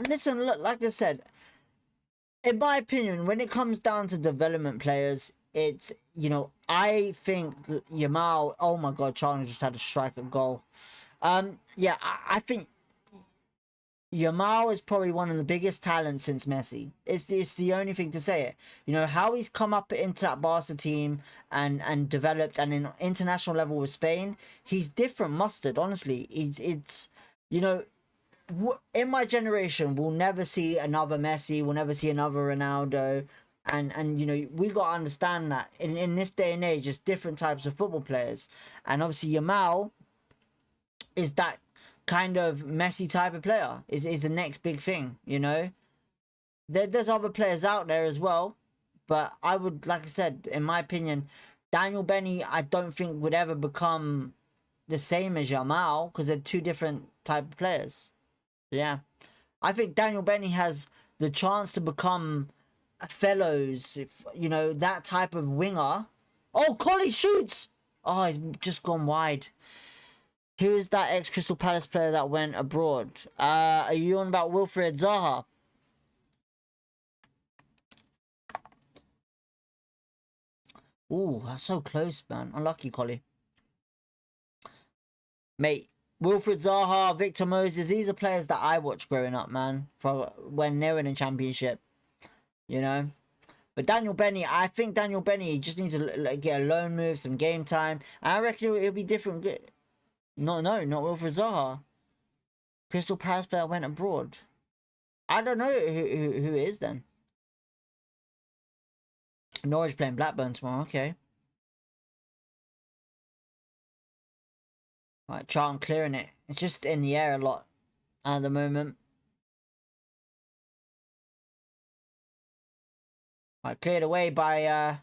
Listen, look, like I said, in my opinion, when it comes down to development players, it's, you know, I think Yamal, oh my god, Charlton just had a striker goal. Yeah, I think Yamal is probably one of the biggest talents since Messi. It's the only thing to say it. You know, how he's come up into that Barca team and developed, and in international level with Spain, he's different mustard, honestly. It's you know, in my generation, we'll never see another Messi, we'll never see another Ronaldo. And you know, we got to understand that in this day and age, there's different types of football players. And obviously Yamal is that kind of Messi type of player, is the next big thing, you know. There's other players out there as well, but I would, like I said, in my opinion, Daniel Benny, I don't think would ever become the same as Yamal, because they're two different type of players. Yeah, I think Daniel Benny has the chance to become Fellows, if you know, that type of winger. Oh, Collie shoots! Oh, he's just gone wide. Who is that ex-Crystal Palace player that went abroad? Are you on about Wilfried Zaha? Ooh, that's so close, man. Unlucky, Collie. Mate, Wilfried Zaha, Victor Moses, these are players that I watched growing up, man. For when they were in the Championship. You know? But Daniel Benny, I think Daniel Benny just needs to get a loan move, some game time. And I reckon it'll be different. No, not Wilfried Zaha. Crystal Palace player went abroad. I don't know who it is then. Norwich playing Blackburn tomorrow, okay. Right, Charlton clearing it. It's just in the air a lot at the moment. Right, cleared away by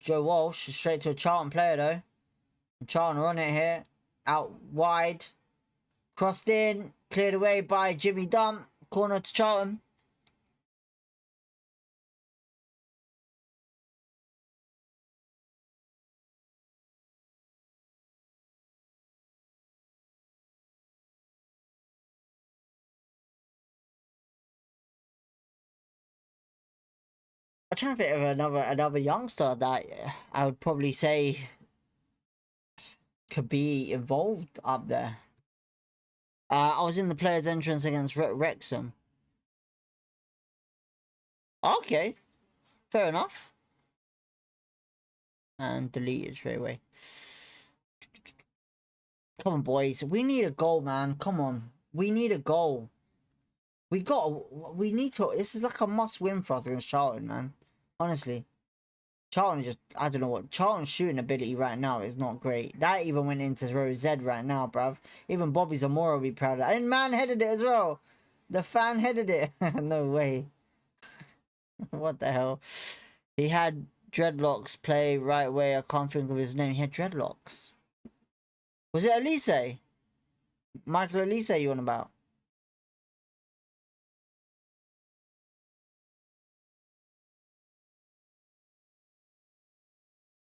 Joe Walsh. Straight to a Charlton player though. Charlton are on it here. Out wide. Crossed in. Cleared away by Jimmy Dump. Corner to Charlton. I'm trying to think of another youngster that I would probably say could be involved up there. I was in the players' entrance against Wrexham. Okay, fair enough. And deleted straight away. Come on, boys. We need a goal, man. Come on. We need a goal. We need to. This is like a must-win for us against Charlton, man. Honestly. Charlton just, I don't know what. Charlton's shooting ability right now is not great. That even went into row Z right now, bruv. Even Bobby Zamora will be proud of that. And man headed it as well. The fan headed it. No way. What the hell? He had dreadlocks play right way. I can't think of his name. He had dreadlocks. Was it Elise? Michael Elise you on about?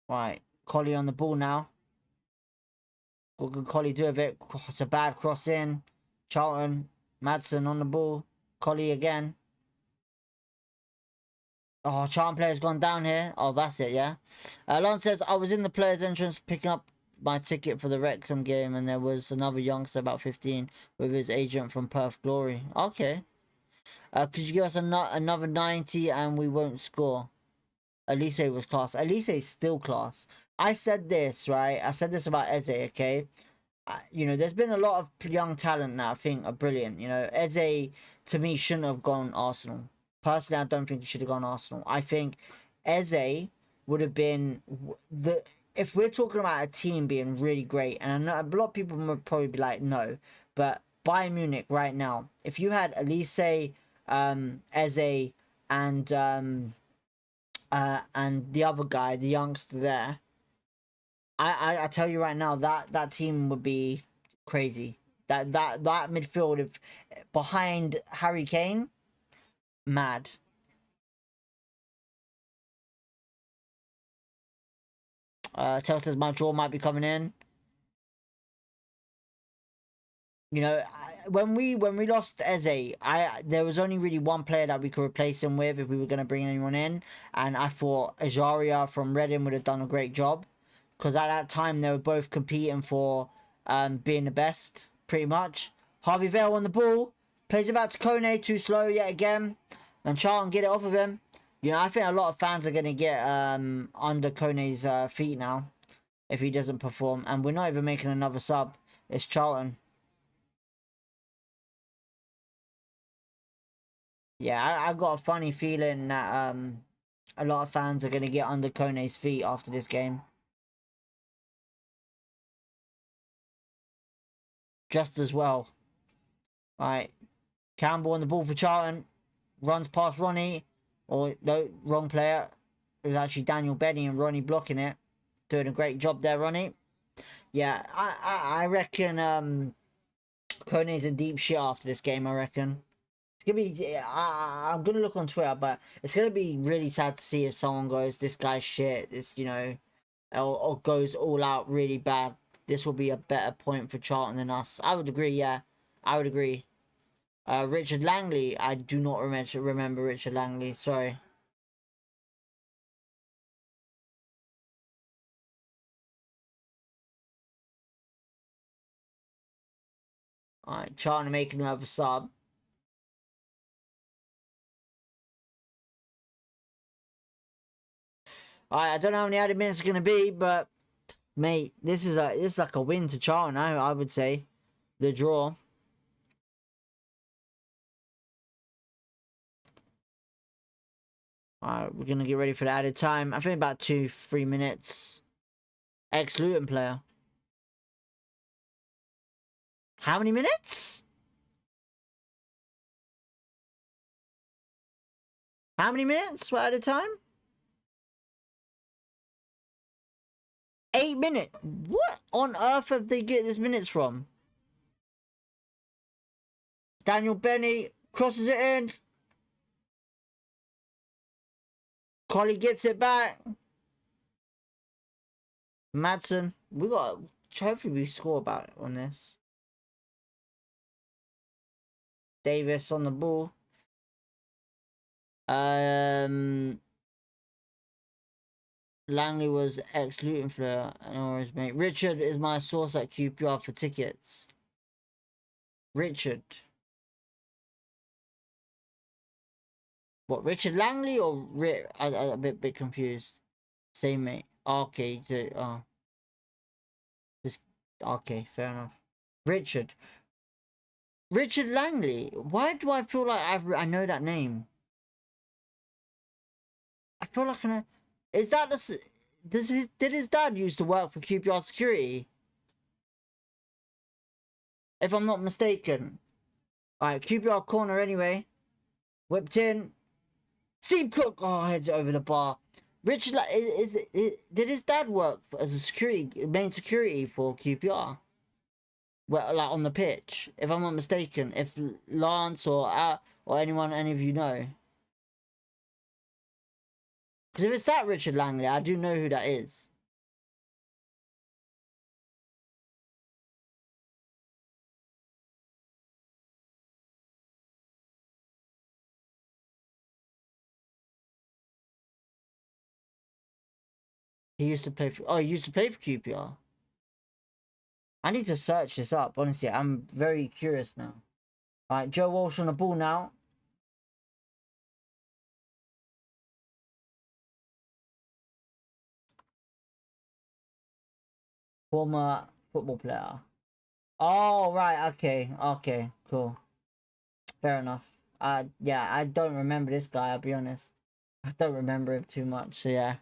Right. Collie on the ball now. What can Collie do with it? It's a bad cross in. Charlton. Madsen on the ball. Collie again. Oh, Charlton player's gone down here. Oh, that's it, yeah. Lon says, I was in the player's entrance picking up my ticket for the Wrexham game, and there was another youngster about 15 with his agent from Perth Glory. Okay. Could you give us another 90 and we won't score? Elise was class. Elise is still class. I said this, right? I said this about Eze, okay? You know, there's been a lot of young talent that I think are brilliant. You know, Eze, to me, shouldn't have gone Arsenal. Personally, I don't think he should have gone Arsenal. I think Eze would have been the... If we're talking about a team being really great, and I know a lot of people would probably be like, no, but Bayern Munich right now, if you had Elise, Eze, and the other guy, the youngster there, I tell you right now, that team would be crazy. That midfield, if behind Harry Kane, mad. Tell says my draw might be coming in. You know, when we lost Eze, there was only really one player that we could replace him with if we were going to bring anyone in, and I thought Ajaria from Reading would have done a great job, because at that time they were both competing for being the best, pretty much. Harvey Vale on the ball, plays it back to Kone, too slow yet again, and Charlton get it off of him. You know, I think a lot of fans are going to get under Kone's feet now if he doesn't perform, and we're not even making another sub. It's Charlton. Yeah, I got a funny feeling that a lot of fans are going to get under Kone's feet after this game. Just as well. Right. Campbell on the ball for Charlton. Runs past Ronnie. Or, no, wrong player. It was actually Daniel Benny and Ronnie blocking it. Doing a great job there, Ronnie. Yeah, I reckon Kone's in deep shit after this game, I reckon. It's gonna be, I'm gonna look on Twitter, but it's gonna be really sad to see if someone goes, this guy's shit, it's, you know, or goes all out really bad. This will be a better point for Charlton than us. I would agree, yeah. I would agree. Richard Langley, I do not remember Richard Langley, sorry. Alright, Charlton making another sub. Alright, I don't know how many added minutes are gonna be, but mate, this is like a win to Charlton, I would say. The draw. Alright, we're gonna get ready for the added time. I think about 2-3 minutes. Ex-Luton player. How many minutes? How many minutes were added time? 8 minutes. What on earth have they get this minutes from? Daniel Benny crosses it in. Collie gets it back. Madsen. We got. Hopefully we score about it on this. Davis on the ball. Langley was ex-Luton player and his mate. Richard is my source at QPR for tickets. Richard. What, Richard Langley or I'm a bit confused. Same mate. Okay, this. Okay, fair enough. Richard. Richard Langley. Why do I feel like I know that name? I feel like I know. Is that the? Did his dad used to work for QPR security? If I'm not mistaken. Alright, QPR corner anyway. Whipped in. Steve Cook. Oh, heads it over the bar. Richard, did his dad work as a main security for QPR? Well, like on the pitch, if I'm not mistaken. If Lance or anyone, any of you know. Because if it's that Richard Langley, I do know who that is. He used to play for. Oh, he used to play for QPR. I need to search this up. Honestly, I'm very curious now. All right, Joe Walsh on the ball now. Former football player. Oh, right. Okay. Okay. Cool. Fair enough. Yeah, I don't remember this guy, I'll be honest. I don't remember him too much, so yeah.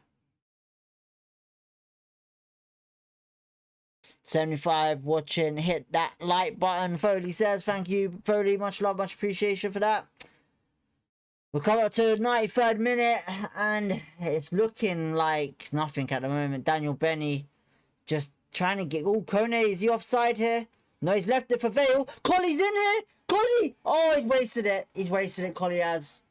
75 watching. Hit that like button. Foley says, thank you, Foley. Much love, much appreciation for that. We're coming up to the 93rd minute, and it's looking like nothing at the moment. Daniel Benny just trying to get... Oh, Kone, is he offside here? No, he's left it for Vale. Colley's in here! Colley! Oh, he's wasted it. He's wasted it, Colley has.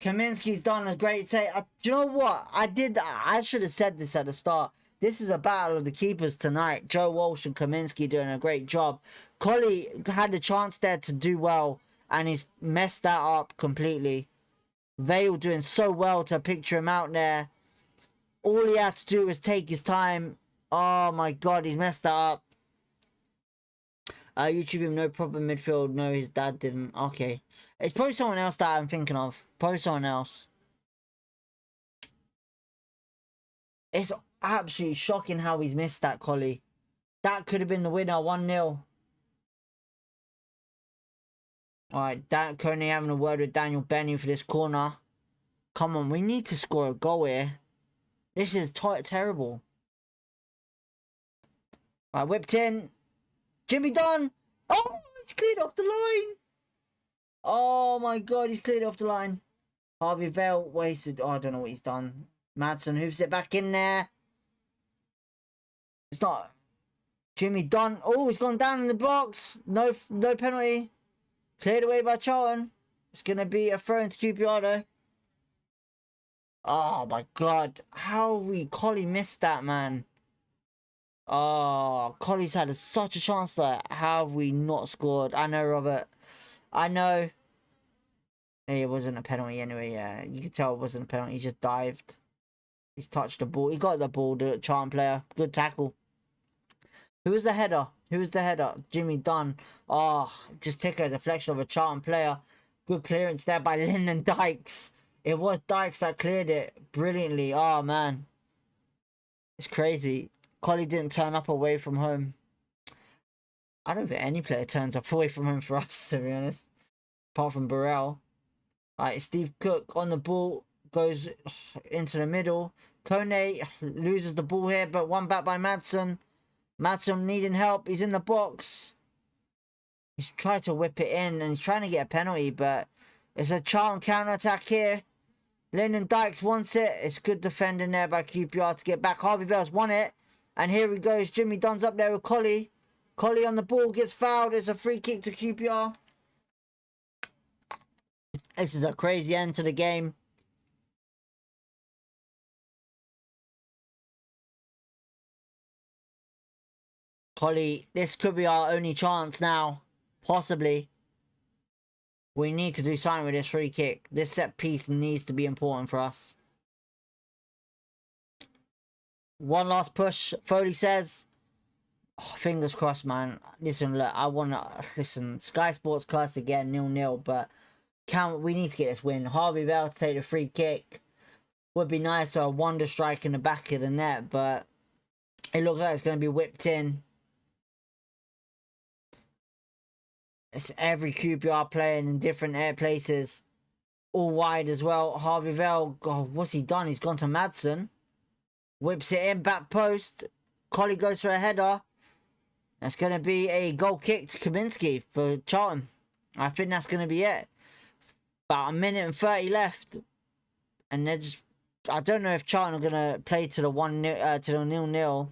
Kaminsky's done a great save. Do you know what? I should have said this at the start. This is a battle of the keepers tonight. Joe Walsh and Kaminsky doing a great job. Colley had a chance there to do well, and he's messed that up completely. Vale doing so well to picture him out there. All he had to do was take his time. Oh my god, he's messed that up. YouTube him, no problem midfield. No, his dad didn't. Okay. It's probably someone else that I'm thinking of. Probably someone else. It's absolutely shocking how he's missed that, Colley. That could have been the winner, 1-0. Alright, Kone having a word with Daniel Benny for this corner. Come on, we need to score a goal here. This is terrible. Alright, whipped in. Jimmy Dunn. Oh, it's cleared off the line. Oh my god, he's cleared off the line. Harvey Vale wasted. Oh, I don't know what he's done. Madsen hoofs it back in there. It's not. Jimmy Dunn. Oh, he's gone down in the box. No penalty. Cleared away by Charlton. It's going to be a throw into QPR though. Oh my god. How Colley missed that, man. Oh, Colley's had such a chance there. How have we not scored? I know, Robert. I know. Hey, it wasn't a penalty anyway, yeah. You could tell it wasn't a penalty. He just dived. He's touched the ball. He got the ball, the Charlton player. Good tackle. Who was the header? Who was the header? Jimmy Dunn. Oh, just took a deflection of a Charlton player. Good clearance there by Lyndon Dykes. It was Dykes that cleared it brilliantly. Oh, man. It's crazy. Colley didn't turn up away from home. I don't think any player turns up away from home for us, to be honest. Apart from Burrell. Alright, Steve Cook on the ball. Goes into the middle. Kone loses the ball here, but one back by Madsen. Madsen needing help. He's in the box. He's tried to whip it in, and he's trying to get a penalty, but it's a Charlton counter-attack here. Lyndon Dykes wants it. It's good defending there by QPR to get back. Harvey Vale's won it. And here he goes. Jimmy Dunn's up there with Colley. Colley on the ball, gets fouled. It's a free kick to QPR. This is a crazy end to the game. Colley, this could be our only chance now. Possibly. We need to do something with this free kick. This set piece needs to be important for us. One last push, Foley says. Oh, fingers crossed, man. Listen, look, I want to... Listen, Sky Sports curse again, 0-0, but we need to get this win. Harvey Vale to take the free kick. Would be nice to have a wonder strike in the back of the net, but it looks like it's going to be whipped in. It's every QPR playing in different air places. All wide as well. Harvey Vale, God, what's he done? He's gone to Madsen. Whips it in, back post. Colley goes for a header. That's going to be a goal kick to Kaminsky for Charlton. I think that's going to be it. About a minute and 30 left. And they're just... I don't know if Charlton are going to play to the 1-0, to the 0-0.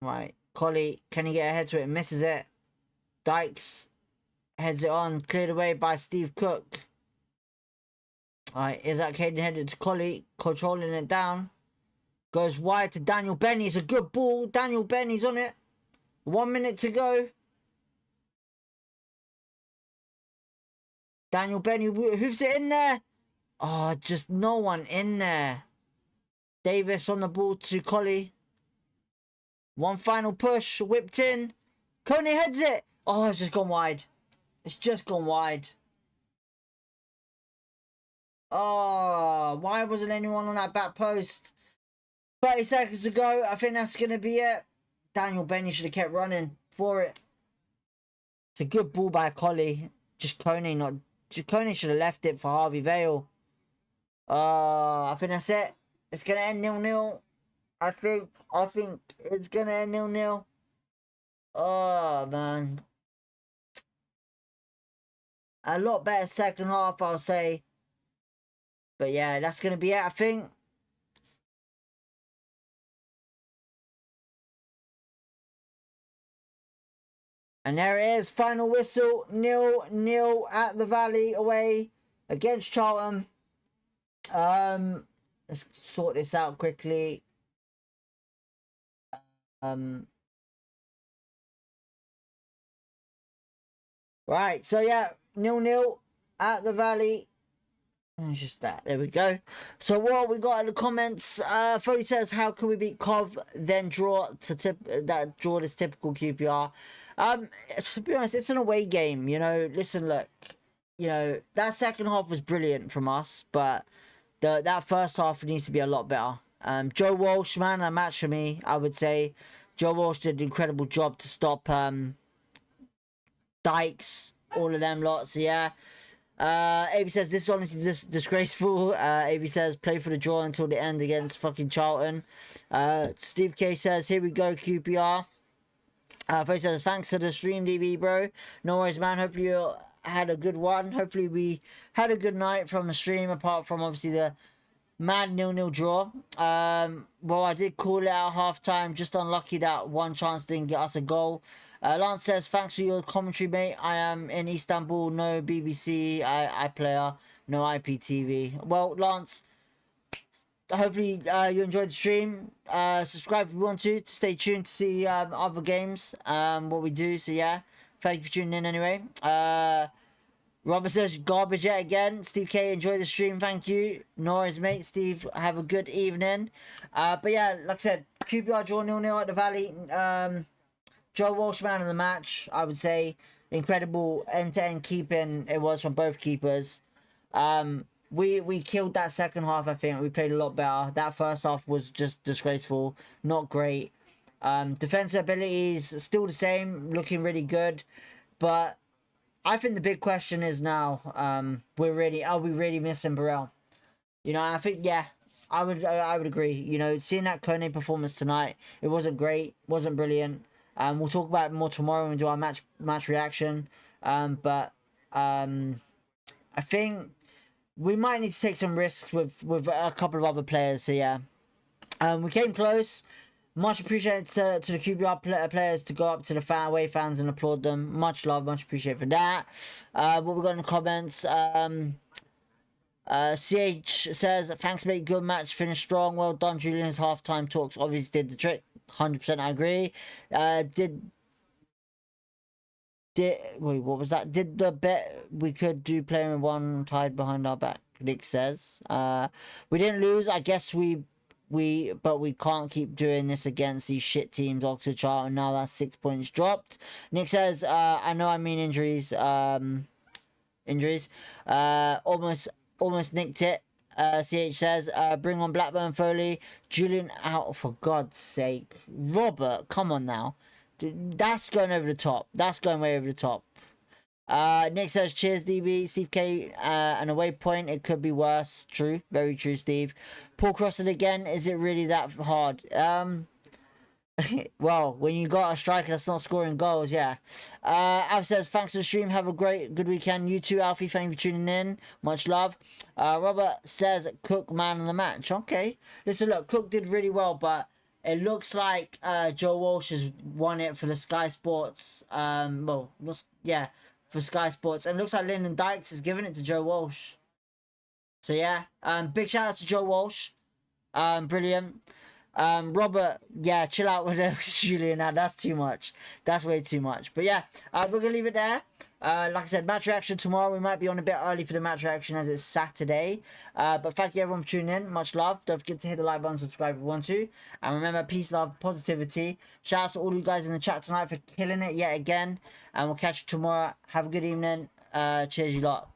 Right. Colley, can he get ahead to it? Misses it. Dykes heads it on. Cleared away by Steve Cook. Alright, Isaac Hayden headed to Colley. Controlling it down. Goes wide to Daniel Benny. It's a good ball. Daniel Benny's on it. 1 minute to go. Daniel Benny hoofs it in there. Oh, just no one in there. Davis on the ball to Colley. One final push, whipped in. Kone heads it. Oh, it's just gone wide. It's just gone wide. Oh, why wasn't anyone on that back post? 30 seconds to go. I think that's going to be it. Daniel Benny should have kept running for it. It's a good ball by Collie. Just Kone should have left it for Harvey Vale. I think that's it. It's gonna end 0-0. I think it's gonna end 0-0. Oh man. A lot better second half, I'll say. But yeah, that's gonna be it, I think. And there it is, final whistle, 0-0 at the Valley away against Charlton. Let's sort this out quickly. Right, so yeah, 0-0 at the Valley. It's just that. There we go. So what we got in the comments, Foley says, how can we beat Cov, then draw this typical QPR? To be honest, it's an away game, you know. Listen, look, you know, that second half was brilliant from us, but that first half needs to be a lot better. Joe Walsh, man, a match for me, I would say. Joe Walsh did an incredible job to stop Dykes, all of them lots, yeah. AB says, this is honestly disgraceful. AB says, play for the draw until the end against fucking Charlton. Steve K says, here we go, QPR. First says, thanks for the stream, DB, bro. No worries, man. Hopefully you had a good one. Hopefully we had a good night from the stream, apart from obviously the mad 0-0 draw. Well, I did call it out half-time. Just unlucky that one chance didn't get us a goal. Lance says, thanks for your commentary, mate. I am in Istanbul, no BBC, iPlayer, no IPTV. Well, Lance, hopefully you enjoyed the stream. Subscribe if you want to stay tuned to see other games, what we do. So yeah, thank you for tuning in anyway. Robert says, garbage yet again. Steve K, enjoy the stream, thank you. No worries, mate. Steve, have a good evening. But yeah, like I said, QPR draw 0-0 at the Valley. Joe Walsh, man of the match, I would say. Incredible end-to-end keeping it was from both keepers. We killed that second half, I think. We played a lot better. That first half was just disgraceful. Not great. Defensive abilities, still the same. Looking really good. But I think the big question is now, are we really missing Burrell? You know, I think, yeah, I would agree. You know, seeing that Kone performance tonight, it wasn't great. Wasn't brilliant. We'll talk about it more tomorrow when we do our match reaction. But I think we might need to take some risks with a couple of other players. So yeah, we came close. Much appreciated to the QPR players to go up to the away fans and applaud them. Much love, much appreciated for that. What we got in the comments. CH says, thanks mate, good match, finished strong, well done Julian. His halftime talks obviously did the trick. 100% I agree. Wait, what was that? Did the bet we could do playing with one tied behind our back, Nick says. We didn't lose, I guess but we can't keep doing this against these shit teams, Oxford, Charlton. Now that's 6 points dropped. Nick says, I know I mean injuries. Almost nicked it. CH says, bring on Blackburn Foley. Julian out, for God's sake. Robert, come on now. Dude, that's going over the top. That's going way over the top. Nick says, cheers, DB. Steve K, an away point. It could be worse. True. Very true, Steve. Paul Crossing again. Is it really that hard? Well, when you got a striker that's not scoring goals, yeah. Alf says, thanks for the stream. Have a good weekend. You too, Alfie. Thank you for tuning in. Much love. Robert says, Cook, man of the match. Okay. Listen, look, Cook did really well, but it looks like Joe Walsh has won it for the Sky Sports. For Sky Sports. And it looks like Lyndon Dykes has given it to Joe Walsh. So, yeah. Big shout out to Joe Walsh. Brilliant. Robert, yeah, chill out with Julian now. That's too much. That's way too much. But yeah, we're gonna leave it there. Like I said, match reaction tomorrow. We might be on a bit early for the match reaction as it's Saturday. But thank you everyone for tuning in. Much love. Don't forget to hit the like button, subscribe if you want to. And remember, peace, love, positivity. Shout out to all you guys in the chat tonight for killing it yet again. And we'll catch you tomorrow. Have a good evening. Cheers, you lot.